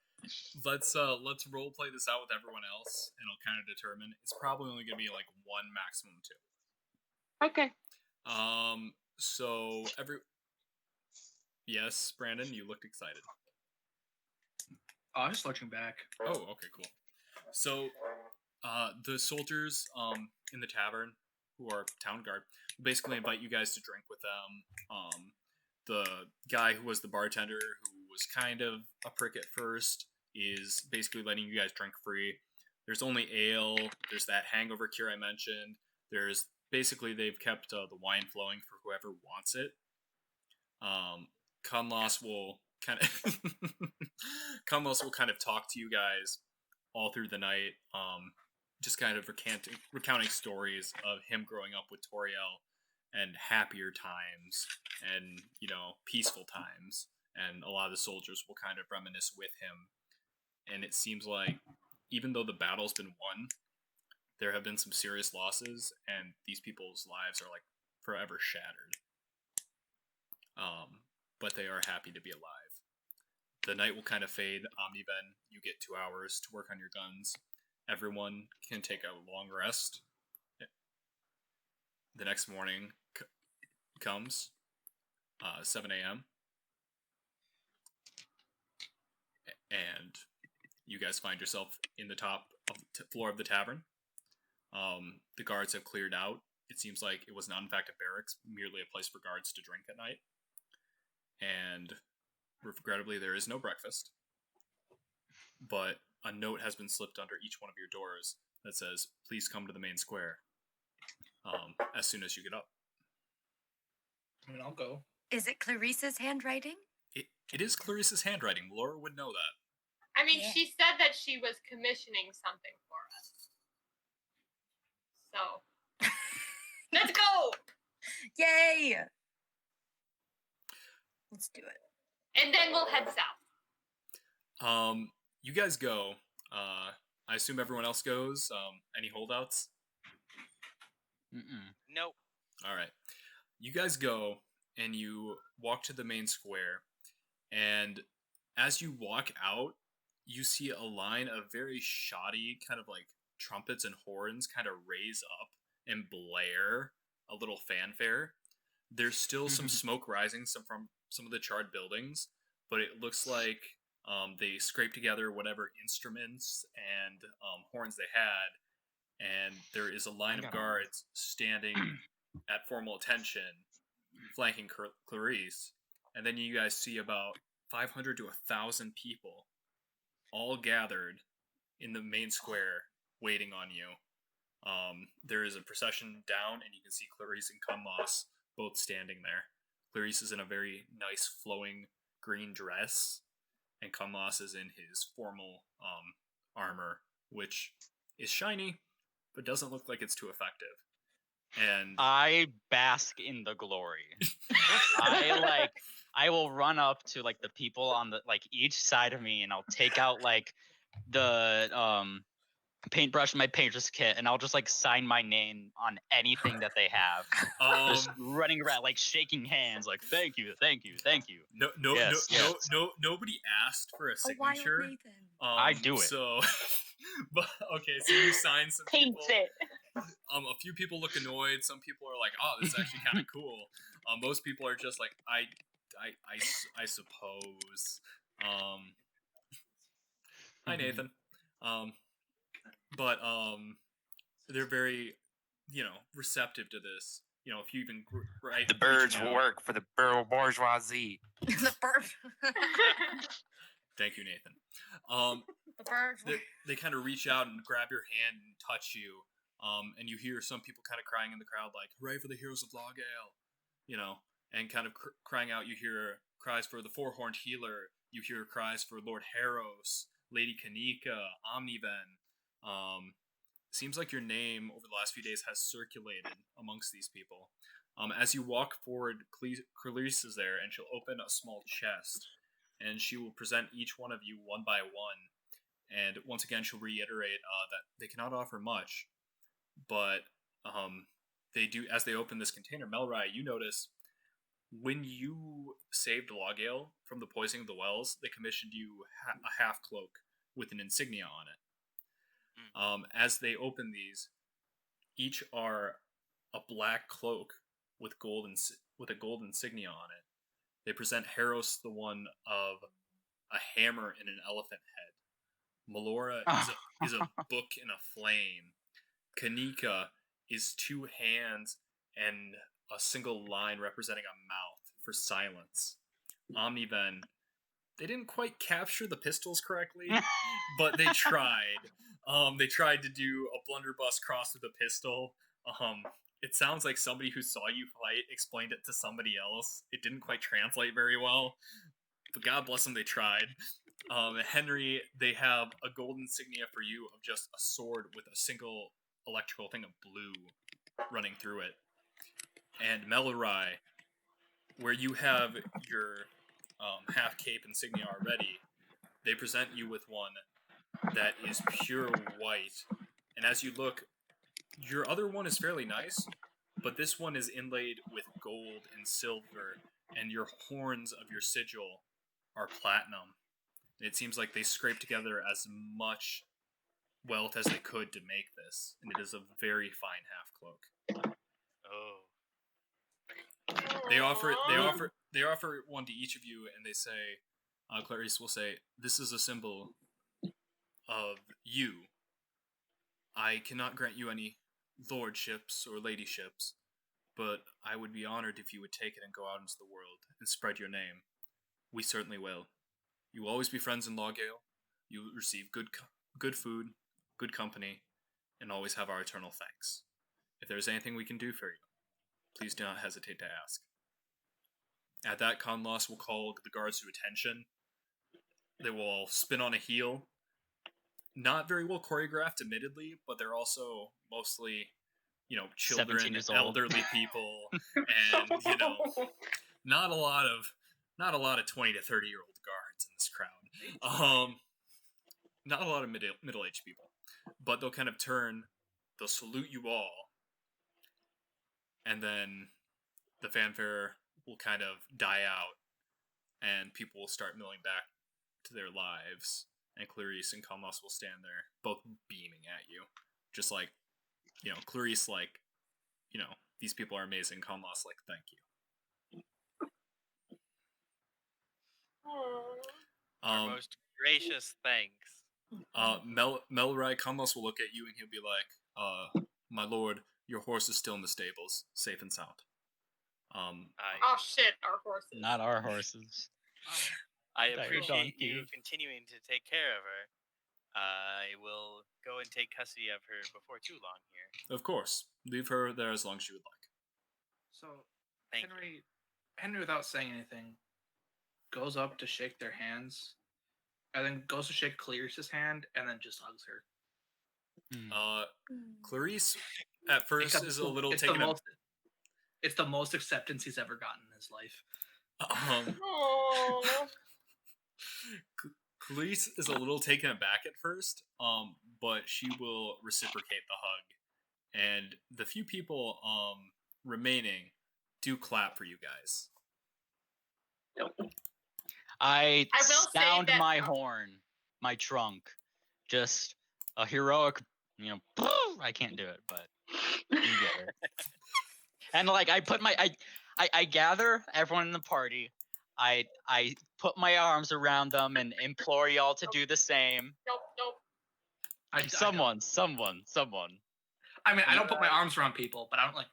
Let's role play this out with everyone else, and it'll kind of determine. It's probably only gonna be like 1, maximum 2. Okay. So yes, Brandon, you looked excited. Oh, I'm just lurching back. Oh, okay, cool. So, the soldiers in the tavern, who are town guard, basically invite you guys to drink with them. The guy who was the bartender, who was kind of a prick at first, is basically letting you guys drink free. There's only ale. There's that hangover cure I mentioned. There's basically they've kept the wine flowing for whoever wants it. Conlos will kind of talk to you guys all through the night, just kind of recounting stories of him growing up with Toriel and happier times and peaceful times, and a lot of the soldiers will kind of reminisce with him. And it seems like even though the battle's been won, there have been some serious losses, and these people's lives are like forever shattered. But they are happy to be alive. The night will kind of fade. Omniven, you get 2 hours to work on your guns. Everyone can take a long rest. The next morning comes, 7 a.m. And you guys find yourself in the top of the floor of the tavern. The guards have cleared out. It seems like it was not in fact a barracks, merely a place for guards to drink at night. And regrettably, there is no breakfast. But a note has been slipped under each one of your doors that says, "Please come to the main square as soon as you get up." I mean, I'll go. Is it Clarissa's handwriting? It is Clarissa's handwriting. Laura would know that. I mean, Yeah. she said that she was commissioning something for us. So, let's go! Yay! Let's do it. And then we'll head south. You guys go. I assume everyone else goes. Any holdouts? Mm-mm. Nope. All right. You guys go, and you walk to the main square. And as you walk out, you see a line of very shoddy kind of like trumpets and horns kind of raise up and blare a little fanfare. There's still some smoke rising from some of the charred buildings, but it looks like they scraped together whatever instruments and horns they had, and there is a line of guards standing at formal attention, flanking Clarice. And then you guys see about 500 to 1,000 people all gathered in the main square waiting on you. There is a procession down, and you can see Clarice and Cunloss both standing there. Clarice is in a very nice flowing green dress, and Cunloss is in his formal armor, which is shiny, but doesn't look like it's too effective. And I bask in the glory. I will run up to like the people on the like each side of me, and I'll take out like the paintbrush in my painter's kit, and I'll just like sign my name on anything that they have. Just running around like shaking hands, like thank you. Nobody asked for a A wild signature. Nathan. I do it. So, but okay, so you sign some Paints people. it. A few people look annoyed. Some people are like, "Oh, this is actually kind of cool." Most people are just like, "I suppose." Hi, Nathan. But they're very, receptive to this. If you even The birds work for the bourgeoisie. The bird. Thank you, Nathan. The birds. They kind of reach out and grab your hand and touch you. And you hear some people kind of crying in the crowd, like, "Hooray for the heroes of Logale," and kind of crying out. You hear cries for the Four-Horned Healer. You hear cries for Lord Harros, Lady Kanika, Omniven. Seems like your name over the last few days has circulated amongst these people. As you walk forward, Clarice is there, and she'll open a small chest, and she will present each one of you one by one. And once again, she'll reiterate that they cannot offer much, but they do. As they open this container, Melrai, you notice when you saved Logale from the poisoning of the wells, they commissioned you a half cloak with an insignia on it. As they open these, each are a black cloak with a gold insignia on it. They present Harros the one of a hammer and an elephant head. Melora is a book in a flame. Kanika is two hands and a single line representing a mouth for silence. Omniven, they didn't quite capture the pistols correctly, but they tried. They tried to do a blunderbuss cross with a pistol. It sounds like somebody who saw you fight explained it to somebody else. It didn't quite translate very well, but God bless them, they tried. Henry, they have a gold insignia for you of just a sword with a single electrical thing of blue running through it. And Melrai, where you have your half cape insignia already, they present you with one that is pure white. And as you look, your other one is fairly nice, but this one is inlaid with gold and silver, and your horns of your sigil are platinum. It seems like they scraped together as much wealth as they could to make this, and it is a very fine half cloak. Oh. They offer one to each of you, and they say, Clarice will say, "This is a symbol of you. I cannot grant you any lordships or ladyships, but I would be honored if you would take it and go out into the world and spread your name. We certainly will. You will always be friends in Logale. You will receive good food, good company, and always have our eternal thanks. If there is anything we can do for you, please do not hesitate to ask." At that, Cunloss will call the guards to attention. They will all spin on a heel. Not very well choreographed, admittedly, but they're also mostly, 17 children, years old. elderly people, and not a lot of 20 to 30-year-old guards in this crowd. Not a lot of middle-aged people, but they'll kind of turn, they'll salute you all, and then the fanfare will kind of die out, and people will start milling back to their lives. And Clarice and Cunloss will stand there, both beaming at you. Just like, Clarice, like, these people are amazing. Cunloss, like, thank you. Our Um, most gracious thanks. Melrai Kamlos will look at you and he'll be like, my lord, your horse is still in the stables, safe and sound. Oh shit, our horses. Not our horses. I Dire appreciate you donkey. continuing to take care of her. I will go and take custody of her before too long here. Of course, leave her there as long as you would like. So Thank Henry, without saying anything, goes up to shake their hands, and then goes to shake Clarice's hand, and then just hugs her. Clarice at first Because is a little it's taken aback. It's the most acceptance he's ever gotten in his life. Aww. Clarice is a little taken aback at first, but she will reciprocate the hug, and the few people remaining do clap for you guys. I I will say sound that- my horn, my trunk, just a heroic, I can't do it, but you get it. And like I put I gather everyone in the party. I put my arms around them and implore y'all to do the same. Nope. Someone. I mean, I don't put my arms around people, but I don't not.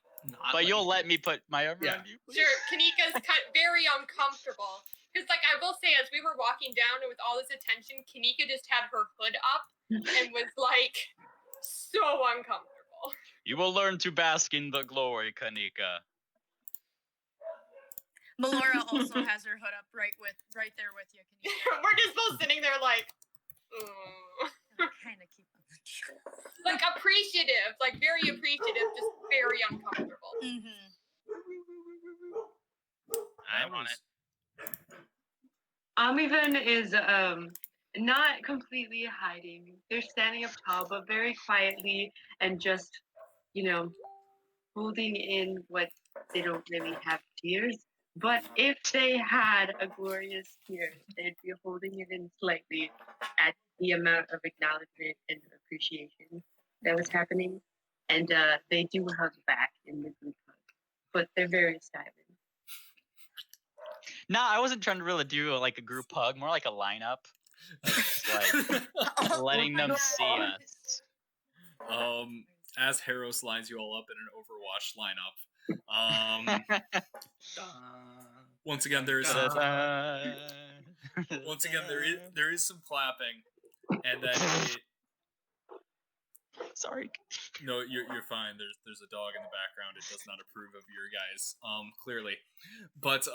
But let you'll you- let me put my arm Yeah. around you. please? Sure, Kanika's very uncomfortable. Because, like, I will say, as we were walking down and with all this attention, Kanika just had her hood up and was, like, so uncomfortable. You will learn to bask in the glory, Kanika. Melora also has her hood up right there with you. We're just both sitting there, like, Kind of keep on the trail. like, appreciative, like, very appreciative, just very uncomfortable. Mm-hmm. I'm on it. Amivan is not completely hiding. They're standing up tall, but very quietly and just, holding in what they don't really have tears. But if they had a glorious tear, they'd be holding it in slightly at the amount of acknowledgement and appreciation that was happening. And they do hug back in the group hug, but they're very silent. Nah, I wasn't trying to really do like a group hug, more like a lineup. Just like letting them see us. As Harros lines you all up in an Overwatch lineup. Once again, there is some clapping, and then Sorry. No, you're fine. There's a dog in the background. It does not approve of your guys, clearly. But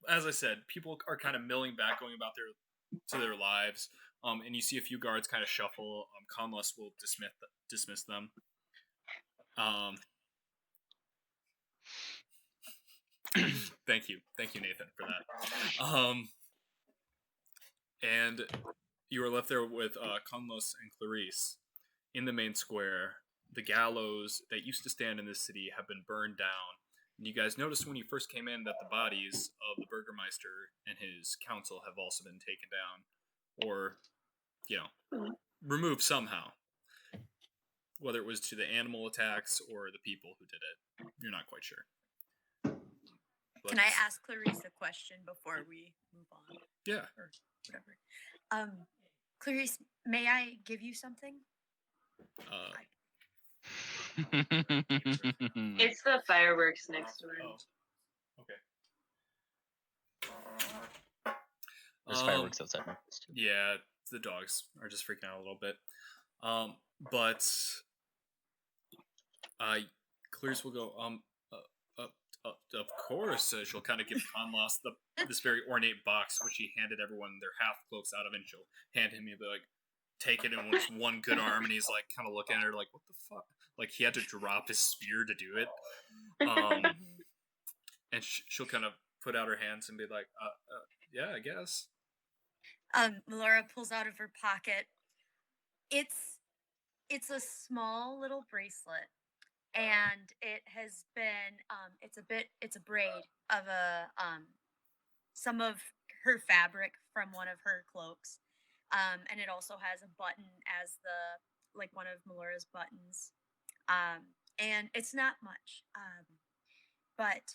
as I said, people are kind of milling back, going about their lives. And you see a few guards kind of shuffle. Conless will dismiss them. Thank you, Nathan, for that. And you are left there with Conlos and Clarice in the main square. The gallows that used to stand in this city have been burned down. And you guys noticed when you first came in that the bodies of the Burgermeister and his council have also been taken down, or, removed somehow. Whether it was to the animal attacks or the people who did it, you're not quite sure. But Can I ask Clarice a question before we move on? Yeah. Or whatever. Clarice, may I give you something? It's the fireworks next door. Okay. There's fireworks outside my place too. Yeah, the dogs are just freaking out a little bit. But Clarice will go, of course. She'll kind of give Conlos this very ornate box, which she handed everyone their half cloaks out of, and she'll hand him, he'll be like, take it in with one good arm, and he's like, kind of looking at her like, what the fuck? Like, he had to drop his spear to do it. And she'll kind of put out her hands and be like, yeah, I guess. Melora pulls out of her pocket. It's a small little bracelet, and it has been it's a braid of some of her fabric from one of her cloaks, and it also has a button as one of Melora's buttons, and it's not much, but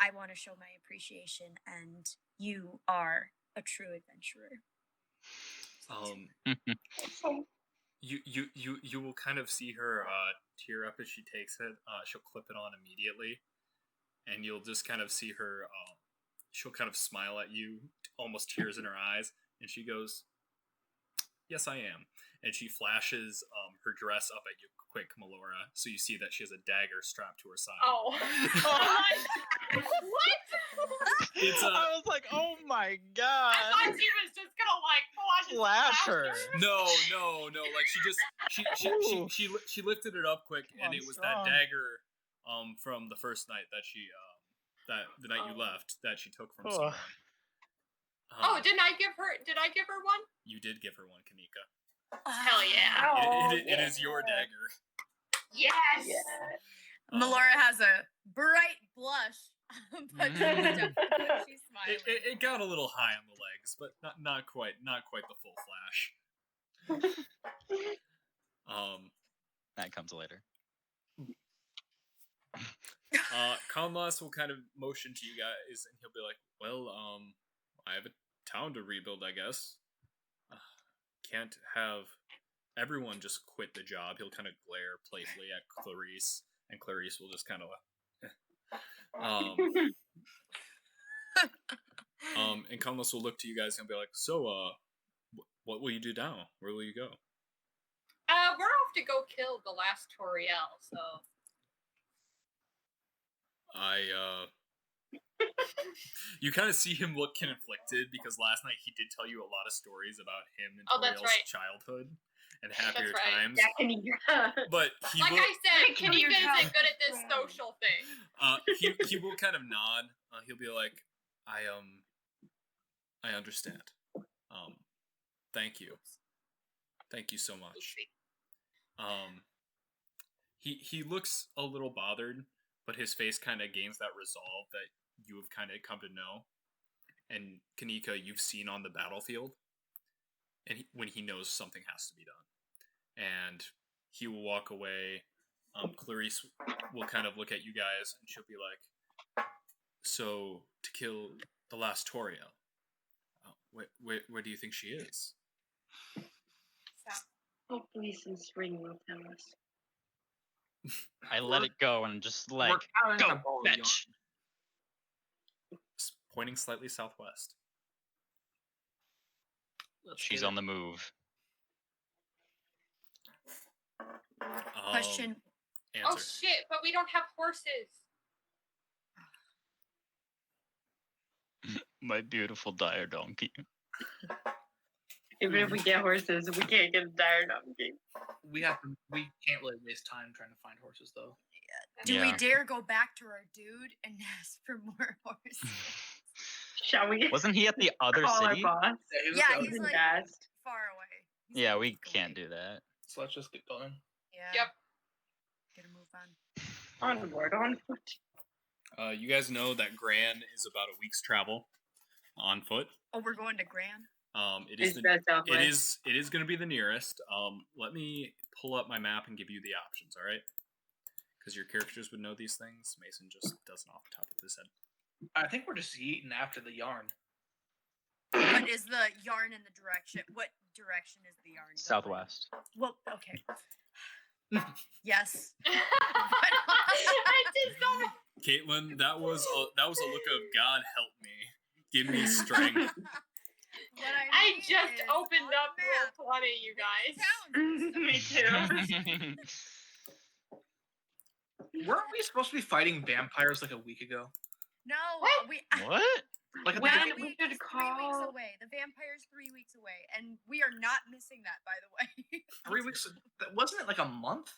I want to show my appreciation, and you are a true adventurer. You will kind of see her tear up as she takes it. She'll clip it on immediately, and you'll just kind of see her. She'll kind of smile at you, almost tears in her eyes, and she goes, "Yes, I am." And she flashes her dress up at you quick, Melora, so you see that she has a dagger strapped to her side. Oh. What? It's I was like, oh my god. I thought she was just gonna Flash her. No. Like she lifted it up quick, and it was that dagger from the first night that she that the night you left that she took from someone. Did I give her one? You did give her one, Kanika. Hell yeah. It is your dagger. Yes. Melora has a bright blush, but she's smiling. It got a little high on the legs, but not quite the full flash. That comes later. Conlas will kind of motion to you guys, and he'll be like, "Well, I have a town to rebuild, I guess. Can't have everyone just quit the job." He'll kind of glare playfully at Clarice, and Clarice will just kind of and Conlas will look to you guys and be like, "So, what will you do now? Where will you go?" We're off to go kill the last Toriel, so you kind of see him look conflicted because last night he did tell you a lot of stories about him and that's Toriel's right. childhood and happier That's right. times. Yeah, Kanika. But he like will, I said, Kill your Kanika isn't child. good at this social thing. he will kind of nod. He'll be like, I understand. Thank you so much. He looks a little bothered, but his face kind of gains that resolve that you have kind of come to know. And Kanika, you've seen on the battlefield, and when he knows something has to be done, and he will walk away. Clarice will kind of look at you guys, and she'll be like, "So to kill the last Toriel, where do you think she is?" Hopefully some spring will tell us. I let it go and just like, We're counting on go a ball of yarn. fetch. Pointing slightly southwest. She's on the move. Question. Answer. Oh shit! But we don't have horses. My beautiful dire donkey. Even if we get horses, we can't get a dire donkey. We can't really waste time trying to find horses though. Do we Yeah. dare go back to our dude and ask for more horses? Shall we Wasn't he at the other call city? our boss? Yeah, He's he's like fast. far away. He's Yeah, like we a week can't away. do that. So let's just get going. Yeah. Yep. Get a move on. On board, on foot. You guys know that Gran is about a week's travel on foot. Oh, we're going to Gran. It is Is that it Southwest? is going to be the nearest. Let me pull up my map and give you the options. All right, because your characters would know these things. Mason just doesn't off the top of his head. I think we're just eating after the yarn. What is the yarn in the direction? What direction is the yarn? going? Southwest. Well, okay. Yes. I just don't. Caitlin, that was a look of God help me, give me strength. What I mean just is opened on up the map, Roll20, you guys. Me too. Weren't we supposed to be fighting vampires like a week ago? No, What? we. What? Like When That we week should is 3 weeks call- away. The vampire's 3 weeks away, and we are not missing that, by the way. 3 weeks. Wasn't it like a month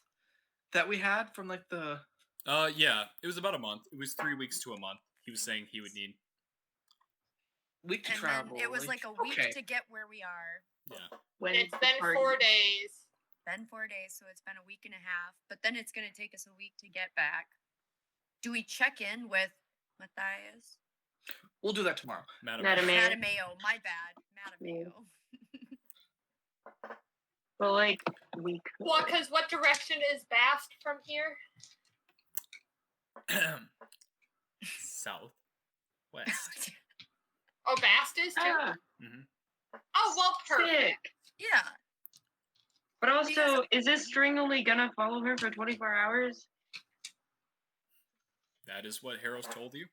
that we had from like the? Yeah, it was about a month. It was 3 weeks to a month. He was saying he would need. Week to And travel. then it was like a week okay. to get where we are. Yeah. When It's the been party? 4 days. Then 4 days, so it's been a week and a half. But then it's gonna take us a week to get back. Do we check in with Matthias? We'll do that tomorrow. Madam. Madam Mayor. Matameo, my bad. Matameo. But like we could. Well, because what direction is Bast from here? southwest. Oh, Bast is too. Ah, Oh well, perfect. sick. Yeah. But also, is this string only gonna follow her for 24 hours? That is what Harrow's told you.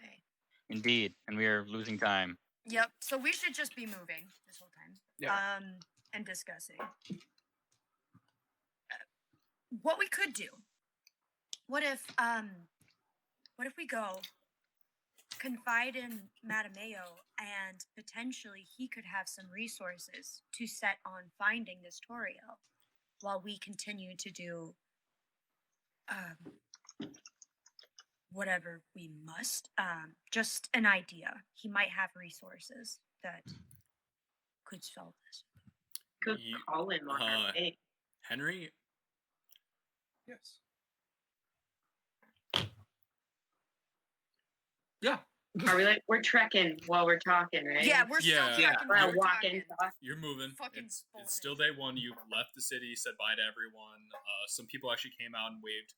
Okay. Indeed, and we are losing time. Yep. So we should just be moving this whole time. Yeah. And discussing. What we could do. What if we go confide in Matameo and potentially he could have some resources to set on finding this Toriel while we continue to do whatever we must. Just an idea. He might have resources that could solve this. Could You- call him on our way. Henry, Yes. Yeah. Are we like, we're trekking while we're talking, right? Yeah, we're Yeah. still Yeah. talking. We're while not we're walking. talking. you're moving. Fucking It's bolted. still day one. You've left the city, said bye to everyone. Some people actually came out and waved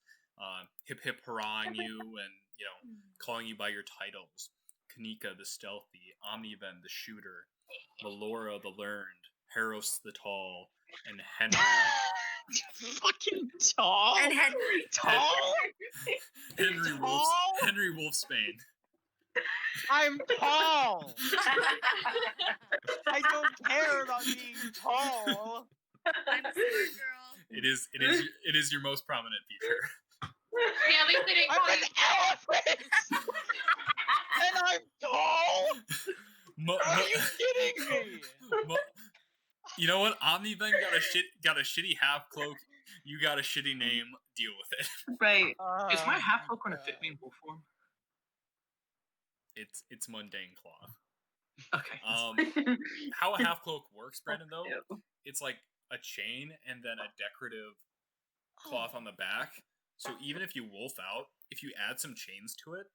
hip hip hurrahing you and, calling you by your titles. Kanika the stealthy, Omniven the shooter, Melora the learned, Harros the tall, and Henry. Fucking tall. And Henry. Tall. Henry Wolfsbane. I'm tall. I don't care about being tall. I'm a smart girl. It is your most prominent feature. Yeah, at least they didn't call I'm you. an elephant. And I'm tall. Are you kidding me? You know what? Omniven got a shitty half cloak. You got a shitty name. Deal with it. Right. Is my Oh half cloak going to fit me in wolf form? It's mundane cloth. Okay. How a half cloak works, Brandon, though, Ew. it's like a chain and then a decorative cloth on the back. So even if you wolf out, if you add some chains to it,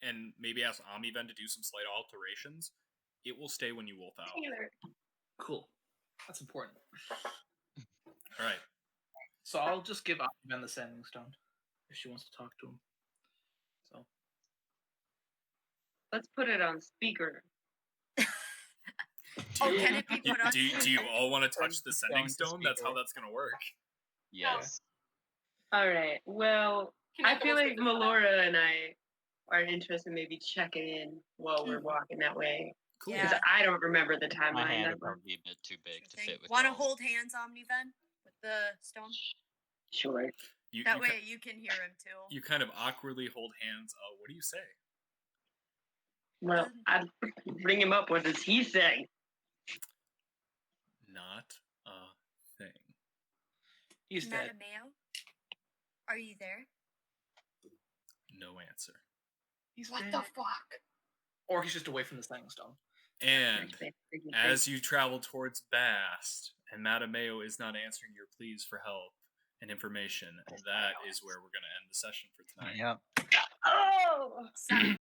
and maybe ask Omniven to do some slight alterations, it will stay when you wolf out. Cool. That's important. All right. So I'll just give Ben the sending stone if she wants to talk to him. So Let's put it on speaker. Oh, can it be put on? Do you all want to touch the sending Stone to stone? That's how speaker. that's gonna work. Yes. All right. Well, Can I you feel double like speak this Melora and I are interested in maybe checking in while we're walking that way. Cool. Because Yeah. I don't remember the My timeline. hand that would well. probably be a bit too big to fit with Want to y'all. hold hands, Omniven, with the stone? Sure. You, That you, way ki- you can hear him too. you kind of awkwardly hold hands. What do you say? Well, I bring him up. What does he say? Not a thing. he's dead. Matameo, are you there? No answer. He's What dead. the fuck? Or he's just away from the sending stone. And as you travel towards Bast, and Matameo is not answering your pleas for help and information, that is where we're going to end the session for tonight. Yep. Oh! Sound